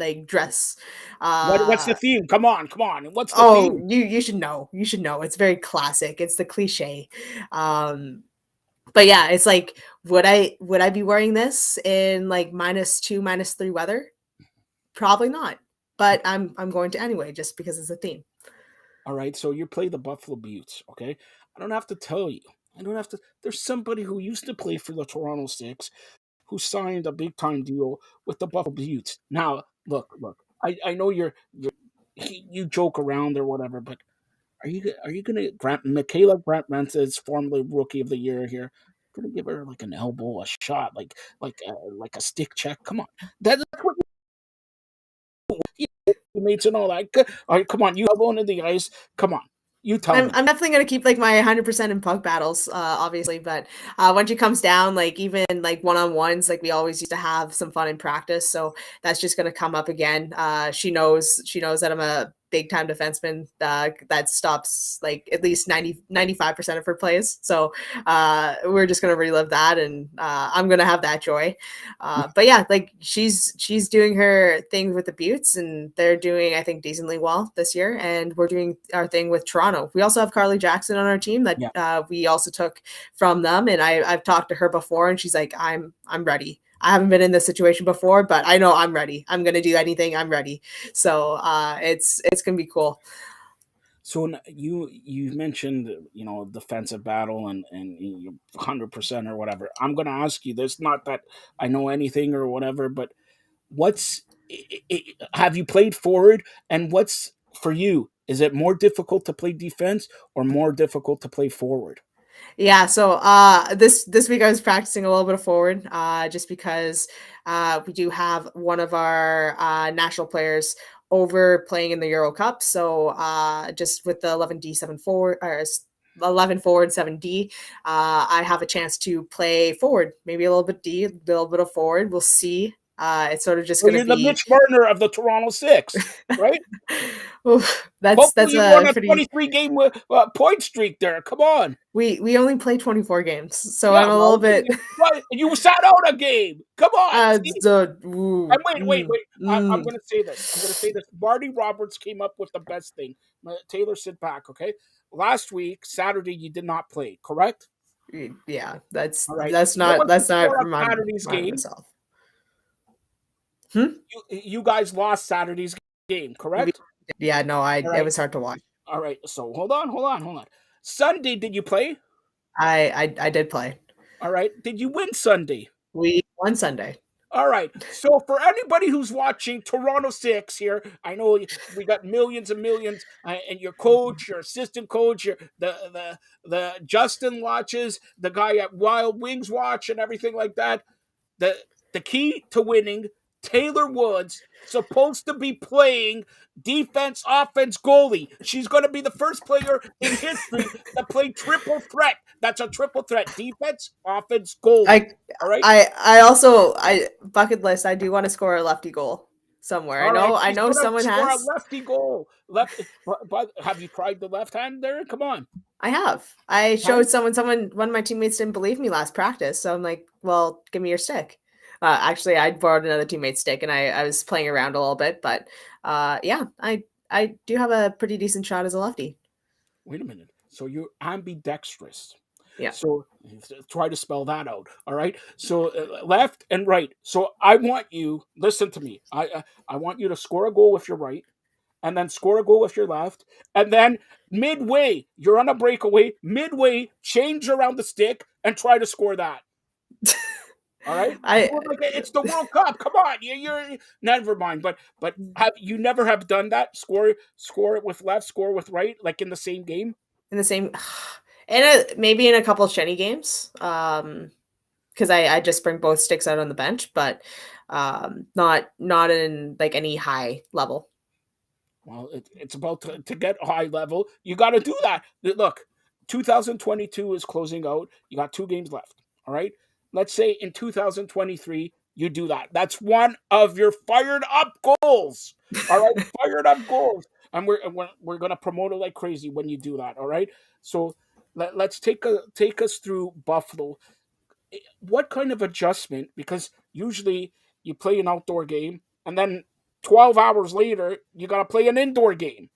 like dress. What's the theme? Come on, what's the Oh, theme? you should know. You should know. It's very classic. It's the cliche. But yeah, it's like, would I be wearing this in like -2, -3 weather? Probably not. But I'm going to anyway, just because it's a theme. All right, so you play the Buffalo Buttes, okay? I don't have to tell you. I don't have to. There's somebody who used to play for the Toronto Six who signed a big time deal with the Buffalo Buttes. Now, look. I know you joke around or whatever, but are you gonna grant Michaela Grant Mensa, formerly Rookie of the Year here? Gonna give her like an elbow, a shot, like a stick check? Come on, that's what teammates and all that. All right, come on, you elbow into the ice. Come on, you tell me. I'm definitely gonna keep like my 100% in pug battles, obviously. But when she comes down, like even like one-on-ones, like we always used to have some fun in practice. So that's just gonna come up again. She knows that I'm a big time defenseman that stops like at least 95% of her plays. So we're just gonna relive that, and I'm gonna have that joy. But yeah, like she's doing her thing with the Buttes, and they're doing, I think, decently well this year. And we're doing our thing with Toronto. We also have Carly Jackson on our team that Yeah. we also took from them, and I've talked to her before, and she's like, I'm ready. I haven't been in this situation before, but I know I'm ready. I'm gonna do anything. I'm ready. So it's gonna be cool. So you mentioned defensive battle and 100% or whatever. I'm going to ask you this, not that I know anything or whatever, but what's have you played forward, and what's for you? Is it more difficult to play defense or more difficult to play forward? Yeah, so this week I was practicing a little bit of forward, just because we do have one of our national players over playing in the Euro Cup. So just with the 11D 7 forward, or 11 forward 7D, I have a chance to play forward, maybe a little bit D, a little bit of forward. We'll see. It's sort of just So going to you're the be. Mitch Marner of the Toronto Six, right? Oof, Hopefully that's you go on a a pretty. 23 game point streak there. Come on. We only play 24 games, so Yeah, I'm a little well, bit. you sat out a game. Come on. See? And Ooh, wait. I'm going to say this. Marty Roberts came up with the best thing. Taylor, sit back, okay? Last week, Saturday, you did not play, correct? Yeah, that's All right. that's What not was the that's not score of reminding Saturday's game? myself. Hmm? You guys lost Saturday's game, correct? Yeah, no, All it right. was hard to watch. All right. So hold on. Sunday, did you play? I did play. All right. Did you win Sunday? We won Sunday. All right. So for anybody who's watching Toronto Six here, I know we got millions and millions, and your coach, your assistant coach, the Justin watches, the guy at Wild Wings watch, and everything like that. The key to winning Taylor Woods supposed to be playing defense, offense, goalie. She's going to be the first player in history that played triple threat. That's a triple threat: defense, offense, goalie. All right. I also bucket list. I do want to score a lefty goal somewhere. All right. I She's know going to someone score a has. lefty goal. But have you tried the left hand there? Come on. I have. I Huh? showed one of my teammates didn't believe me last practice, so I'm like, well, give me your stick. Actually, I borrowed another teammate's stick, and I was playing around a little bit, but yeah, I do have a pretty decent shot as a lefty. Wait a minute. So you're ambidextrous. Yeah. So try to spell that out. All right. So left and right. So I want you, listen to me. I want you to score a goal with your right, and then score a goal with your left, and then midway you're on a breakaway. Midway, change around the stick and try to score that. All right. It's the World Cup. Come on. You're never mind. But have you never have done that? Score it with left, score with right, like in the same game. In the same, and maybe in a couple of Shenny games, because I just bring both sticks out on the bench, but not in like any high level. Well, it's about to get high level. You got to do that. Look, 2022 is closing out. You got 2 games left. All right. Let's say in 2023 you do that. That's one of your fired up goals. All right, fired up goals, and we're gonna promote it like crazy when you do that. All right. So let's take us through Buffalo. What kind of adjustment? Because usually you play an outdoor game, and then 12 hours later you got to play an indoor game.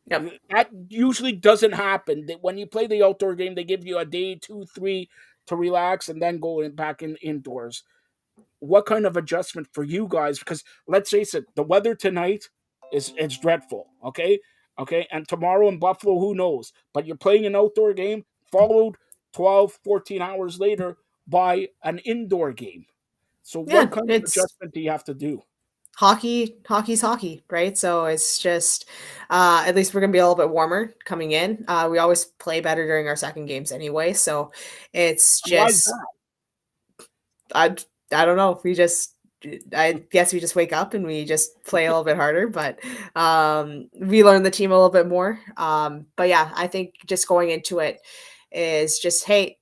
Yep. That usually doesn't happen. When you play the outdoor game, they give you a day, 2, 3 to relax and then go back indoors. What kind of adjustment for you guys? Because let's face it, the weather tonight is dreadful. Okay, and tomorrow in Buffalo, who knows? But you're playing an outdoor game followed 12, 14 hours later by an indoor game. So Yeah, what kind of it's adjustment do you have to do? hockey's hockey, right? So it's just at least we're gonna be a little bit warmer coming in. We always play better during our second games anyway, so it's And why is just that? I don't know. I guess we just wake up and we just play a little bit harder, but we learn the team a little bit more. But yeah, I think just going into it is just, hey,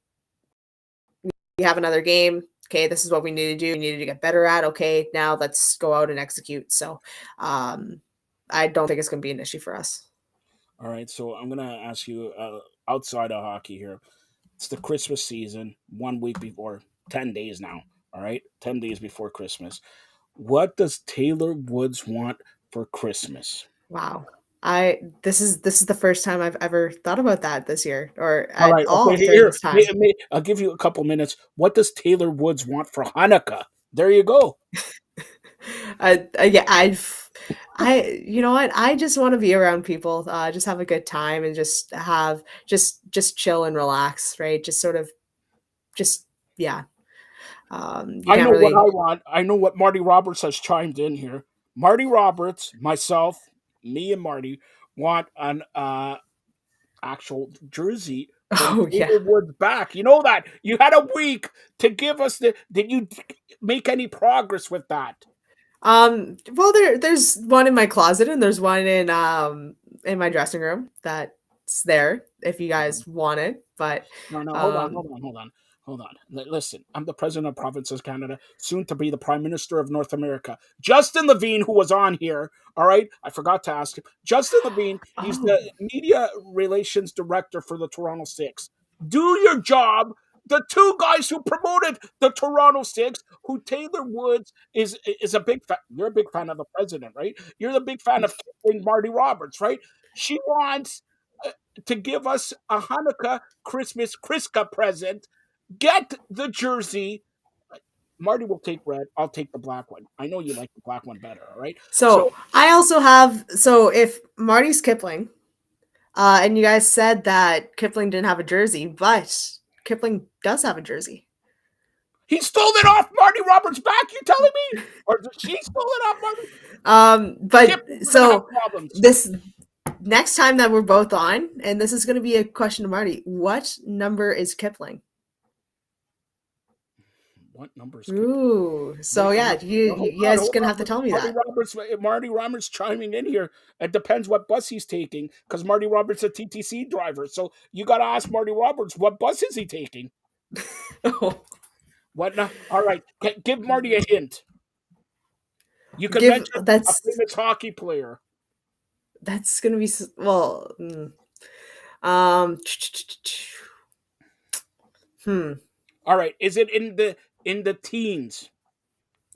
we have another game. Okay, this is what we need to do. We need to get better at. Okay, now let's go out and execute. So I don't think it's going to be an issue for us. All right, so I'm gonna ask you outside of hockey here. It's the Christmas season, 1 week before, 10 days now. All right, 10 days before Christmas. What does Taylor Woods want for Christmas? Wow. This is the first time I've ever thought about that this year or All at right, all okay, during here, this time. I'll give you a couple minutes. What does Taylor Woods want for Hanukkah? There you go. Yeah, you know what? I just want to be around people, just have a good time and just have just chill and relax, right? Just sort of just yeah. You I can't know what really. I want. I know what Marty Roberts has chimed in here. Marty Roberts, myself, me and Marty want an actual jersey from Oh yeah. Taylor Woods back. You know that. You had a week to give us the. Did you make any progress with that? Well, there's one in my closet and there's one in my dressing room that's there if you guys want it. But No, no, um, hold on. Listen, I'm the president of Provinces Canada, soon to be the Prime Minister of North America. Justin Levine, who was on here, all right, I forgot to ask him. Justin Levine, he's oh, the media relations director for the Toronto Six. Do your job. The 2 guys who promoted the Toronto Six, who Taylor Woods is a big fan. You're a big fan of the president, right? You're the big fan of Marty Roberts, right? She wants to give us a Hanukkah Christmas Kriska present. Get the jersey. Marty will take red. I'll take the black one. I know you like the black one better. All right. so So I also have if Marty's Kipling, and you guys said that Kipling didn't have a jersey, but Kipling does have a jersey. he stole it off Marty Roberts' back. You telling me, or she stole it off Marty? But We're gonna have so problems. this next time that we're both on, and this is going to be a question to Marty. What number is Kipling? What numbers? Ooh. So Wait, yeah, you guys gonna have to tell me Marty that. Roberts. Marty Roberts chiming in here. It depends what bus he's taking, because Marty Roberts is a TTC driver. So you got to ask Marty Roberts, what bus is he taking? Oh, What? Now? All right, give Marty a hint. You could give mention a that's famous hockey player. that's gonna be well. Um. Hmm. All right, is it in the teens,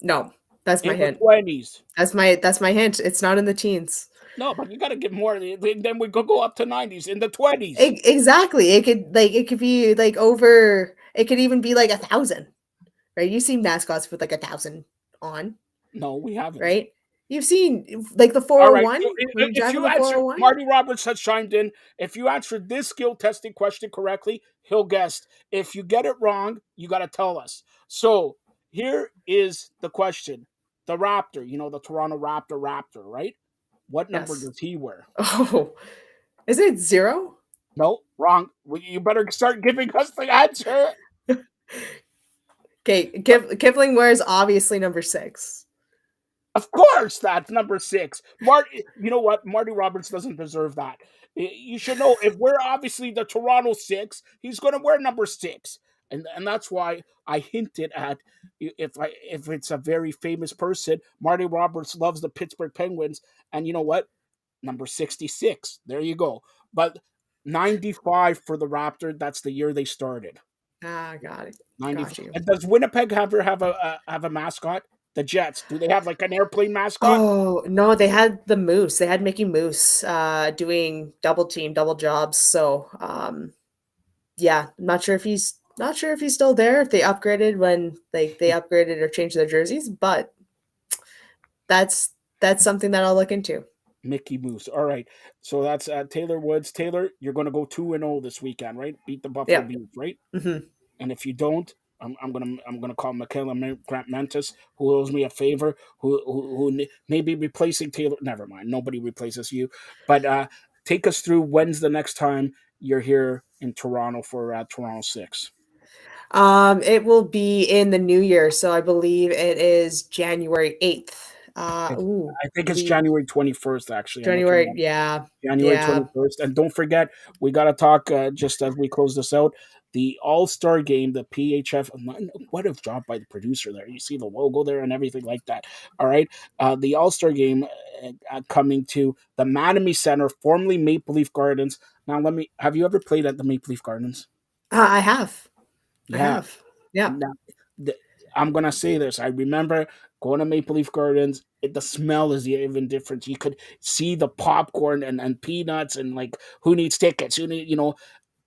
No, that's my in the hint. 20s? That's my hint. It's not in the teens. No, but you got to give more. Then we could go up to 90s, in the 20s. Exactly. It could be like over. It could even be like 1,000. Right? You've seen mascots with like 1,000 on, No, we haven't. right? You've seen like the All right. 401 So when you if drive in you the answer, 401. Marty Roberts has chimed in. If you answer this skill testing question correctly, he'll guess. If you get it wrong, you got to tell us. So here is the question: the Raptor, the Toronto Raptor, right? What number Yes. does he wear? Oh, is it 0? No, wrong. Well, you better start giving us the answer. Okay, Kipling wears obviously number 6. Of course, that's number 6. Marty, you know what? Marty Roberts doesn't deserve that. You should know, if we're obviously the Toronto 6, he's going to wear number 6, and that's why I hinted at, if it's a very famous person, Marty Roberts loves the Pittsburgh Penguins, and you know what? Number 66. There you go. But 95 for the Raptor. That's the year they started. Ah, got it. 95. Got you. And does Winnipeg have a mascot? The Jets. Do they have like an airplane mascot? Oh, no, they had the Moose. They had Mickey Moose doing double team, double jobs. So, yeah, not sure if he's still there, if they upgraded when they upgraded or changed their jerseys, but that's something that I'll look into. Mickey Moose. All right. So that's Taylor Woods. Taylor, you're going to go 2-0 this weekend, right? Beat the Buffalo Yeah. Bills, right? Hmm. And if you don't, I'm gonna call Michaela Grant Mentis, who owes me a favor, who may be replacing Taylor. Never mind, nobody replaces you. But take us through, when's the next time you're here in Toronto for Toronto 6? It will be in the new year, so I believe it is January 8th. I think It'll it's be January 21st. Actually, I'm looking January. at Yeah, January yeah. 21st. And don't forget, we got to talk, just as we close this out, the All-Star game, the PHF. What a job by the producer there. You see the logo there and everything like that. All right. The All-Star game coming to the Mattamy Center, formerly Maple Leaf Gardens. Now, have you ever played at the Maple Leaf Gardens? I have. I Yeah. have. Yeah. Now, the, I'm gonna say this. I remember going to Maple Leaf Gardens. The smell is even different. You could see the popcorn and peanuts, and like, who needs tickets? Who need,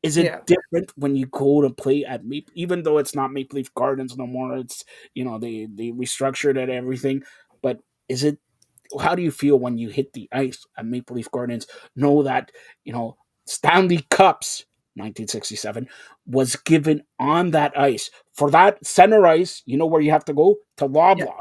is it Yeah. different when you go to play at Maple? Even though it's not Maple Leaf Gardens no more, it's, they restructured it and everything. But is it? How do you feel when you hit the ice at Maple Leaf Gardens? Know that, Stanley Cups 1967 was given on that ice. For that center ice, you know where you have to go? To Yeah. Loblaw.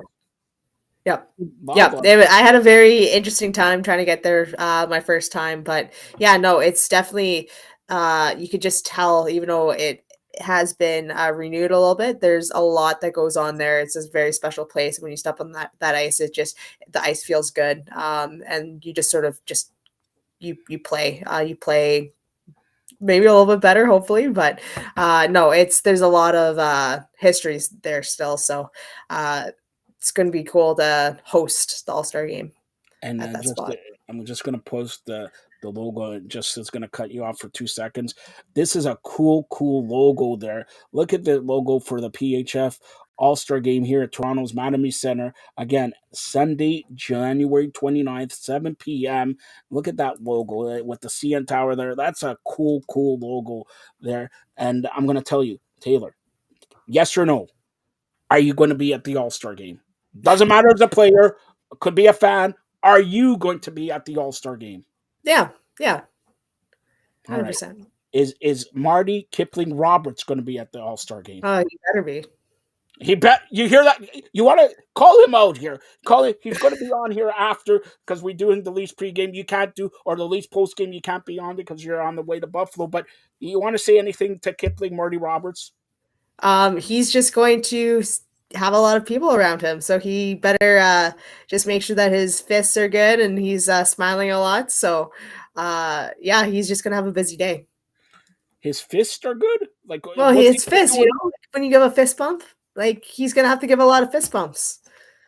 Yep. Yep. Loblaw. I had a very interesting time trying to get there my first time, but yeah, no, it's definitely you could just tell, even though it has been renewed a little bit, there's a lot that goes on there. It's a very special place. When you step on that ice, the ice feels good, and you just sort of just you play maybe a little bit better, hopefully, but no, there's a lot of histories there still, so it's going to be cool to host the All-Star game And at that spot. I'm just gonna post the logo. Just it's gonna cut you off for 2 seconds. This is a cool logo there. Look at the logo for the PHF All-Star game here at Toronto's Mattamy Center. Again, Sunday, January 29th, 7 p.m. Look at that logo with the CN Tower there. That's a cool logo there. And I'm gonna tell you, Taylor, yes or no? Are you going to be at the All-Star game? Doesn't matter as a player, could be a fan. Are you going to be at the All-Star game? Yeah, All right. 100%. Is Marty Kipling Roberts going to be at the All-Star game? You better be. He bet. You hear that? You want to call him out here? Call him. He's going to be on here after, because we're doing the Leafs pregame. You can't do, or the Leafs postgame. You can't be on because you're on the way to Buffalo. But you want to say anything to Kipling, Marty Roberts? He's just going to have a lot of people around him, so he better just make sure that his fists are good and he's smiling a lot. So, yeah, he's just gonna have a busy day. His fists are good. Like, Well, what's he his fist, doing? when you give a fist bump, like he's gonna have to give a lot of fist bumps.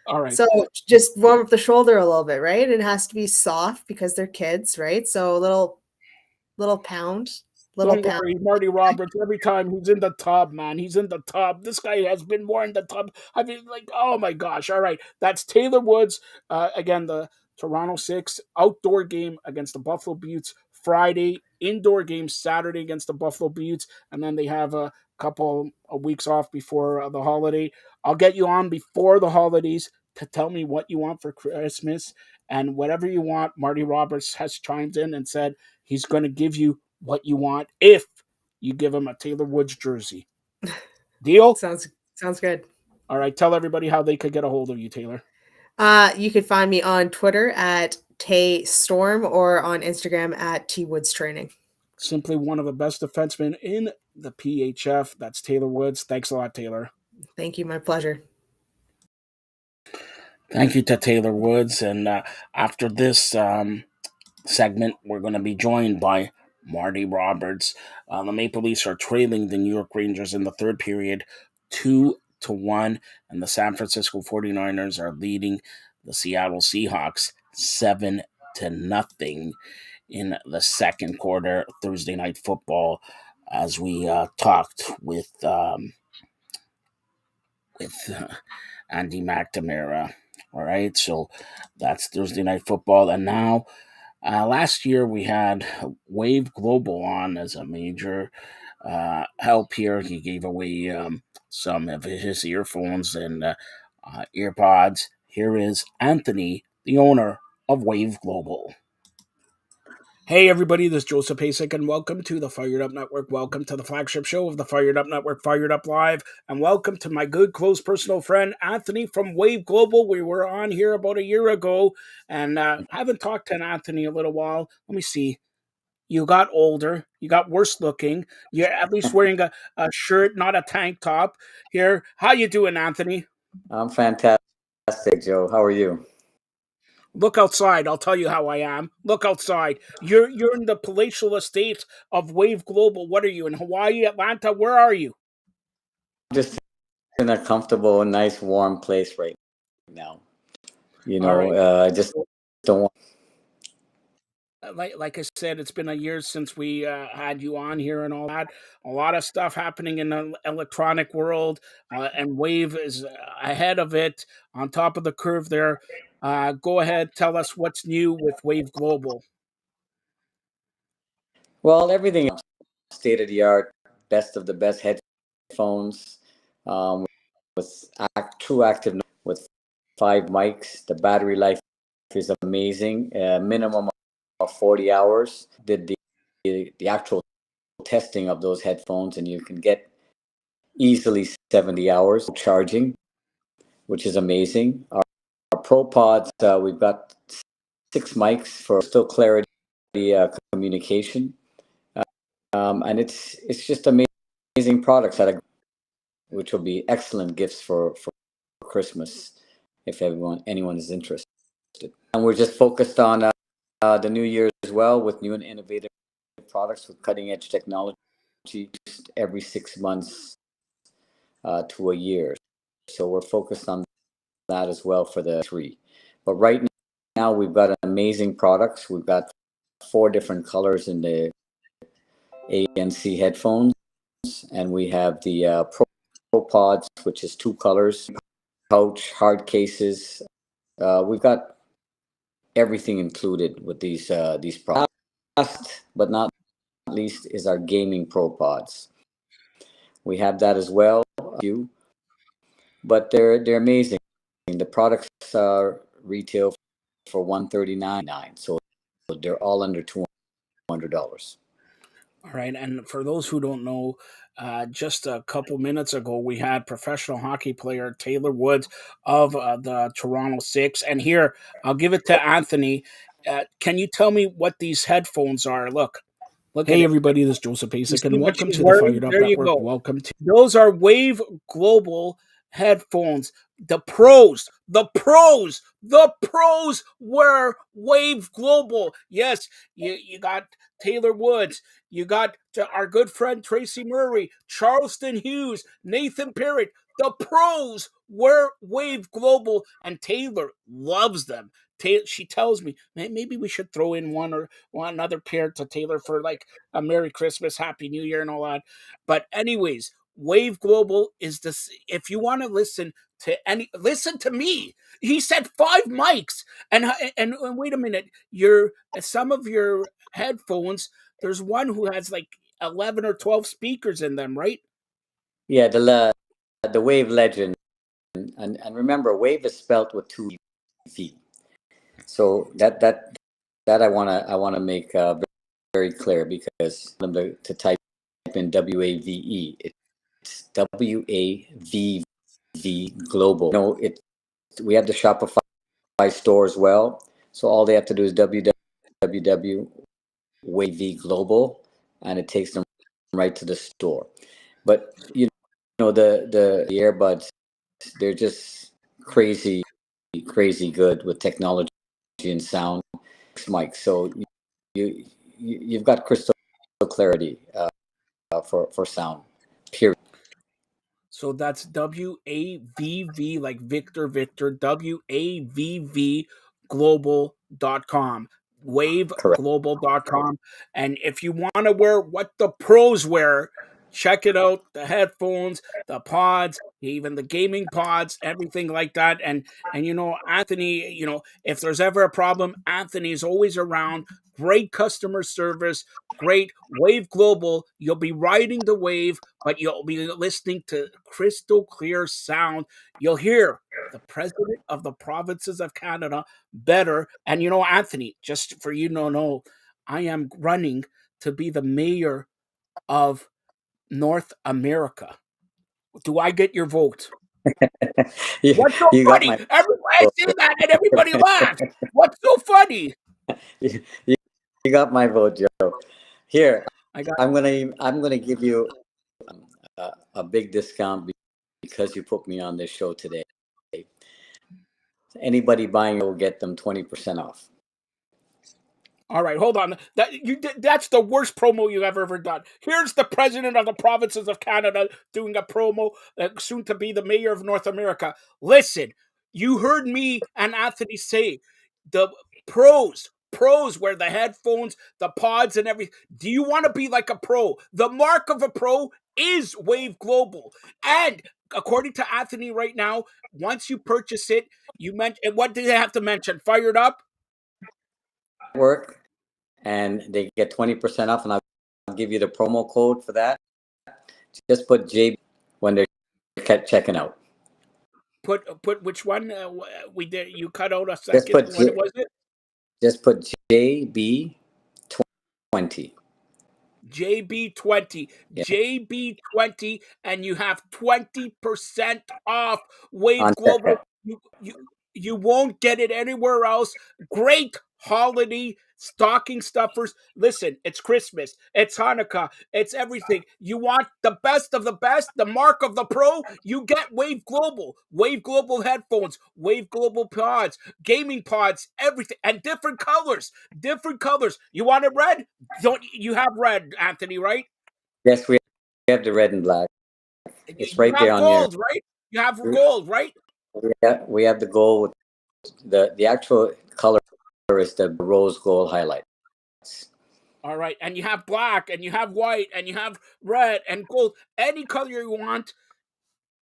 All right. So just warm up the shoulder a little bit, right? It has to be soft because they're kids, right? So a little pound, little Don't pound. worry, Marty Roberts. Every time he's in the tub, man, he's in the tub. This guy has been more in the tub. I mean, like, oh my gosh! All right, that's Taylor Woods. Again, the Toronto Six outdoor game against the Buffalo Beauts Friday, indoor game Saturday against the Buffalo Beauts, and then they have a couple of weeks off before the holiday. I'll get you on before the holidays to tell me what you want for Christmas, and whatever you want. Marty Roberts has chimed in and said he's going to give you what you want if you give him a Taylor Woods jersey. Deal? Sounds good. All right, tell everybody how they could get a hold of you, Taylor. You could find me on Twitter at Tay Storm or on Instagram at T Woods Training. Simply one of the best defensemen in the PHF. That's Taylor Woods. Thanks a lot, Taylor. Thank you. My pleasure. Thank you to Taylor Woods. And after this segment, we're going to be joined by Marty Roberts. The Maple Leafs are trailing the New York Rangers in the third period 2-1, and the San Francisco 49ers are leading the Seattle Seahawks 7-0 in the second quarter. Thursday Night Football, as we talked with Andy McNamara. All right, so that's Thursday Night Football, and now last year we had Wave Global on as a major help here. He gave away some of his earphones and earpods. Here is Anthony, the owner of Wave Global. Hey everybody, this is Joseph Pasek, and welcome to the Fired Up Network. Welcome to the flagship show of the Fired Up Network, Fired Up Live, and welcome to my good, close, personal friend, Anthony from Wave Global. We were on here about a year ago, and haven't talked to Anthony in a little while. Let me see. You got older. You got worse looking. You're at least wearing a shirt, not a tank top. Here, how you doing, Anthony? I'm fantastic, Joe. How are you? Look outside. I'll tell you how I am. Look outside. You're in the palatial estate of Wave Global. What are you, in Hawaii, Atlanta? Where are you? I'm just in a comfortable, nice, warm place right now. You All know, right. I just don't want. Like I said, it's been a year since we had you on here and all that. A lot of stuff happening in the electronic world, and Wave is ahead of it, on top of the curve there. Go ahead, tell us what's new with Wave Global. Well, everything state of the art, best of the best headphones, with true active with 5 mics. The battery life is amazing. Minimum of 40 hours. Did the actual testing of those headphones, and you can get easily 70 hours charging, which is amazing. Our Pro Pods, we've got 6 mics for still clarity communication, and it's just amazing products which will be excellent gifts for Christmas if anyone is interested. And we're just focused on the new year as well with new and innovative products with cutting edge technology just every 6 months to a year. So we're focused on that as well for the 3. But right now we've got amazing products. We've got 4 different colors in the ANC headphones, and we have the Pro Pods, which is 2 colors, pouch, hard cases. We've got everything included with these products. Last but not least is our gaming Pro Pods. We have that as well, but they're amazing. The products retail for $139.99, so they're all under $200. All right, and for those who don't know, just a couple minutes ago, we had professional hockey player Taylor Woods of the Toronto Six. And here, I'll give it to Anthony. Can you tell me what these headphones are? Look. Look Hey at it. everybody, this is Joseph You Basic, see and what welcome she's to the wearing? Fired Up There you Network. go. Welcome to those are Wave Global headphones. The pros wear Wave Global. Yes, you got Taylor Woods, you got our good friend Tracy Murray, Charleston Hughes, Nathan Parrott. The pros wear Wave Global, and Taylor loves them. She tells me, "Man, maybe we should throw in one another pair to Taylor for like a Merry Christmas, Happy New Year, and all that." But anyways, Wave Global is this. If you want to listen to me. He said 5 mics, and wait a minute, your some of your headphones. There's one who has like 11 or 12 speakers in them, right? Yeah, the Wave Legend, and remember, Wave is spelt with two V. So that I wanna make very clear, because them to type in WAVE. It's WAVV Global. No, we have the Shopify store as well. So all they have to do is www.wavv global, and it takes them right to the store. But the earbuds, they're just crazy good with technology and sound, mic. So you've got crystal clarity for sound. Period. So that's WAVV, like Victor, WAVV global.com, Correct. waveglobal.com. And if you want to wear what the pros wear, check it out. The headphones, the pods, even the gaming pods, everything like that. And Anthony, if there's ever a problem, Anthony is always around. Great customer service, great Wave Global. You'll be riding the wave, but you'll be listening to crystal clear sound. You'll hear the president of the provinces of Canada better. And Anthony, just for you to know, I am running to be the mayor of North America. Do I get your vote? you, What's so you got funny? my Everybody I vote. say that and everybody laughs. What's so funny? you, you got my vote, Joe. Here, I got I'm gonna give you a big discount because you put me on this show today. Anybody buying will get them 20% off. All right, hold on. That's the worst promo you've ever done. Here's the president of the provinces of Canada doing a promo, soon to be the mayor of North America. Listen, you heard me and Anthony say the pros wear the headphones, the pods, and everything. Do you want to be like a pro? The mark of a pro is Wave Global, and according to Anthony right now, once you purchase it, you mentioned, what did they have to mention? Fired Up. Work, and they get 20% off, and I'll give you the promo code for that. Just put JB when they're checking out. Put which one we did? You cut out a Just second. put What was it? just put JB 20. JB20, Yeah, JB20, and you have 20% off Wave on Global. checkout. You won't get it anywhere else. Great holiday stocking stuffers. Listen, it's Christmas, it's Hanukkah, it's everything. You want the best of the best, the mark of the pro, you get Wave Global. Wave Global headphones, Wave Global pods, gaming pods, everything, and different colors. Different colors. You want it red? Don't you have red, Anthony, right? Yes, we have the red and black. It's You right there have on your. gold, right? You have gold, right? We have the gold with the actual color is the rose gold highlights. All right. And you have black, and you have white, and you have red and gold. Any color you want,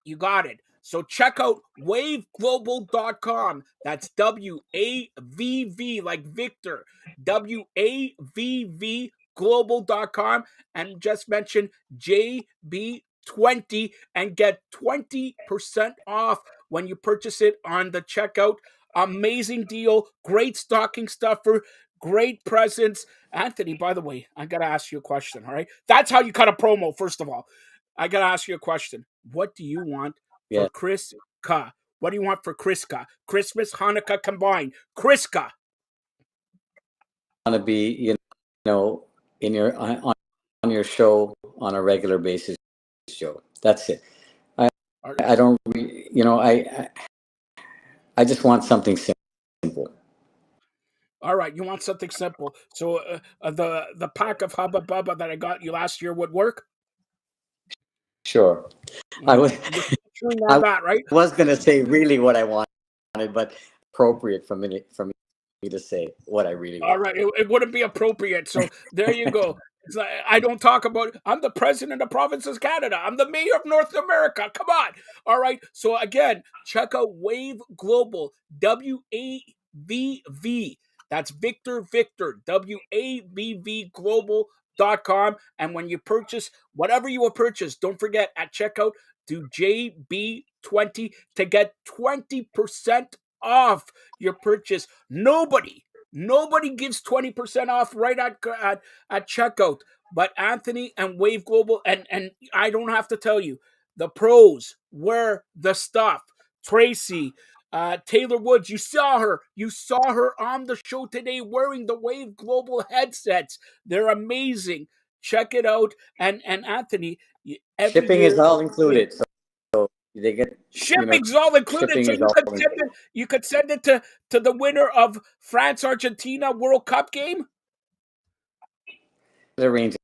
you got it. So check out waveglobal.com. That's WAVV, like Victor. WAVV global.com. And just mention JB20 and get 20% off when you purchase it on the checkout. Amazing deal. Great stocking stuffer. Great presents. Anthony, by the way, I got to ask you a question. All right. That's how you cut a promo, first of all. I got to ask you a question. What do you want for Yeah, Kriska? What do you want for Kriska? Christmas, Hanukkah combined. Kriska. want to be, know, in your on your show on a regular basis, Joe. That's it. I don't, I just want something simple. All right, you want something simple. So the pack of Hubba Bubba that I got you last year would work. Sure. All I right, was you're chewing on I that, right? was gonna say really what I wanted, but appropriate for me to say what I really All want. right, it wouldn't be appropriate. So there you go. It's like, I don't talk about. I'm the president of provinces Canada. I'm the mayor of North America. Come on. All right. So again, check out Wave Global. WAVV. That's Victor Victor. WAVV Global.com. And when you purchase whatever you will purchase, don't forget at checkout do JB20 to get 20% off your purchase. Nobody gives 20% off right at checkout. But Anthony and Wave Global, and I don't have to tell you, the pros wear the stuff. Tracy, Taylor Woods, you saw her. You saw her on the show today wearing the Wave Global headsets. They're amazing. Check it out. And Anthony, every Shipping is year, all included, so they get, shipping's all included, shipping so is all included. you could send it to the winner of France Argentina World Cup game. Arrange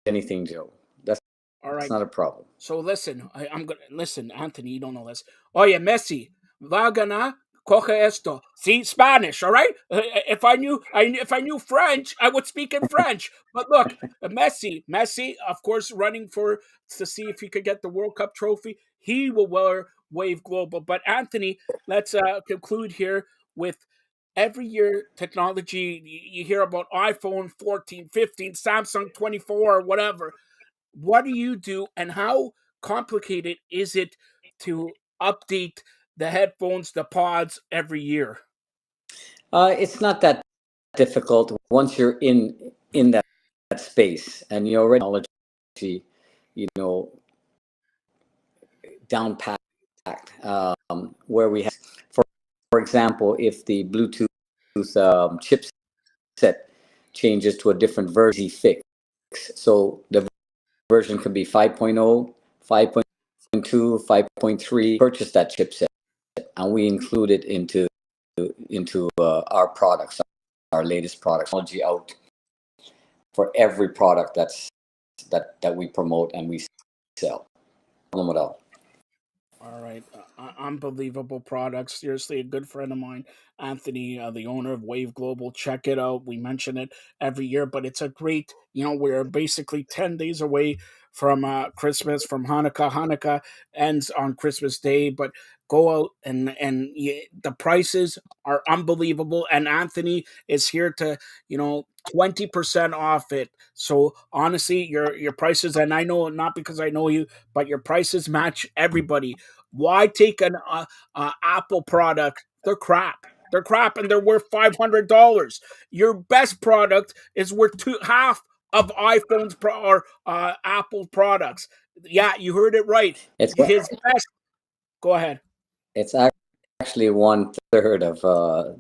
anything, Joe. That's All right. not a problem. So listen, I'm gonna listen, Anthony. You don't know this. Oye, Messi, va a ganar. Coge esto. See Spanish, all right. If I knew French, I would speak in French. But look, Messi, of course, running for to see if he could get the World Cup trophy. He will wear Wave Global. But Anthony, let's conclude here with every year technology. You hear about iPhone 14, 15, Samsung 24, or whatever. What do you do, and how complicated is it to update the headphones, the pods every year? It's not that difficult once you're in that space and you already technology, you know, down packed. Where we have, for example, if the Bluetooth chipset changes to a different version, easy fix. So the version could be 5.0, 5.2, 5.3. Purchase that chipset, and we include it into our products, our latest products, technology out for every product that we promote and we sell. No problem at all. All right, unbelievable products. Seriously, a good friend of mine, Anthony, the owner of Wave Global. Check it out. We mention it every year, but it's a great. We're basically 10 days away from Christmas, from Hanukkah. Hanukkah ends on Christmas Day, but go out and the prices are unbelievable. And Anthony is here to 20% off it. So honestly, your prices, and I know not because I know you, but your prices match everybody. Why take an Apple product? They're crap. They're crap, and they're worth $500. Your best product is worth half of iPhone's or Apple products. Yeah, you heard it right. It's His best. Go ahead. it's actually 1/3 of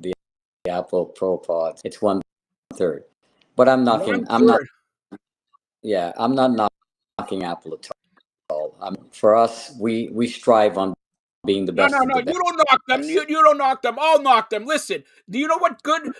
the Apple Pro Pods. It's 1/3. But One I'm not, third. yeah, I'm not knocking Apple at all. For us, we strive on being the No, no, best of no. the You don't knock them. best. You don't knock them. I'll knock them. Listen, do you know what good?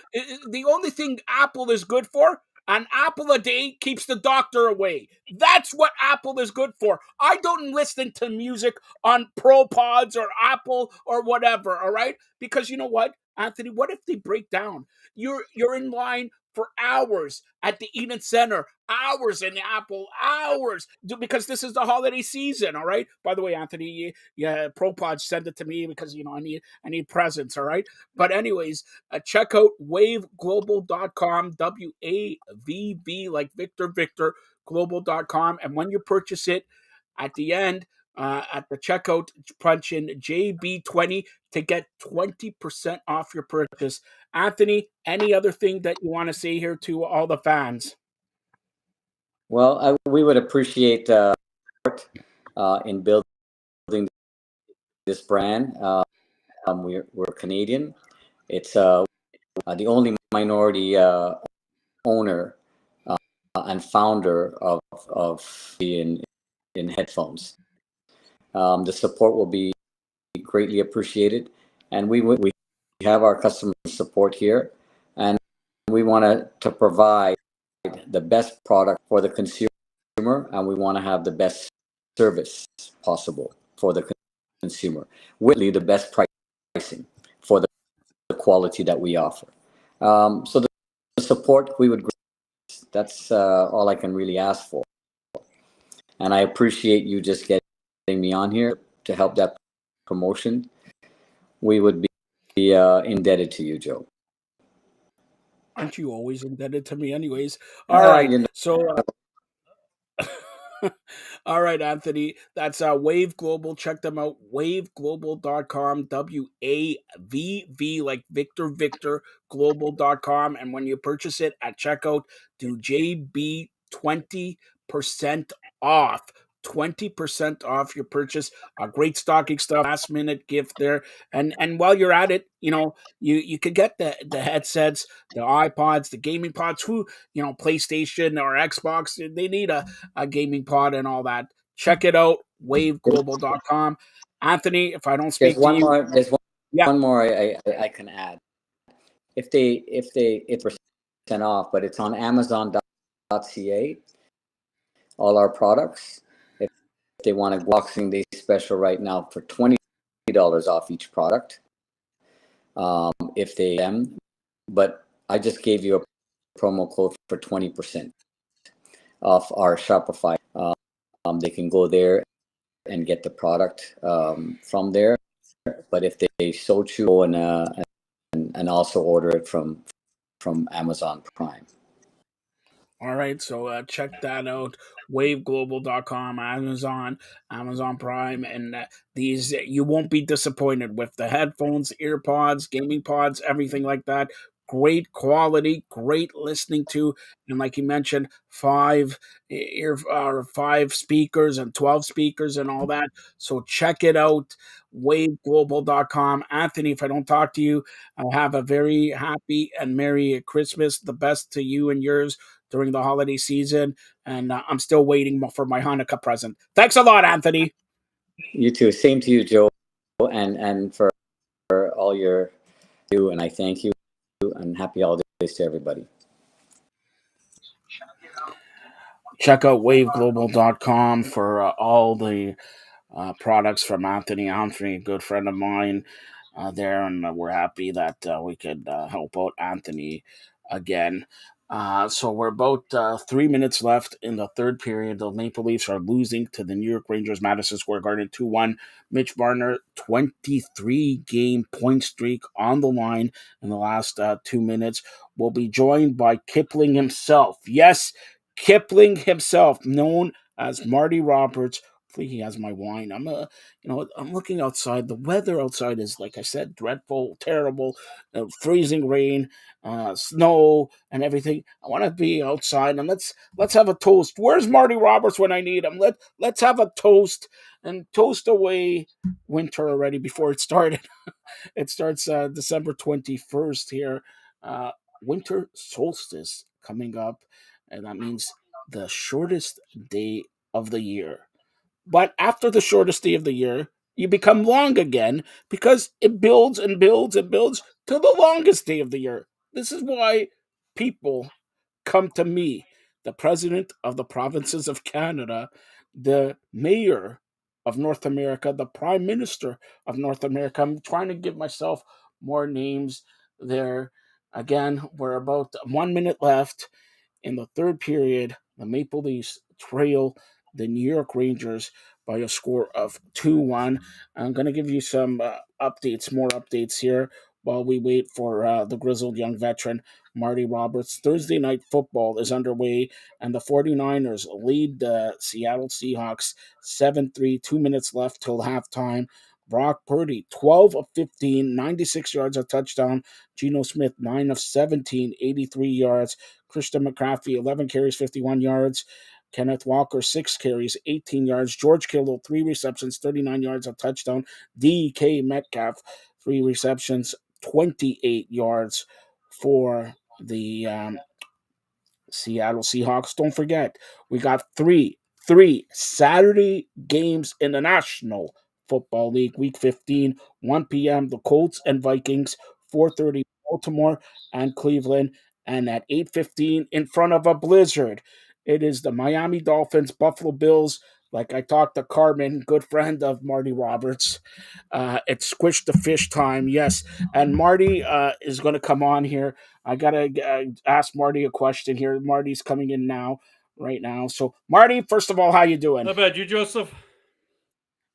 The only thing Apple is good for, an apple a day keeps the doctor away. That's what Apple is good for. I don't listen to music on Pro Pods or Apple or whatever, all right? Because you know what, Anthony, what if they break down? You're in line for hours at the Eden Center, hours in Apple, hours, because this is the holiday season, all right? By the way, Anthony, yeah, ProPod send it to me because I need presents, all right? But anyways, check out waveglobal.com, WAVV, like Victor Victor, global.com. And when you purchase it, at the end, at the checkout, punch in JB20 to get 20% off your purchase. Anthony, any other thing that you want to say here to all the fans? Well, we would appreciate in building this brand. We're Canadian. It's the only minority owner and founder of in headphones. The support will be greatly appreciated, and we have our customer support here, and we want to provide the best product for the consumer, and we want to have the best service possible for the consumer, with the best pricing for the quality that we offer. So the support we would, that's all I can really ask for. And I appreciate you just getting me on here to help that promotion. We would be indebted to you, Joe. Aren't you always indebted to me, anyways? All right. You know, So, all right, Anthony. That's Wave Global. Check them out. Waveglobal.com. WAVV, like Victor, global.com. And when you purchase it at checkout, do JB 20% off. 20% off your purchase. Great stocking stuff, last minute gift there. And while you're at it, you could get the headsets, the iPods, the gaming pods, PlayStation or Xbox, they need a gaming pod and all that. Check it out, waveglobal.com. Anthony, if I don't there's speak to one you, more. There's yeah. one more I can add. If it's percent off, but it's on Amazon.ca. All our products. If they want a Boxing Day special right now for $20 off each product, if they but I just gave you a promo code for 20% off our Shopify. They can go there and get the product from there. But if they so choose, go and also order it from Amazon Prime. All right, so check that out. Waveglobal.com, Amazon Prime, and these you won't be disappointed with the headphones, earpods, gaming pods, everything like that. Great quality, great listening to, and like you mentioned, five speakers and 12 speakers and all that. So check it out, waveglobal.com. Anthony, if I don't talk to you, I have a very happy and merry Christmas. The best to you and yours during the holiday season, and I'm still waiting for my Hanukkah present. Thanks a lot, Anthony. You too. Same to you, Joe, and for all your do, and I thank you and happy holidays to everybody. Check out waveglobal.com for all the products from Anthony. Anthony, a good friend of mine there, and we're happy that we could help out Anthony again. So we're about 3 minutes left in the third period. The Maple Leafs are losing to the New York Rangers, Madison Square Garden 2-1. Mitch Marner, 23-game point streak on the line in the last 2 minutes. Will be joined by Kipling himself. Yes, Kipling himself, known as Marty Roberts. Hopefully he has my wine. I'm looking outside. The weather outside is, like I said, dreadful, terrible, freezing rain, snow, and everything. I want to be outside, and let's have a toast. Where's Marty Roberts when I need him? Let's have a toast and toast away winter already before it started. It starts December 21st here. Uh, Winter solstice coming up, and that means the shortest day of the year. But after the shortest day of the year, you become long again because it builds and builds and builds to the longest day of the year. This is why people come to me, the president of the provinces of Canada, the mayor of North America, the prime minister of North America. I'm trying to give myself more names there. Again, we're about 1 minute left in the third period. The Maple Leafs trail the New York Rangers by a score of 2-1. I'm going to give you some more updates here while we wait for the grizzled young veteran, Marty Roberts. Thursday night football is underway, and the 49ers lead the Seattle Seahawks 7-3, 2 minutes left till halftime. Brock Purdy, 12 of 15, 96 yards, a touchdown. Geno Smith, 9 of 17, 83 yards. Christian McCaffrey, 11 carries, 51 yards. Kenneth Walker, 6 carries, 18 yards. George Kittle, 3 receptions, 39 yards, a touchdown. DK Metcalf, 3 receptions, 28 yards for the Seattle Seahawks. Don't forget, we got three Saturday games in the National Football League, Week 15, 1 p.m. The Colts and Vikings, 4:30 Baltimore and Cleveland, and at 8:15 in front of a blizzard, it is the Miami Dolphins, Buffalo Bills. Like I talked to Carmen, good friend of Marty Roberts. It's Squish the Fish time, yes. And Marty is going to come on here. I gotta ask Marty a question here. Marty's coming in now, right now. So, Marty, first of all, how you doing? Not bad. You, Joseph?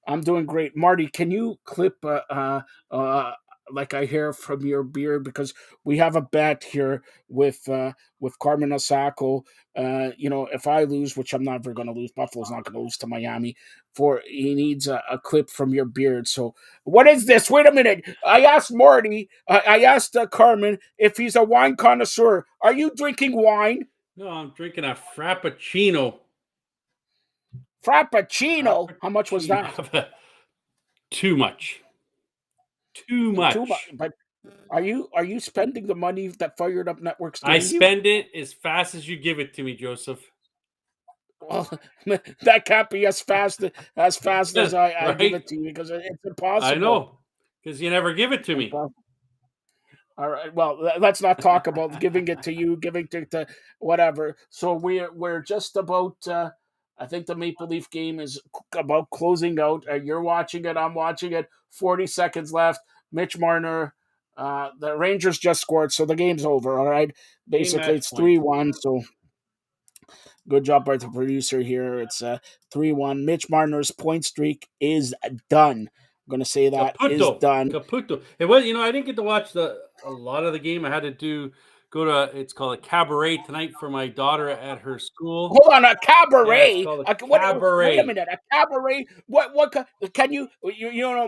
I'm doing great. Marty, can you clip like I hear from your beard, because we have a bet here with Carmen Osako. If I lose, which I'm never going to lose, Buffalo's not going to lose to Miami. For he needs a clip from your beard. So what is this? Wait a minute. I asked Marty. I asked Carmen if he's a wine connoisseur. Are you drinking wine? No, I'm drinking a Frappuccino. Frappuccino. How much was that? Too much. Too much. But are you spending the money that Fired Up Network's giving I you? spend it as fast as you give it to me, Joseph. Well, that can't be as fast as I Right? give it to you, because it's impossible. I know, because you never give it to me. All right. Well, let's not talk about giving it to you, giving it to whatever. So we're just about. I think the Maple Leaf game is about closing out. You're watching it. I'm watching it. 40 seconds left. Mitch Marner. The Rangers just scored, so the game's over. All right. Basically, it's 3-1. So good job by the producer here. It's 3-1. Mitch Marner's point streak is done. I'm going to say that is done. Caputo. It was, I didn't get to watch a lot of the game. I had to go to, it's called a cabaret tonight for my daughter at her school. Hold on, a cabaret? Yeah, it's called a cabaret. Wait a minute, a cabaret? What can you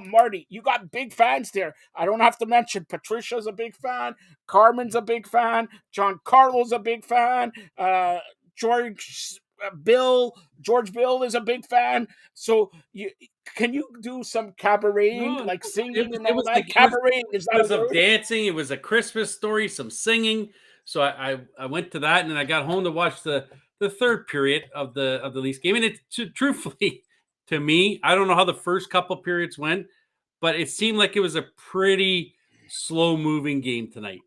Marty, you got big fans there. I don't have to mention Patricia's a big fan, Carmen's a big fan, John Carlo's a big fan, George Bill is a big fan. So can you do some cabareting, like singing and all that? Cabaret is that a word? Dancing. It was a Christmas story, some singing. So I went to that, and then I got home to watch the third period of the Leafs game. And truthfully, to me, I don't know how the first couple periods went, but it seemed like it was a pretty slow moving game tonight.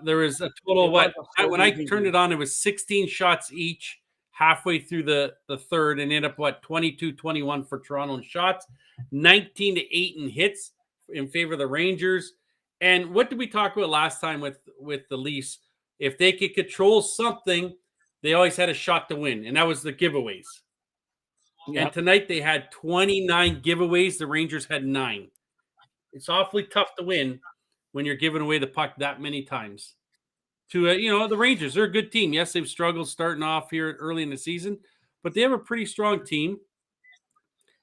There was a total of when I turned it on, it was 16 shots each halfway through the third, and ended up 22-21 for Toronto in shots, 19-8 in hits in favor of the Rangers. And what did we talk about last time with the Leafs? If they could control something, they always had a shot to win, and that was the giveaways. Yep. And tonight they had 29 giveaways. The Rangers had 9. It's awfully tough to win when you're giving away the puck that many times. To the Rangers, they're a good team. Yes, they've struggled starting off here early in the season, but they have a pretty strong team.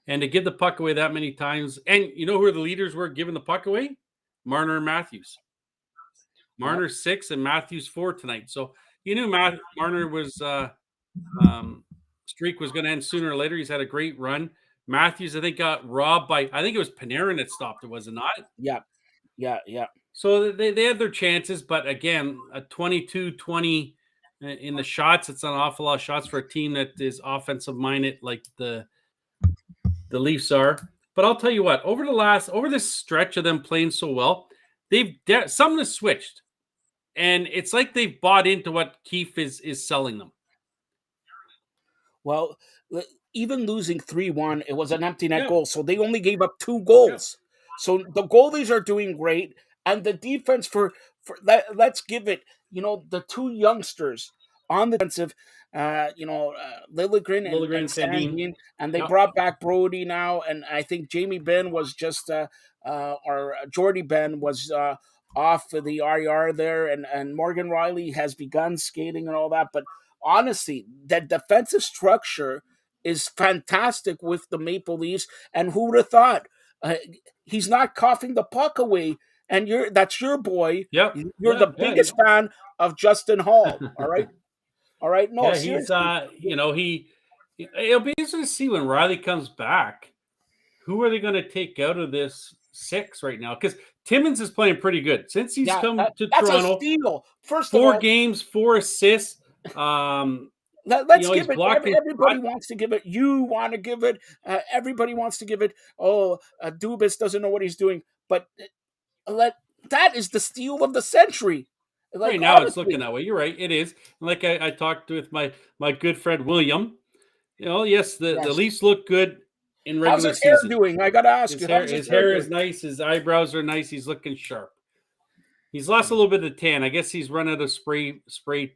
And to give the puck away that many times, and you know who the leaders were giving the puck away? Marner and Matthews. Marner 6 and Matthews 4 tonight. So you knew Marner was streak was going to end sooner or later. He's had a great run. Matthews, I think, got robbed by, I think it was Panarin that stopped it, was it not? Yeah. So they had their chances, but again, a 22-20 in the shots, it's an awful lot of shots for a team that is offensive minded like the Leafs are. But I'll tell you what, over this stretch of them playing so well, something has switched. And it's like they've bought into what Keefe is selling them. Well, even losing 3-1, it was an empty net goal. So they only gave up 2 goals. Yeah. So the goalies are doing great. And the defense let's give it, the 2 youngsters on the defensive, Liljegren and Sandin, and they brought back Brody now. And I think Jamie Benn was just, or Jordy Benn was off of the IR there. And Morgan Riley has begun skating and all that. But honestly, that defensive structure is fantastic with the Maple Leafs. And who would have thought? He's not coughing the puck away. And that's your boy. Yep. You're the biggest fan of Justin Hall. All right. No, seriously. It'll be interesting to see when Riley comes back. Who are they going to take out of this 6 right now? Because Timmins is playing pretty good since he's come to Toronto. A steal. First 4 games, 4 assists. Let's he's give it. blocking Everybody shot. wants to give it. You want to give it. Everybody wants to give it. Oh, Dubas doesn't know what he's doing. But that is the steal of the century. Like, Right now, it's looking honestly, that way. You're right. It is. Like I talked with my good friend William. Yes, the yes. Leafs look good in How's regular his hair season. doing? I gotta ask His you. hair How's his his hair hair doing? is nice. His eyebrows are nice. He's looking sharp. He's lost a little bit of tan. I guess he's run out of spray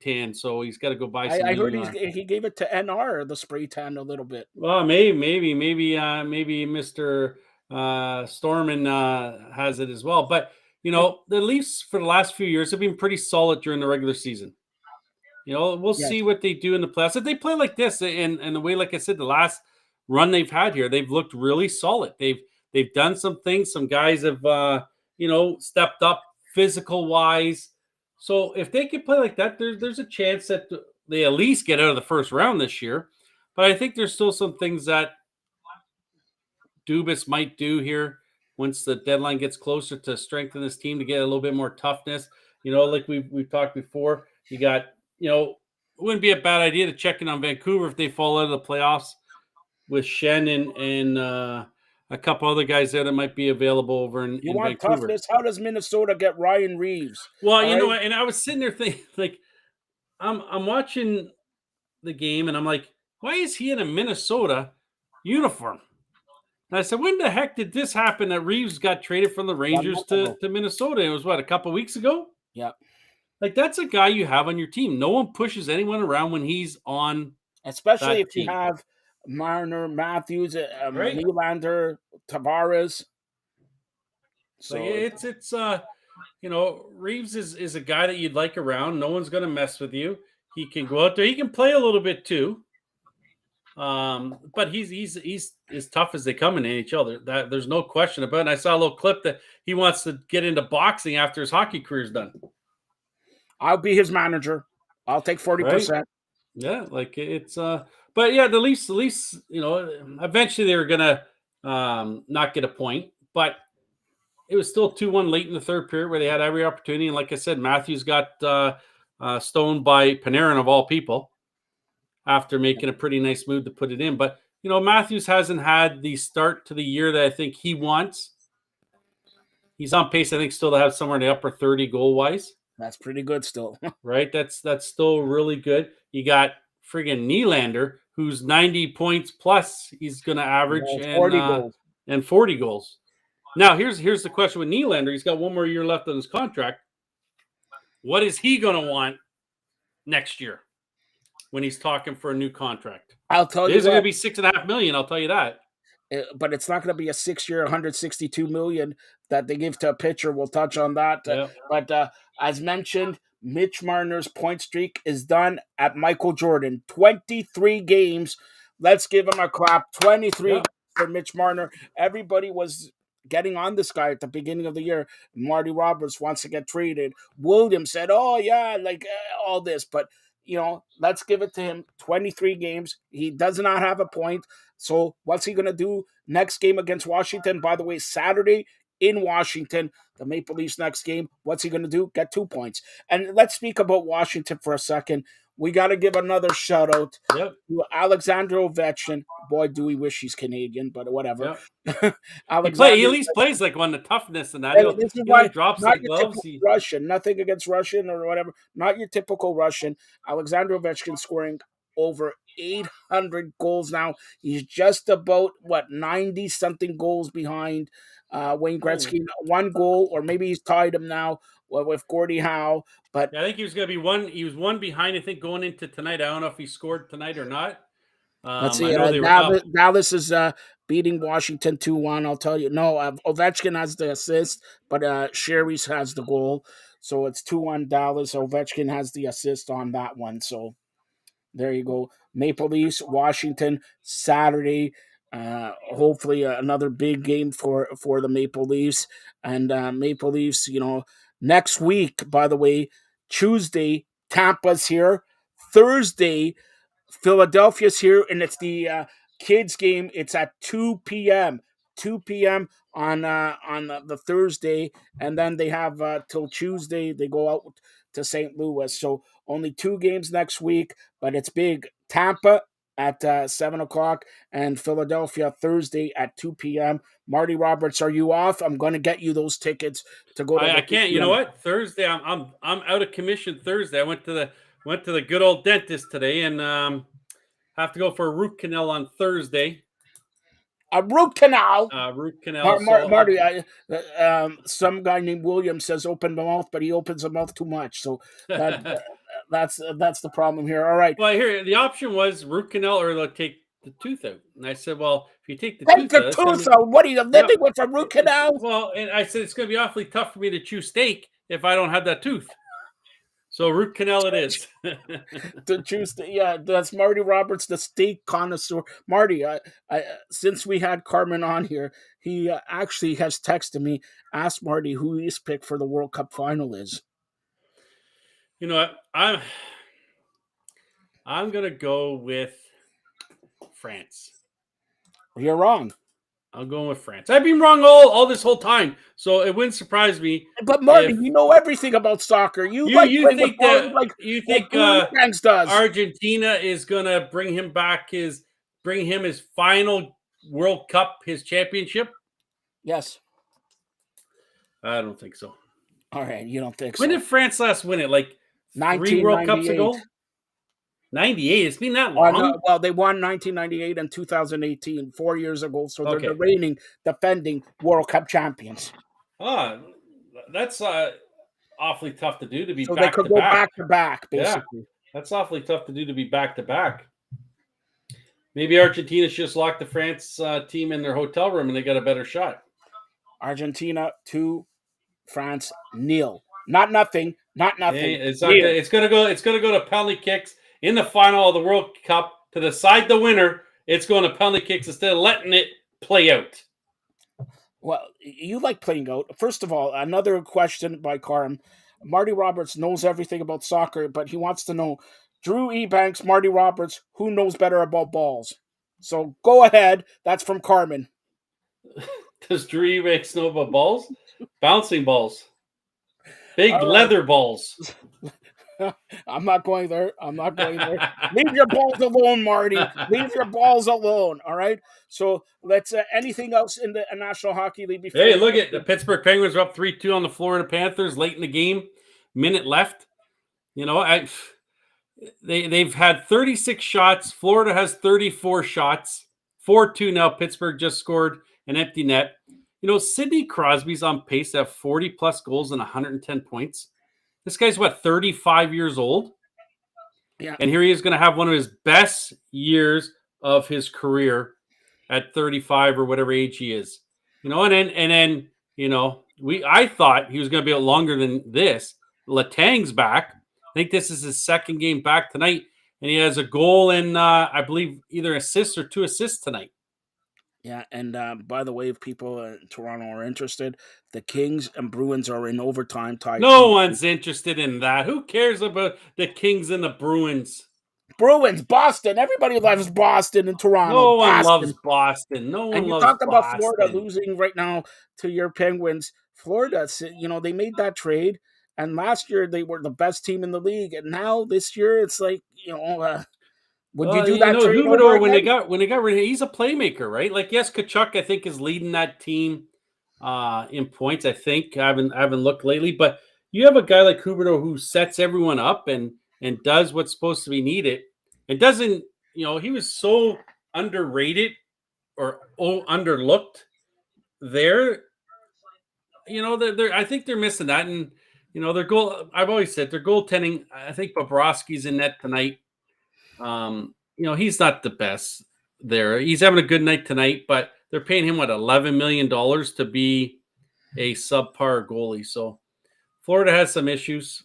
tan, so he's got to go buy some I heard new. he gave it to NR the spray tan a little bit. Well, maybe Mister Storman has it as well. But the Leafs for the last few years have been pretty solid during the regular season. We'll Yes, see what they do in the playoffs. If they play like this and the way, like I said, the last run they've had here, they've looked really solid. They've done some things. Some guys have stepped up physical wise. So if they can play like that, there's a chance that they at least get out of the first round this year. But I think there's still some things that Dubas might do here once the deadline gets closer to strengthen this team to get a little bit more toughness. Like we've talked before, you got it wouldn't be a bad idea to check in on Vancouver if they fall out of the playoffs with Shen and a couple other guys there that might be available over you in want Vancouver. toughness? How does Minnesota get Ryan Reeves? Well, All right, and I was sitting there thinking, like, I'm watching the game and I'm like, why is he in a Minnesota uniform? And I said, when the heck did this happen that Reeves got traded from the 1 Rangers month ago. to Minnesota? It was, what, a couple weeks ago? Yeah, Like, that's a guy you have on your team. No one pushes anyone around when he's on especially that if you team. have Marner, Matthews, Right. Nylander, Tavares. So So it's Reeves is a guy that you'd like around. No one's going to mess with you. He can go out there. He can play a little bit too. But he's as tough as they come in NHL. There's no question about it. And I saw a little clip that he wants to get into boxing after his hockey career is done. I'll be his manager. I'll take 40%. Yeah, like it's but yeah, the Leafs, eventually they were gonna not get a point, but it was still 2-1 late in the third period where they had every opportunity. And like I said, Matthews got stoned by Panarin of all people after making a pretty nice move to put it in. But Matthews hasn't had the start to the year that I think he wants. He's on pace, I think, still to have somewhere in the upper 30 goal wise. That's pretty good still. Right? That's still really good. You got friggin' Nylander, who's 90 points plus he's going to average, Yeah, 40 goals. and 40 goals. Now, here's the question with Nylander. He's got one more year left on his contract. What is he going to want next year when he's talking for a new contract? I'll tell you It's going to what, be $6.5 million. I'll tell you that. but it's not going to be a 6-year, 162 million that they give to a pitcher. We'll touch on that. Yeah. But as mentioned, Mitch Marner's point streak is done at Michael Jordan. 23 games. Let's give him a clap. 23 Yeah. for Mitch Marner. Everybody was getting on this guy at the beginning of the year. Marty Roberts wants to get traded. Williams said, oh, yeah, like all this. But, let's give it to him. 23 games. He does not have a point. So what's he going to do next game against Washington? By the way, Saturday in Washington, the Maple Leafs next game. What's he going to do? Get 2 points. And let's speak about Washington for a second. We got to give another shout out to Alexander Ovechkin. Boy, do we wish he's Canadian, but whatever. Yep. Alexander, He at least plays like one, the toughness and that. and this is why drops not the your gloves. typical Russian. Nothing against Russian or whatever. Not your typical Russian. Alexander Ovechkin scoring over 800 goals now. He's just about 90 something goals behind Wayne Gretzky. 1 goal, or maybe he's tied him now with Gordie Howe. But Yeah, I think he was going to be one. He was one behind, I think, going into tonight. I don't know if he scored tonight or not. let's see. I know they were up. Dallas is beating Washington 2-1. I'll tell you. No, Ovechkin has the assist, but Sherry's has the goal. So it's 2-1 Dallas. Ovechkin has the assist on that one. So there you go. Maple Leafs, Washington, Saturday. Hopefully another big game for the Maple Leafs. And Maple Leafs, next week, by the way, Tuesday, Tampa's here. Thursday, Philadelphia's here, and it's the kids game. It's at 2 p.m. 2 p.m. on the Thursday, and then they have till Tuesday. They go out to St. Louis. So only 2 games next week, but it's big. Tampa at 7 o'clock and Philadelphia Thursday at 2 p.m. Marty Roberts, are you off? I'm going to get you those tickets to go to I the can't. You know what? Thursday, I'm out of commission. Thursday, I went to the good old dentist today, and have to go for a root canal on Thursday. A root canal. Root canal. Marty, some guy named William says open the mouth, but he opens the mouth too much. So that's the problem here. All right. Well, here the option was root canal, or they'll take the tooth out. And I said, well, if you take the Take tooth the out, tooth out. What are you living with a root canal? Well, and I said it's going to be awfully tough for me to chew steak if I don't have that tooth. So root canal it is. To choose, that's Marty Roberts, the steak connoisseur. Marty, since we had Carmen on here, he actually has texted me, asked Marty who his pick for the World Cup final is. You know what? I'm gonna go with France. You're wrong. I'm going with France. I've been wrong all this whole time, so it wouldn't surprise me. But Marty, you know everything about soccer. You think does. Argentina is gonna bring him his final World Cup, his championship? Yes. I don't think so. All right, you don't think so. When did France last win it? Like 3 World Cups ago? 98. It's been that long. Well, they won 1998 and 2018, 4 years ago. So they're the reigning, defending World Cup champions. That's awfully tough to do, to be so back to back. So they could go back to back, basically. Yeah, that's awfully tough to do, to be back to back. Maybe Argentina should just lock the France team in their hotel room and they got a better shot. Argentina 2, France 0. Not nothing. Hey, it's gonna go to penalty kicks in the final of the World Cup to decide the winner. It's going to penalty kicks instead of letting it play out. Well, you like playing out. First of all, another question by Carm. Marty Roberts knows everything about soccer, but he wants to know, Drew Ebanks, Marty Roberts, who knows better about balls? So go ahead. That's from Carmen. Does Drew Ebanks know about balls? Bouncing balls. Big leather balls. I'm not going there. Leave your balls alone, Marty. Leave your balls alone. All right. So let's. Anything else in the National Hockey League? Hey, look at the Pittsburgh Penguins are up 3-2 on the Florida Panthers late in the game. Minute left. You know, they've had 36 shots. Florida has 34 shots. 4-2 now. Pittsburgh just scored an empty net. You know, Sidney Crosby's on pace to have 40 plus goals and 110 points. This guy's 35 years old? Yeah. And here he is going to have one of his best years of his career at 35 or whatever age he is. You know, and then you know, I thought he was going to be out longer than this. Letang's back. I think this is his second game back tonight. And he has a goal and I believe either assists or 2 assists tonight. Yeah, and by the way, if people in Toronto are interested, the Kings and Bruins are in overtime tied. No one's interested in that. Who cares about the Kings and the Bruins? Bruins, Boston. Everybody loves Boston and Toronto. No one loves Boston. No one loves Boston. And you talk about Florida losing right now to your Penguins. Florida, you know, they made that trade, and last year they were the best team in the league, and now this year it's like, you know, would you do that? Huberdeau, when they got rid of him, he's a playmaker, right? Like, yes, Tkachuk, I think, is leading that team in points. I think I haven't looked lately, but you have a guy like Huberdeau who sets everyone up and does what's supposed to be needed. It doesn't, you know, he was so underrated or underlooked there. You know, I think they're missing that, and you know, their goal. I've always said their goaltending. I think Bobrovsky's in net tonight. You know, he's not the best there. He's having a good night tonight, but they're paying him $11 million to be a subpar goalie. So Florida has some issues.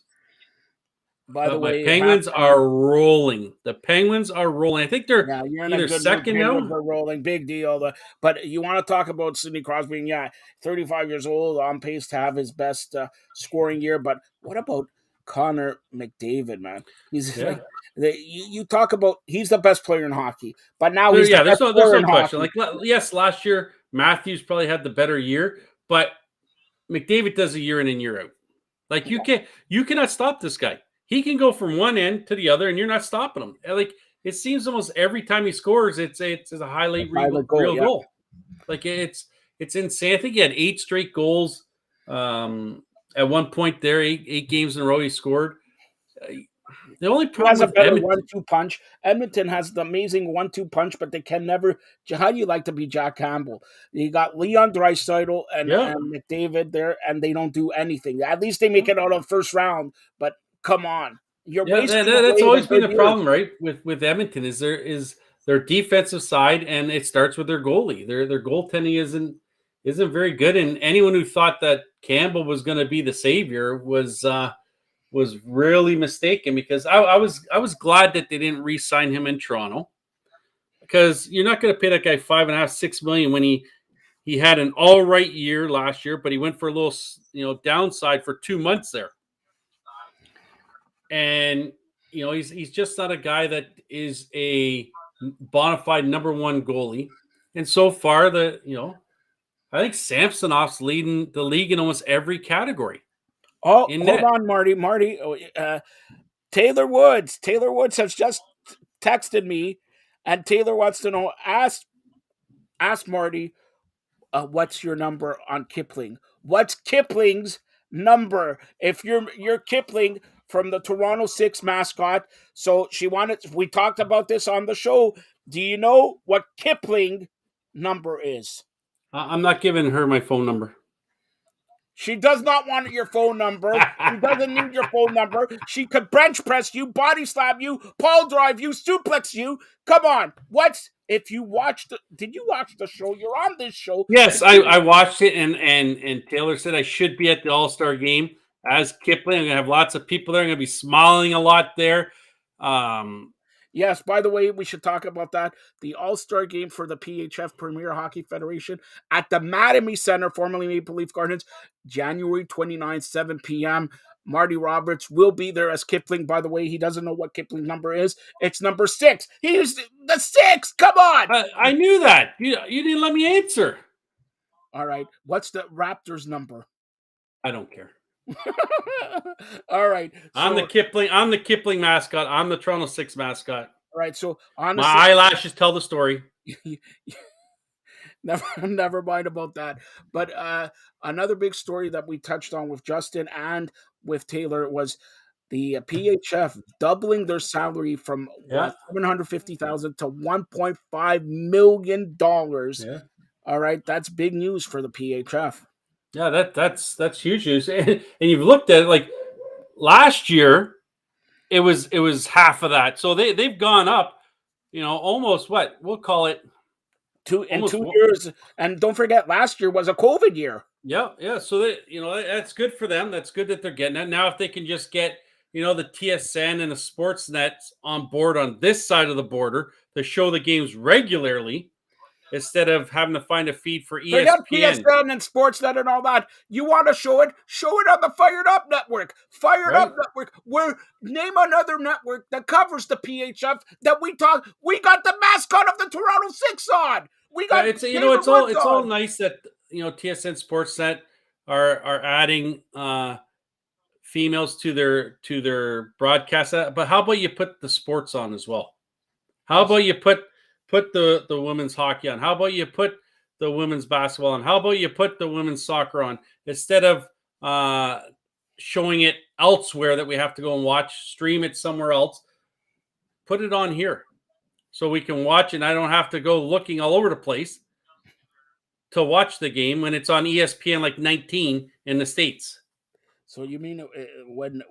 By the way, Penguins are rolling. The Penguins are rolling. I think they're either second now. They're rolling. Big deal. But you want to talk about Sidney Crosby? And 35 years old, on pace to have his best scoring year. But what about Connor McDavid, man? He's like, you talk about he's the best player in hockey, but now he's there's no question. Like, yes, last year Matthews probably had the better year, but McDavid does a year in and year out. Like you cannot stop this guy. He can go from one end to the other, and you're not stopping him. Like it seems almost every time he scores, it's a highlight Highlight goal, real yeah. goal. Like it's insane. I think he had 8 straight goals. At one point there, eight games in a row he scored. The only He problem has a with better Edmonton, 1-2 punch. Edmonton has the amazing 1-2 punch, but they can never. How do you like to be Jack Campbell? You got Leon Draisaitl and McDavid there, and they don't do anything. At least they make it out of first round. But come on, you're wasting that's away always the been good the years. problem, right? With Edmonton is their defensive side, and it starts with their goalie. Their goaltending isn't very good, and anyone who thought that Campbell was going to be the savior was really mistaken, because I was glad that they didn't re-sign him in Toronto, because you're not going to pay that guy $5.5-6 million when he had an all right year last year, but he went for a little downside for 2 months there, and he's just not a guy that is a bona fide number one goalie. And so far, I think Samsonov's leading the league in almost every category. Oh, hold on, Marty. Taylor Woods has just texted me, and Taylor wants to know. Ask Marty, what's your number on Kipling? What's Kipling's number? If you're Kipling from the Toronto 6 mascot, so we talked about this on the show. Do you know what Kipling number is? I'm not giving her my phone number. She does not want your phone number. She doesn't need your phone number. She could bench press you, body slam you, pole drive you, suplex you. Come on. If you watched did you watch the show? You're on this show. Yes, I watched it, and Taylor said I should be at the All-Star game as Kipling. I'm going to have lots of people there. I'm going to be smiling a lot there. Yes, by the way, we should talk about that. The All-Star game for the PHF Premier Hockey Federation at the Mattamy Center, formerly Maple Leaf Gardens, January 29th, 7 p.m. Marty Roberts will be there as Kipling. By the way, he doesn't know what Kipling's number is. It's number 6. He's the 6. Come on. I knew that. You didn't let me answer. All right. What's the Raptors number? I don't care. All right. I'm the Kipling mascot. I'm the Toronto 6 mascot. All right. So honestly, my eyelashes tell the story. Never mind about that. But another big story that we touched on with Justin and with Taylor was the PHF doubling their salary from $750,000 to $1.5 million. Yeah. All right, that's big news for the PHF. Yeah, that's huge news. And you've looked at it, like last year, it was half of that. So they've gone up, almost what we'll call it. 2 years, and don't forget, last year was a COVID year. Yeah. So that's good for them. That's good that they're getting it now. If they can just get the TSN and the Sportsnet on board on this side of the border to show the games regularly, instead of having to find a feed for ESPN. Forget PSN and Sportsnet and all that. You want to show it on the FiredUp Network. FiredUp Network. Name another network that covers the PHF that we talk. We got the mascot of the Toronto 6 on. We got it's all nice that TSN Sportsnet are adding females to their broadcast. But how about you put the sports on as well? How about you put the women's hockey on? How about you put the women's basketball on? How about you put the women's soccer on, instead of showing it elsewhere that we have to go and stream it somewhere else? Put it on here so we can watch, and I don't have to go looking all over the place to watch the game when it's on ESPN like 19 in the States. So you mean when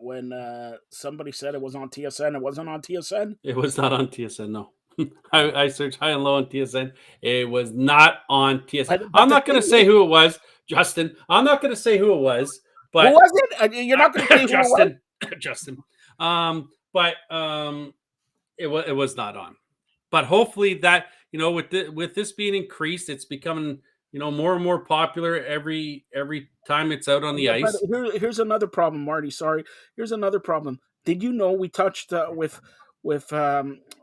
somebody said it was on TSN, it wasn't on TSN? It was not on TSN, no. I searched high and low on TSN. It was not on TSN. But I'm not going to say who it was, Justin. I'm not going to say who it was. But who was it? You're not going to say Justin. Who it was? Justin. But it was not on. But hopefully that with this being increased, it's becoming more and more popular every time it's out on the ice. Here's another problem, Marty. Sorry. Here's another problem. Did you know we touched with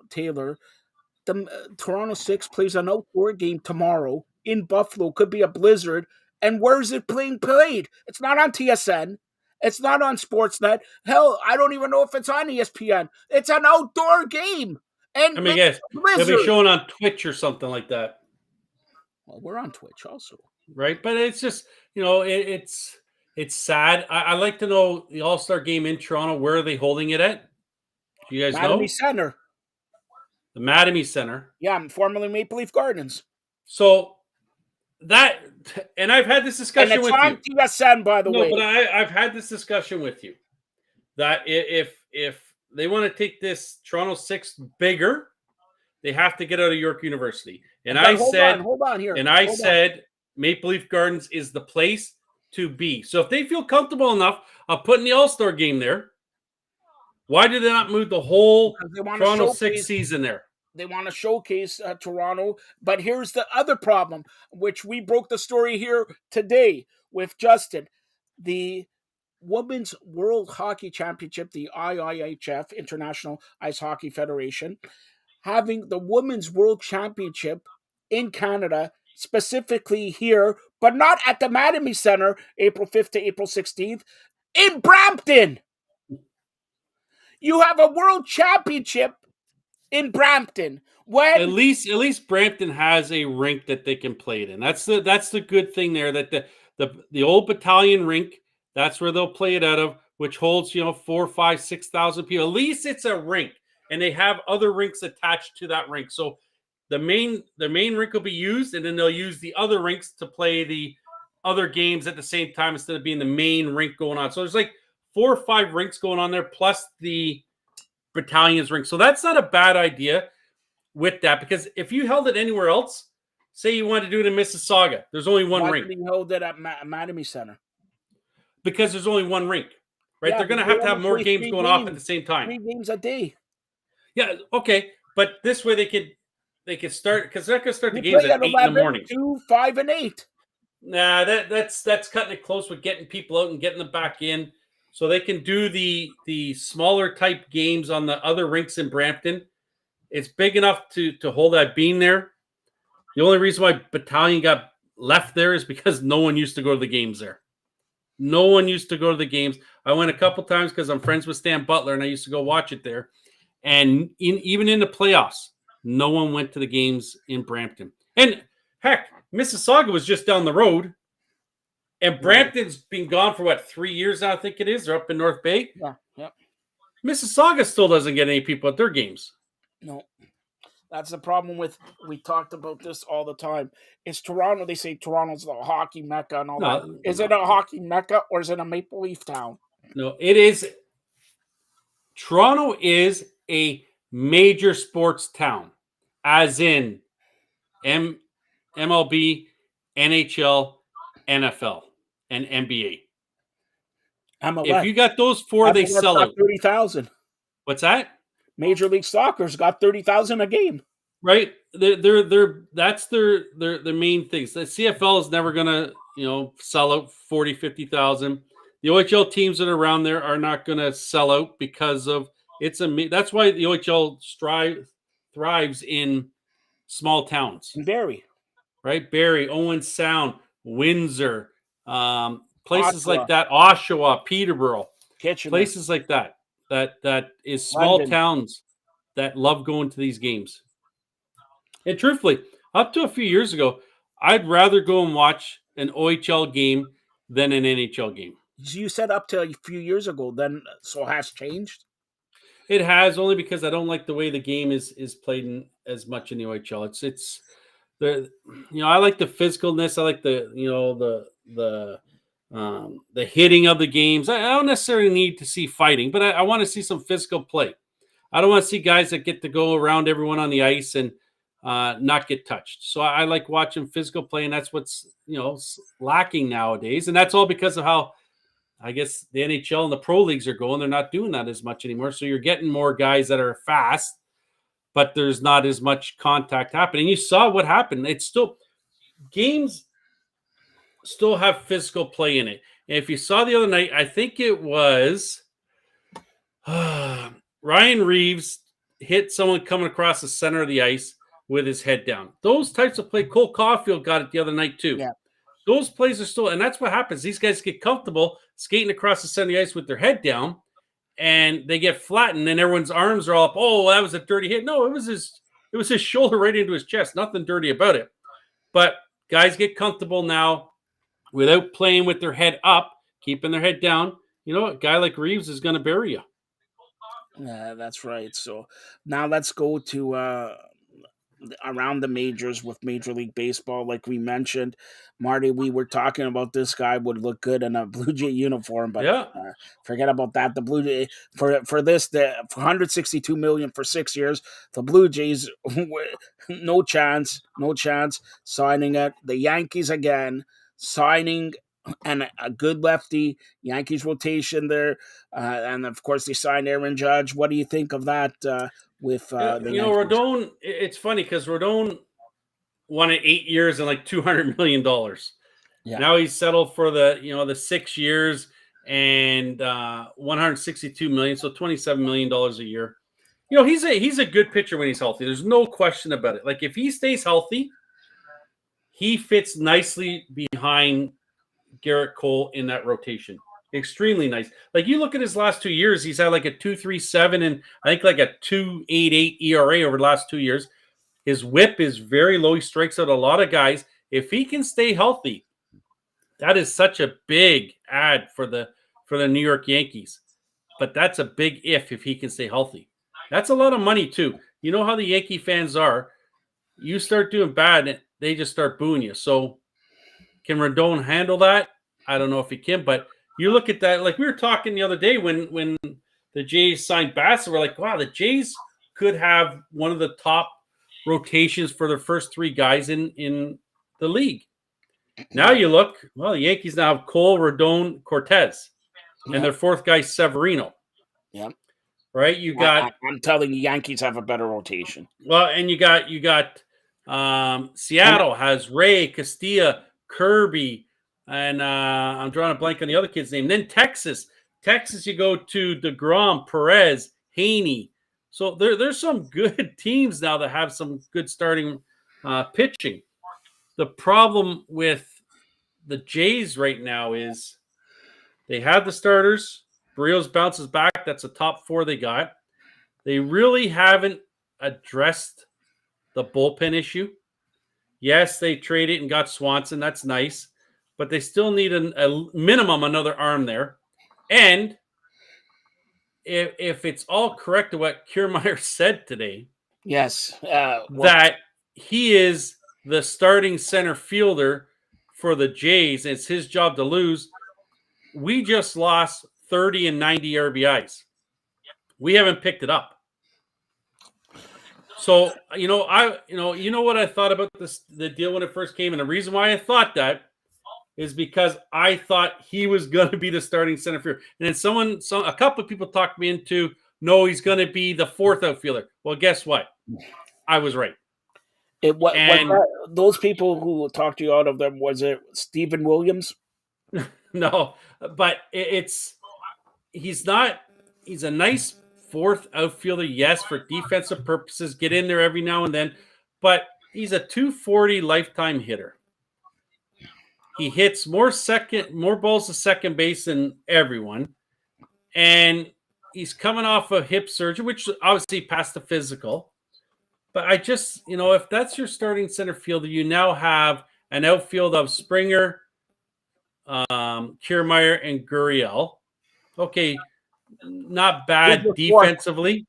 Taylor? The Toronto 6 plays an outdoor game tomorrow in Buffalo. Could be a blizzard. And where is it being played? It's not on TSN. It's not on Sportsnet. Hell, I don't even know if it's on ESPN. It's an outdoor game. And I mean, guess they'll be Blizzard. showing on Twitch or something like that, Well, we're on Twitch also. right? But it's just, it's sad. I like to know the All-Star game in Toronto. Where are they holding it at? Do you guys know? Mattamy Center. The Mattamy Center. Yeah, formerly Maple Leaf Gardens. So that, and I've had this And discussion it's with on you. TSN, by the way. No, but I've had this discussion with you that if they want to take this Toronto 6 bigger, they have to get out of York University. And But I hold said, on here. and I Hold on. said, Maple Leaf Gardens is the place to be. So if they feel comfortable enough of putting the All-Star game there, why did they not move the whole Because they want to Toronto showcase- 6 season there? They want to showcase Toronto. But here's the other problem, which we broke the story here today with Justin. The Women's World Hockey Championship, the IIHF, International Ice Hockey Federation, having the Women's World Championship in Canada, specifically here, but not at the Mattamy Center, April 5th to April 16th, in Brampton. You have a World Championship in Brampton. When At least Brampton has a rink that they can play it in. That's the good thing there. That the old battalion rink, that's where they'll play it out of, which holds 4, 5, 6,000 people. At least it's a rink, and they have other rinks attached to that rink. So the main rink will be used, and then they'll use the other rinks to play the other games at the same time instead of being the main rink going on. So there's like 4 or 5 rinks going on there, plus the battalion's rink. So that's not a bad idea with that, because if you held it anywhere else, say you wanted to do it in Mississauga, there's only one rink. Why did he hold it at Mattamy Center? Because there's only one rink, right? Yeah, they're going to but have to have more play games three going off at games. the same time. 3 games a day. Yeah, okay, but this way they could start, because they're not going to start the You games play at 8 in the morning. 2, 5, and 8. Nah, that's cutting it close with getting people out and getting them back in, so they can do the smaller type games on the other rinks in Brampton. It's big enough to hold that beam there. The only reason why Battalion got left there is because no one used to go to the games there. No one used to go to the games. I went a couple times because I'm friends with Stan Butler, and I used to go watch it there. And even in the playoffs, no one went to the games in Brampton. And heck, Mississauga was just down the road. And Brampton's been gone for 3 years now, I think it is. They're up in North Bay. Yeah. Mississauga still doesn't get any people at their games. No. That's the problem with, we talked about this all the time. It's Toronto. They say Toronto's the hockey mecca and all that. Is it a hockey mecca or is it a Maple Leaf town? No, it is. Toronto is a major sports town, as in MLB, NHL, NFL, and NBA. MLS. If you got those 4, they MLS sell got out. 30,000. What's that? Major League Soccer's got 30,000 a game. Right? That's their main things. The CFL is never gonna, sell out 40, 50,000. The OHL teams that are around there are not gonna sell out because of that's why the OHL thrives in small towns. In Barrie. Right? Barrie, Owen Sound, Windsor, places Oshawa. like that, Oshawa, Peterborough, Kitchener. places like that is small London. towns that love going to these games. And truthfully, up to a few years ago, I'd rather go and watch an OHL game than an NHL game. You said up to a few years ago, then so has changed? It has, only because I don't like the way the game is played as much in the OHL. It's the I like the physicalness. I like the hitting of the games. I don't necessarily need to see fighting, but I want to see some physical play. I don't want to see guys that get to go around everyone on the ice and not get touched. So I like watching physical play, and that's what's lacking nowadays. And that's all because of how, I guess, the NHL and the pro leagues are going. They're not doing that as much anymore. So you're getting more guys that are fast, but there's not as much contact happening. You saw what happened. It's still, games still have physical play in it. And if you saw the other night, I think it was Ryan Reeves hit someone coming across the center of the ice with his head down. Those types of play. Cole Caulfield got it the other night too. Yeah. those plays are still, and that's what happens. These guys get comfortable skating across the center of the ice with their head down, and they get flattened, and everyone's arms are all up. Oh, that was a dirty hit. No, it was his shoulder right into his chest. Nothing dirty about it. But guys get comfortable now without playing with their head up, keeping their head down. You know, a guy like Reeves is going to bury you. That's right. So now let's go to around the majors with Major League Baseball. Like we mentioned, Marty, we were talking about this guy would look good in a Blue Jay uniform, but Yeah. forget about that. The Blue Jay for this the for 162 million for 6 years. The Blue Jays no chance signing it. The Yankees again signing and a good lefty Yankees rotation there, and of course they signed Aaron Judge. What do you think of that? With the You know, Yankees? Rodon, it's funny because Rodon won it 8 years and like $200 million. Yeah. Now he's settled for the 6 years and 162 million, so $27 million a year. You know, he's a good pitcher when he's healthy. There's no question about it. Like if he stays healthy, he fits nicely behind Garrett Cole in that rotation. Extremely nice. Like you look at his last 2 years, he's had like a 2.37 and I think like a 2.88 ERA over the last 2 years. His whip is very low. He strikes out a lot of guys. If he can stay healthy, that is such a big add for the New York Yankees. But that's a big if he can stay healthy. That's a lot of money too. You know how the Yankee fans are. You start doing bad, and they just start booing you. So can Rodon handle that? I don't know if he can, but you look at that. Like we were talking the other day when the Jays signed Bassett, we're like, wow, the Jays could have one of the top rotations for their first three guys in the league. Now you look, well, the Yankees now have Cole, Rodon, Cortez, and their fourth guy, Severino. Yeah. Right? You got I'm telling you, Yankees have a better rotation. Well, and you got Seattle has Ray, Castilla, Kirby, and I'm drawing a blank on the other kid's name. Then Texas, you go to DeGrom, Perez, Haney. So there's some good teams now that have some good starting pitching. The problem with the Jays right now is they have the starters. Barrios bounces back. That's a top four they got. They really haven't addressed the bullpen issue. Yes, they traded and got Swanson. That's nice. But they still need a minimum another arm there. And if it's all correct to what Kiermaier said today, yes, that he is the starting center fielder for the Jays, and it's his job to lose. We just lost 30 and 90 RBIs. We haven't picked it up. So, you know what I thought about the deal when it first came, and the reason why I thought that is because I thought he was going to be the starting center fielder. And then a couple of people talked me into, no, he's going to be the fourth outfielder. Well, guess what? I was right. Those people who talked you out of them, was it Stephen Williams? No, but he's a nice fourth outfielder, yes, for defensive purposes, get in there every now and then, but he's a 240 lifetime hitter. He hits more balls to second base than everyone, and he's coming off a hip surgery, which obviously passed the physical. But I just, if that's your starting center fielder, you now have an outfield of Springer, Kiermaier, and Gurriel. Okay, not bad defensively,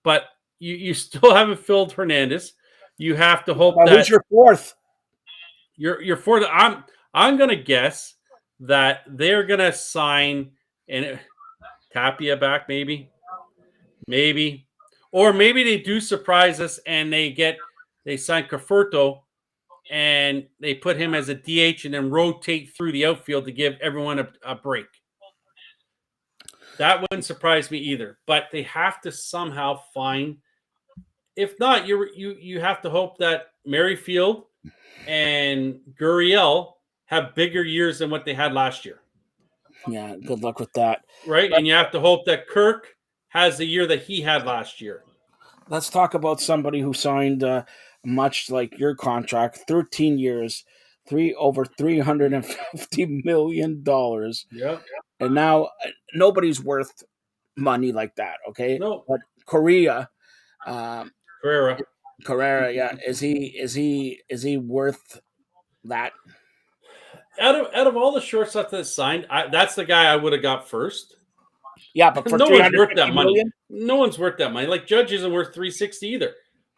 but you still haven't filled Hernandez. You have to hope that who's your fourth? Your fourth. I'm gonna guess that they're gonna sign and Tapia back, maybe, or maybe they do surprise us and they sign Conforto and they put him as a DH and then rotate through the outfield to give everyone a break. That wouldn't surprise me either. But they have to somehow find. If not, you have to hope that Merrifield and Gurriel have bigger years than what they had last year. Yeah, good luck with that. Right, and you have to hope that Kirk has the year that he had last year. Let's talk about somebody who signed much like your contract, 13 years, over $350 million, Yeah. and now nobody's worth money like that. Okay, No. but Korea, um, Carrera. Carrera, yeah, is he worth that? Out of all the shortstops that signed, that's the guy I would have got first. Yeah, but for No three one's hundred worth fifty that money. million. No one's worth that money. Like Judge isn't worth 360 either.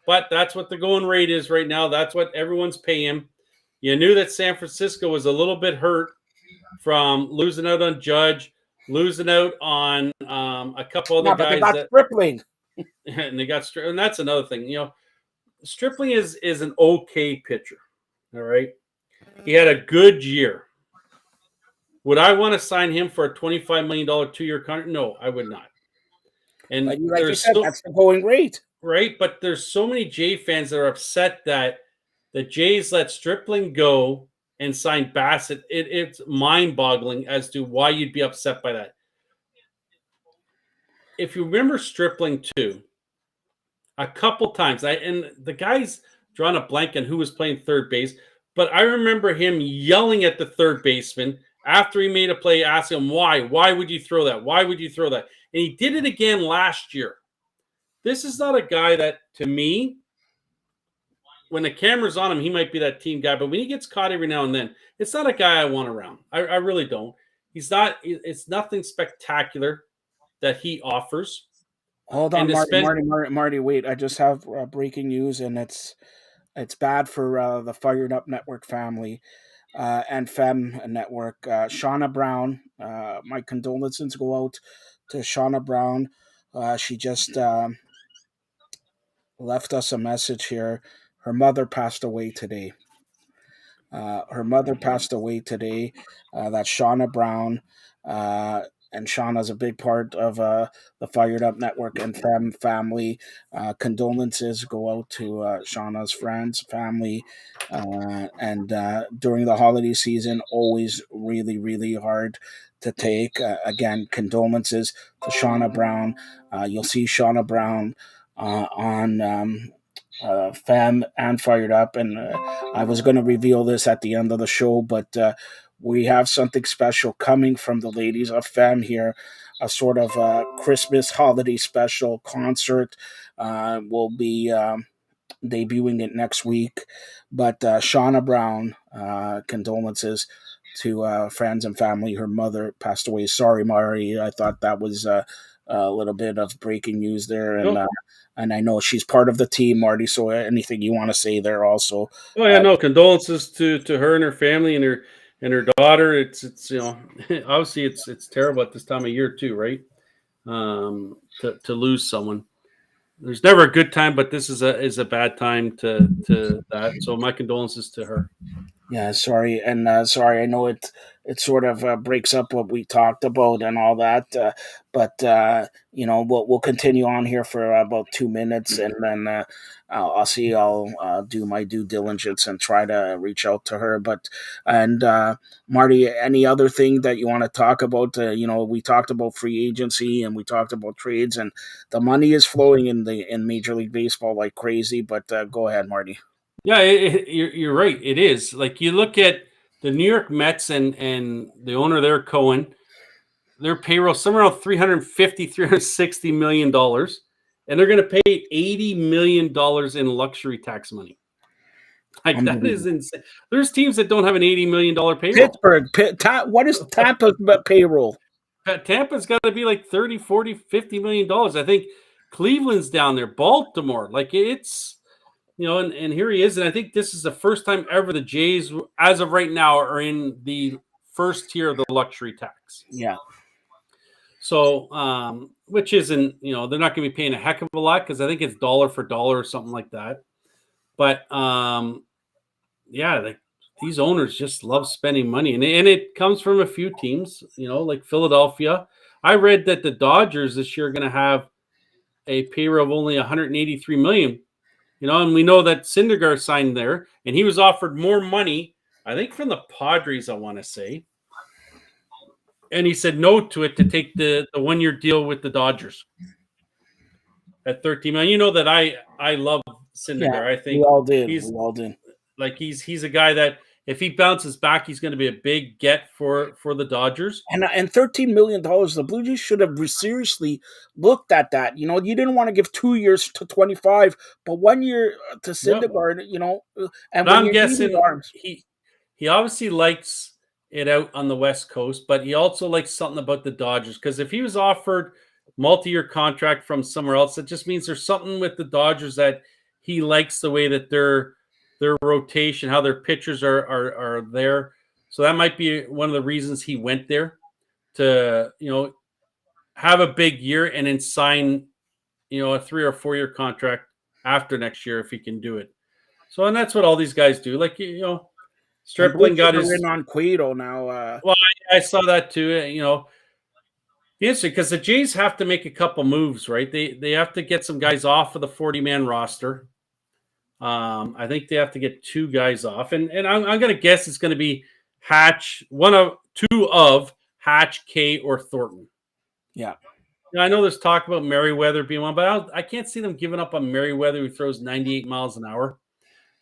But that's what the going rate is right now. That's what everyone's paying him. You knew that San Francisco was a little bit hurt from losing out on Judge, losing out on a couple other Yeah, but they guys got that Stripling. and they got and that's another thing. Stripling is an okay pitcher. All right. He had a good year. Would I want to sign him for a $25 million 2-year contract? No, I would not. And But like you there's said, so that's the going rate. right, but there's so many Jay fans that are upset that the Jays let Stripling go and sign Bassett. It's mind-boggling as to why you'd be upset by that. If you remember Stripling too, a couple times, and the guy's drawn a blank on who was playing third base, but I remember him yelling at the third baseman after he made a play, asking him why. Why would you throw that? Why would you throw that? And he did it again last year. This is not a guy that, to me, when the camera's on him, he might be that team guy. But when he gets caught every now and then, it's not a guy I want around. I really don't. He's not. It's nothing spectacular that he offers. Hold And on, to spend, Marty. Wait, I just have breaking news, and it's bad for the Fired Up Network family and Fem Network. Shauna Brown, my condolences go out to Shauna Brown. She just left us a message here. Her mother passed away today. Her mother passed away today. That's Shauna Brown. And Shauna's a big part of the Fired Up Network and family. Condolences go out to Shauna's friends, family, and during the holiday season, always really, really hard to take. Again, condolences to Shauna Brown. You'll see Shauna Brown on Fam and Fired Up, and I was going to reveal this at the end of the show, but we have something special coming from the ladies of Fam here, a sort of Christmas holiday special concert. Will be debuting it next week, but Shauna Brown, condolences to friends and family. Her mother passed away. Sorry, Mari. I thought that was a little bit of breaking news there, and I know she's part of the team, Marty. So anything you want to say there, also. oh yeah, no condolences to her and her family and her daughter. It's obviously it's terrible at this time of year too, right? To lose someone. There's never a good time, but this is a bad time to that. So my condolences to her. Yeah, sorry, and sorry. I know it sort of breaks up what we talked about and all that, but we'll continue on here for about 2 minutes, and then I'll see. I'll do my due diligence and try to reach out to her. But and Marty, any other thing that you want to talk about? We talked about free agency and we talked about trades, and the money is flowing in Major League Baseball like crazy. But go ahead, Marty. Yeah, you're right. It is. Like you look at the New York Mets and the owner there, Cohen, their payroll somewhere around $360 million, and they're going to pay $80 million in luxury tax money. Like that is insane. There's teams that don't have an $80 million payroll. Pittsburgh. What is Tampa's payroll? Tampa's got to be like 30, 40, $50 million. I think Cleveland's down there, Baltimore. Like it's, and here he is. And I think this is the first time ever the Jays, as of right now, are in the first tier of the luxury tax. Yeah. So, which isn't, they're not going to be paying a heck of a lot because I think it's dollar for dollar or something like that. But, yeah, these owners just love spending money. And it comes from a few teams, like Philadelphia. I read that the Dodgers this year are going to have a payroll of only $183 million. And we know that Syndergaard signed there, and he was offered more money, I think, from the Padres, I want to say. And he said no to it to take the 1-year deal with the Dodgers at $13 million. You know that I love Syndergaard. Yeah, I think we all did. he's a guy that if he bounces back, he's going to be a big get for the Dodgers. And $13 million, the Blue Jays should have seriously looked at that. You didn't want to give 2 years to 25, but 1 year to Yep. Syndergaard. And But when I'm you're needing guessing arms, he obviously likes it out on the West Coast, but he also likes something about the Dodgers, because if he was offered multi-year contract from somewhere else, it just means there's something with the Dodgers that he likes the way that their rotation, how their pitchers are there. So that might be one of the reasons he went there, to have a big year and then sign a 3 or 4 year contract after next year if he can do it. So, and that's what all these guys do. Like, and Stripling Blue Jays got are his. in on Cueto now. Well, I saw that too. Interesting, because the Jays have to make a couple moves, right? They have to get some guys off of the 40-man roster. I think they have to get 2 guys off, and I'm going to guess it's going to be Hatch, two of Hatch, K, or Thornton. Yeah. I know there's talk about Merriweather being one, but I can't see them giving up on Merriweather, who throws 98 miles an hour,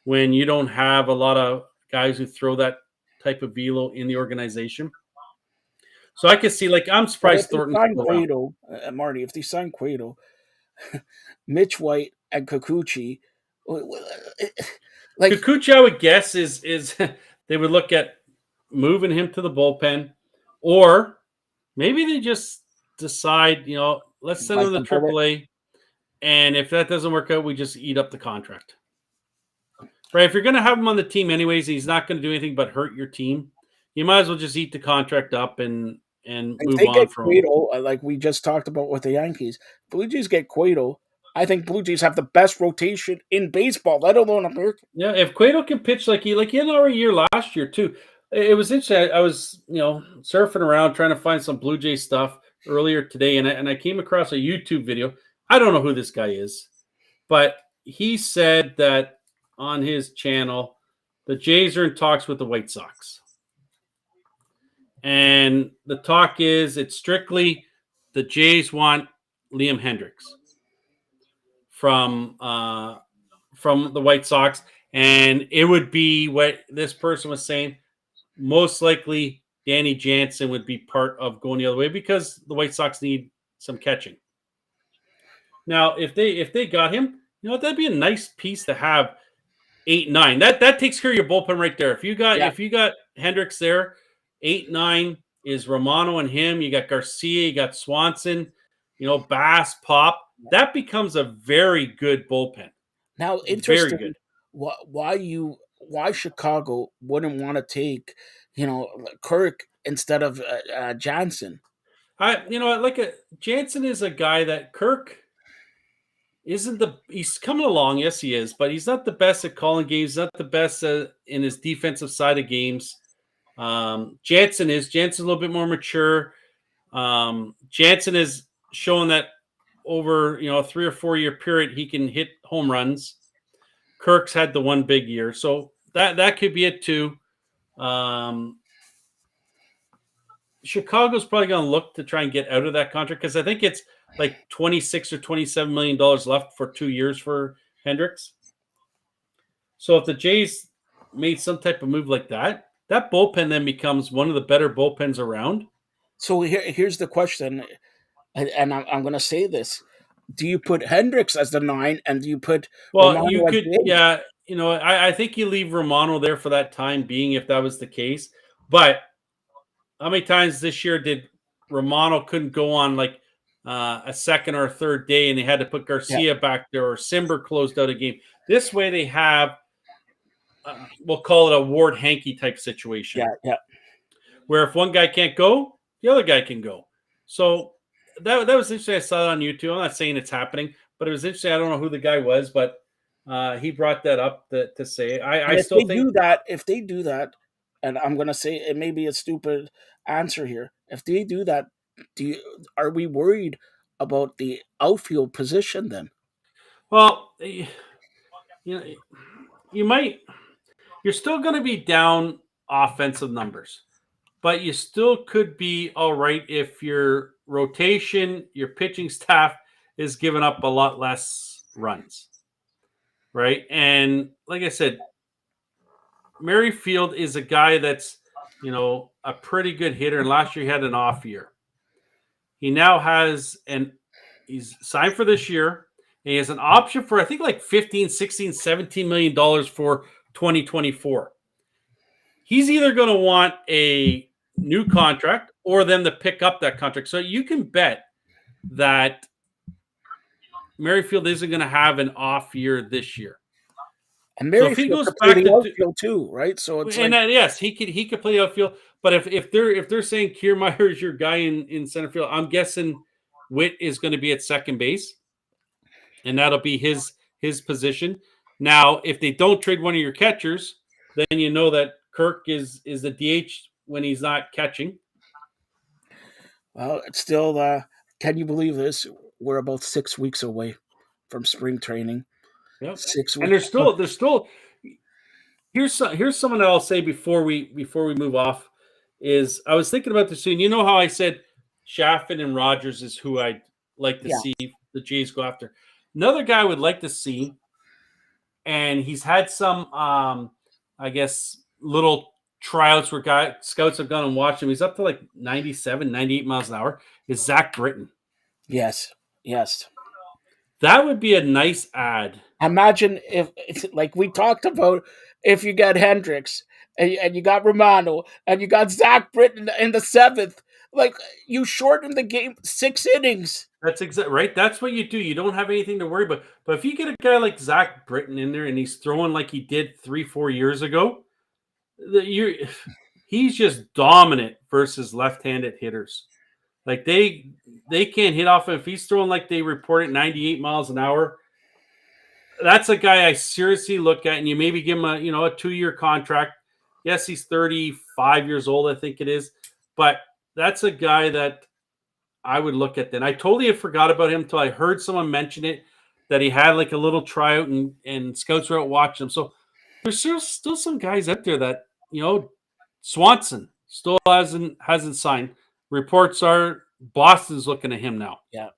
when you don't have a lot of guys who throw that type of velo in the organization. So I can see, I'm surprised Thornton sign still around. Cueto, Marty, if they sign Cueto, Mitch White and Kikuchi, Kikuchi, I would guess is they would look at moving him to the bullpen, or maybe they just decide, let's send him to AAA, and if that doesn't work out, we just eat up the contract. Right? If you're going to have him on the team anyways, he's not going to do anything but hurt your team. You might as well just eat the contract up and move on from Cueto, like we just talked about with the Yankees. Blue Jays get Cueto. I think Blue Jays have the best rotation in baseball, let alone America. Yeah, if Cueto can pitch like he had our year last year too. It was interesting. I was surfing around trying to find some Blue Jay stuff earlier today, and I came across a YouTube video. I don't know who this guy is, but he said that on his channel, the Jays are in talks with the White Sox. And the talk is, it's strictly the Jays want Liam Hendricks from the White Sox. And it would be what this person was saying. Most likely, Danny Jansen would be part of going the other way, because the White Sox need some catching. Now, if they got him, that'd be a nice piece to have. 8-9. That takes care of your bullpen right there. If you got Hendricks there, 8-9 is Romano and him. You got Garcia, you got Swanson, Bass, Pop. That becomes a very good bullpen. Now, interesting. Very good. Why Chicago wouldn't want to take, Kirk instead of Jansen? Jansen is a guy that Kirk he's coming along. Yes, he is, but he's not the best at calling games. He's not the best in his defensive side of games. Jansen's a little bit more mature. Jansen is showing that over a 3 or 4 year period he can hit home runs. Kirk's had the one big year, so that could be it too. Chicago's probably going to look to try and get out of that contract, because I think it's like $26 or $27 million left for 2 years for Hendricks. So if the Jays made some type of move like that, that bullpen then becomes one of the better bullpens around. So here's the question, and I'm going to say this: do you put Hendricks as the 9, and do you put Romano you could, yeah, I think you leave Romano there for that time being, if that was the case. But how many times this year did Romano couldn't go on like a second or a third day, and they had to put Garcia back there, or Simber closed out a game? This way they have, we'll call it a Ward Hankey type situation. Yeah. Where if one guy can't go, the other guy can go. So that was interesting. I saw it on YouTube. I'm not saying it's happening, but it was interesting. I don't know who the guy was, but he brought that up to say. I still think if they do that, and I'm going to say it may be a stupid answer here. If they do that, are we worried about the outfield position then? Well, you might. You're still going to be down offensive numbers, but you still could be all right if your rotation, your pitching staff is giving up a lot less runs, right? And like I said, Merrifield is a guy that's, a pretty good hitter. And last year he had an off year. He now has he's signed for this year. And he has an option for, I think, like 15, 16, 17 million dollars for 2024. He's either going to want a new contract or them to pick up that contract. So you can bet that Merrifield isn't going to have an off year this year. And So if he Merrifield goes could play back the to, outfield too, right? So it's and like, yes, he could play outfield. But if they're saying Kiermaier is your guy in center field, I'm guessing Witt is going to be at second base, and that'll be his position. Now, if they don't trade one of your catchers, then you know that Kirk is the DH when he's not catching. well, it's still. Can you believe this? We're about 6 weeks away from spring training. Yep. 6 And weeks. there's still here's someone I'll say before we move off is I was thinking about this soon. You know how I said Chaffin and Rogers is who I'd like to Yeah. see the Jays go after. Another guy I would like to see, and he's had some I guess little tryouts where scouts have gone and watched him. He's up to like 97, 98 miles an hour, is Zach Britton. Yes. That would be a nice ad. Imagine if, like we talked about, if you got Hendricks and you got Romano and you got Zach Britton in the seventh, like you shorten the game 6 innings. That's exactly right. That's what you do. You don't have anything to worry about. But if you get a guy like Zach Britton in there and he's throwing like he did 3-4 years ago, he's just dominant versus left-handed hitters. Like they can't hit off him. If he's throwing like they report at 98 miles an hour, that's a guy I seriously look at. And you maybe give him a 2-year contract. Yes, he's 35 years old, I think it is. But that's a guy that I would look at then. I totally forgot about him until I heard someone mention it, that he had like a little tryout and scouts were out watching him. So there's still some guys out there that, Swanson still hasn't signed. Reports are Boston's looking at him now. Yeah.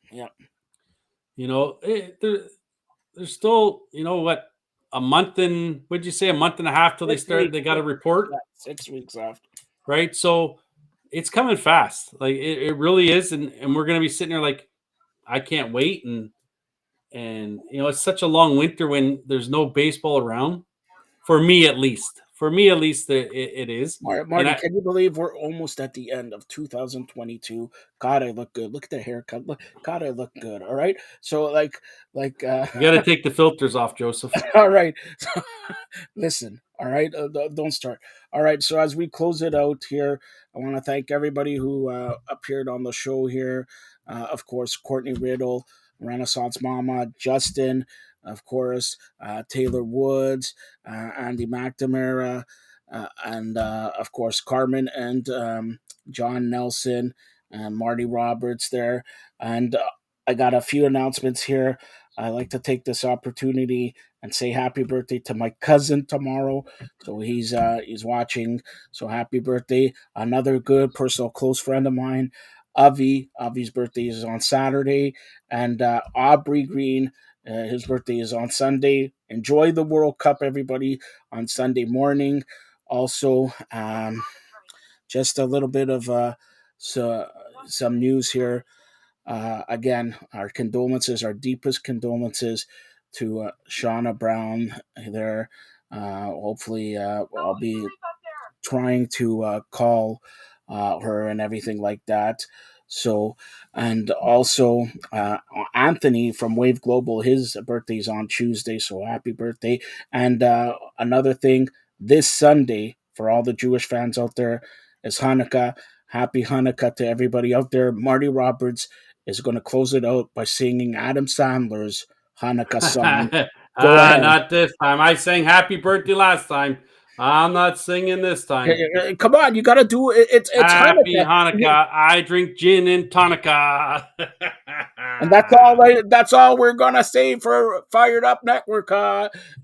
There's still, a month and a month and a half till they got a report. 6 weeks after. Right. So it's coming fast. Like it really is. And we're going to be sitting there like, I can't wait. And it's such a long winter when there's no baseball around. For me, at least, it is. Marty, can you believe we're almost at the end of 2022? God, I look good. Look at the haircut. God, I look good. All right. So you got to take the filters off, Joseph. All right. So, listen. All right. Don't start. All right. So as we close it out here, I want to thank everybody who appeared on the show here. Of course, Courtney Riddle, Renaissance Mama, Justin, of course, Taylor Woods, Andy McNamara, and of course, Carmen and John Nelson and Marty Roberts there. And I got a few announcements here. I like to take this opportunity and say happy birthday to my cousin tomorrow. So he's watching. So happy birthday. Another good personal close friend of mine, Avi. Avi's birthday is on Saturday. And Aubrey Green, his birthday is on Sunday. Enjoy the World Cup, everybody, on Sunday morning. Also, just a little bit of some news here. Again, our condolences, our deepest condolences to Shauna Brown there. Hopefully, I'll be trying to call her and everything like that. So, and also Anthony from Wave Global, his birthday's on Tuesday, so happy birthday. And another thing, this Sunday, for all the Jewish fans out there, is Hanukkah. Happy Hanukkah to everybody out there. Marty Roberts is going to close it out by singing Adam Sandler's Hanukkah song. Go ahead. Not this time. I sang happy birthday last time. I'm not singing this time. Come on, you got to do it. It's happy Hanukkah. Hanukkah. I drink gin and tonica. And that's all we're gonna say for Fired Up Network,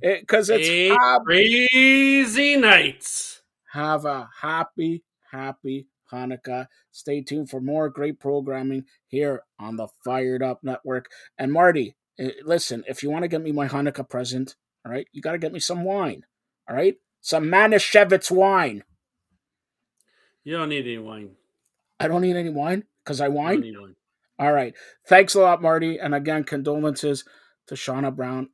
because it's crazy nights. Have a happy Hanukkah. Stay tuned for more great programming here on the Fired Up Network. And Marty, listen, if you want to get me my Hanukkah present, all right, you got to get me some wine. All right, some Manischewitz wine. You don't need any wine. I don't need any wine because I You don't whine. need wine. All right. Thanks a lot, Marty. And again, condolences to Shauna Brown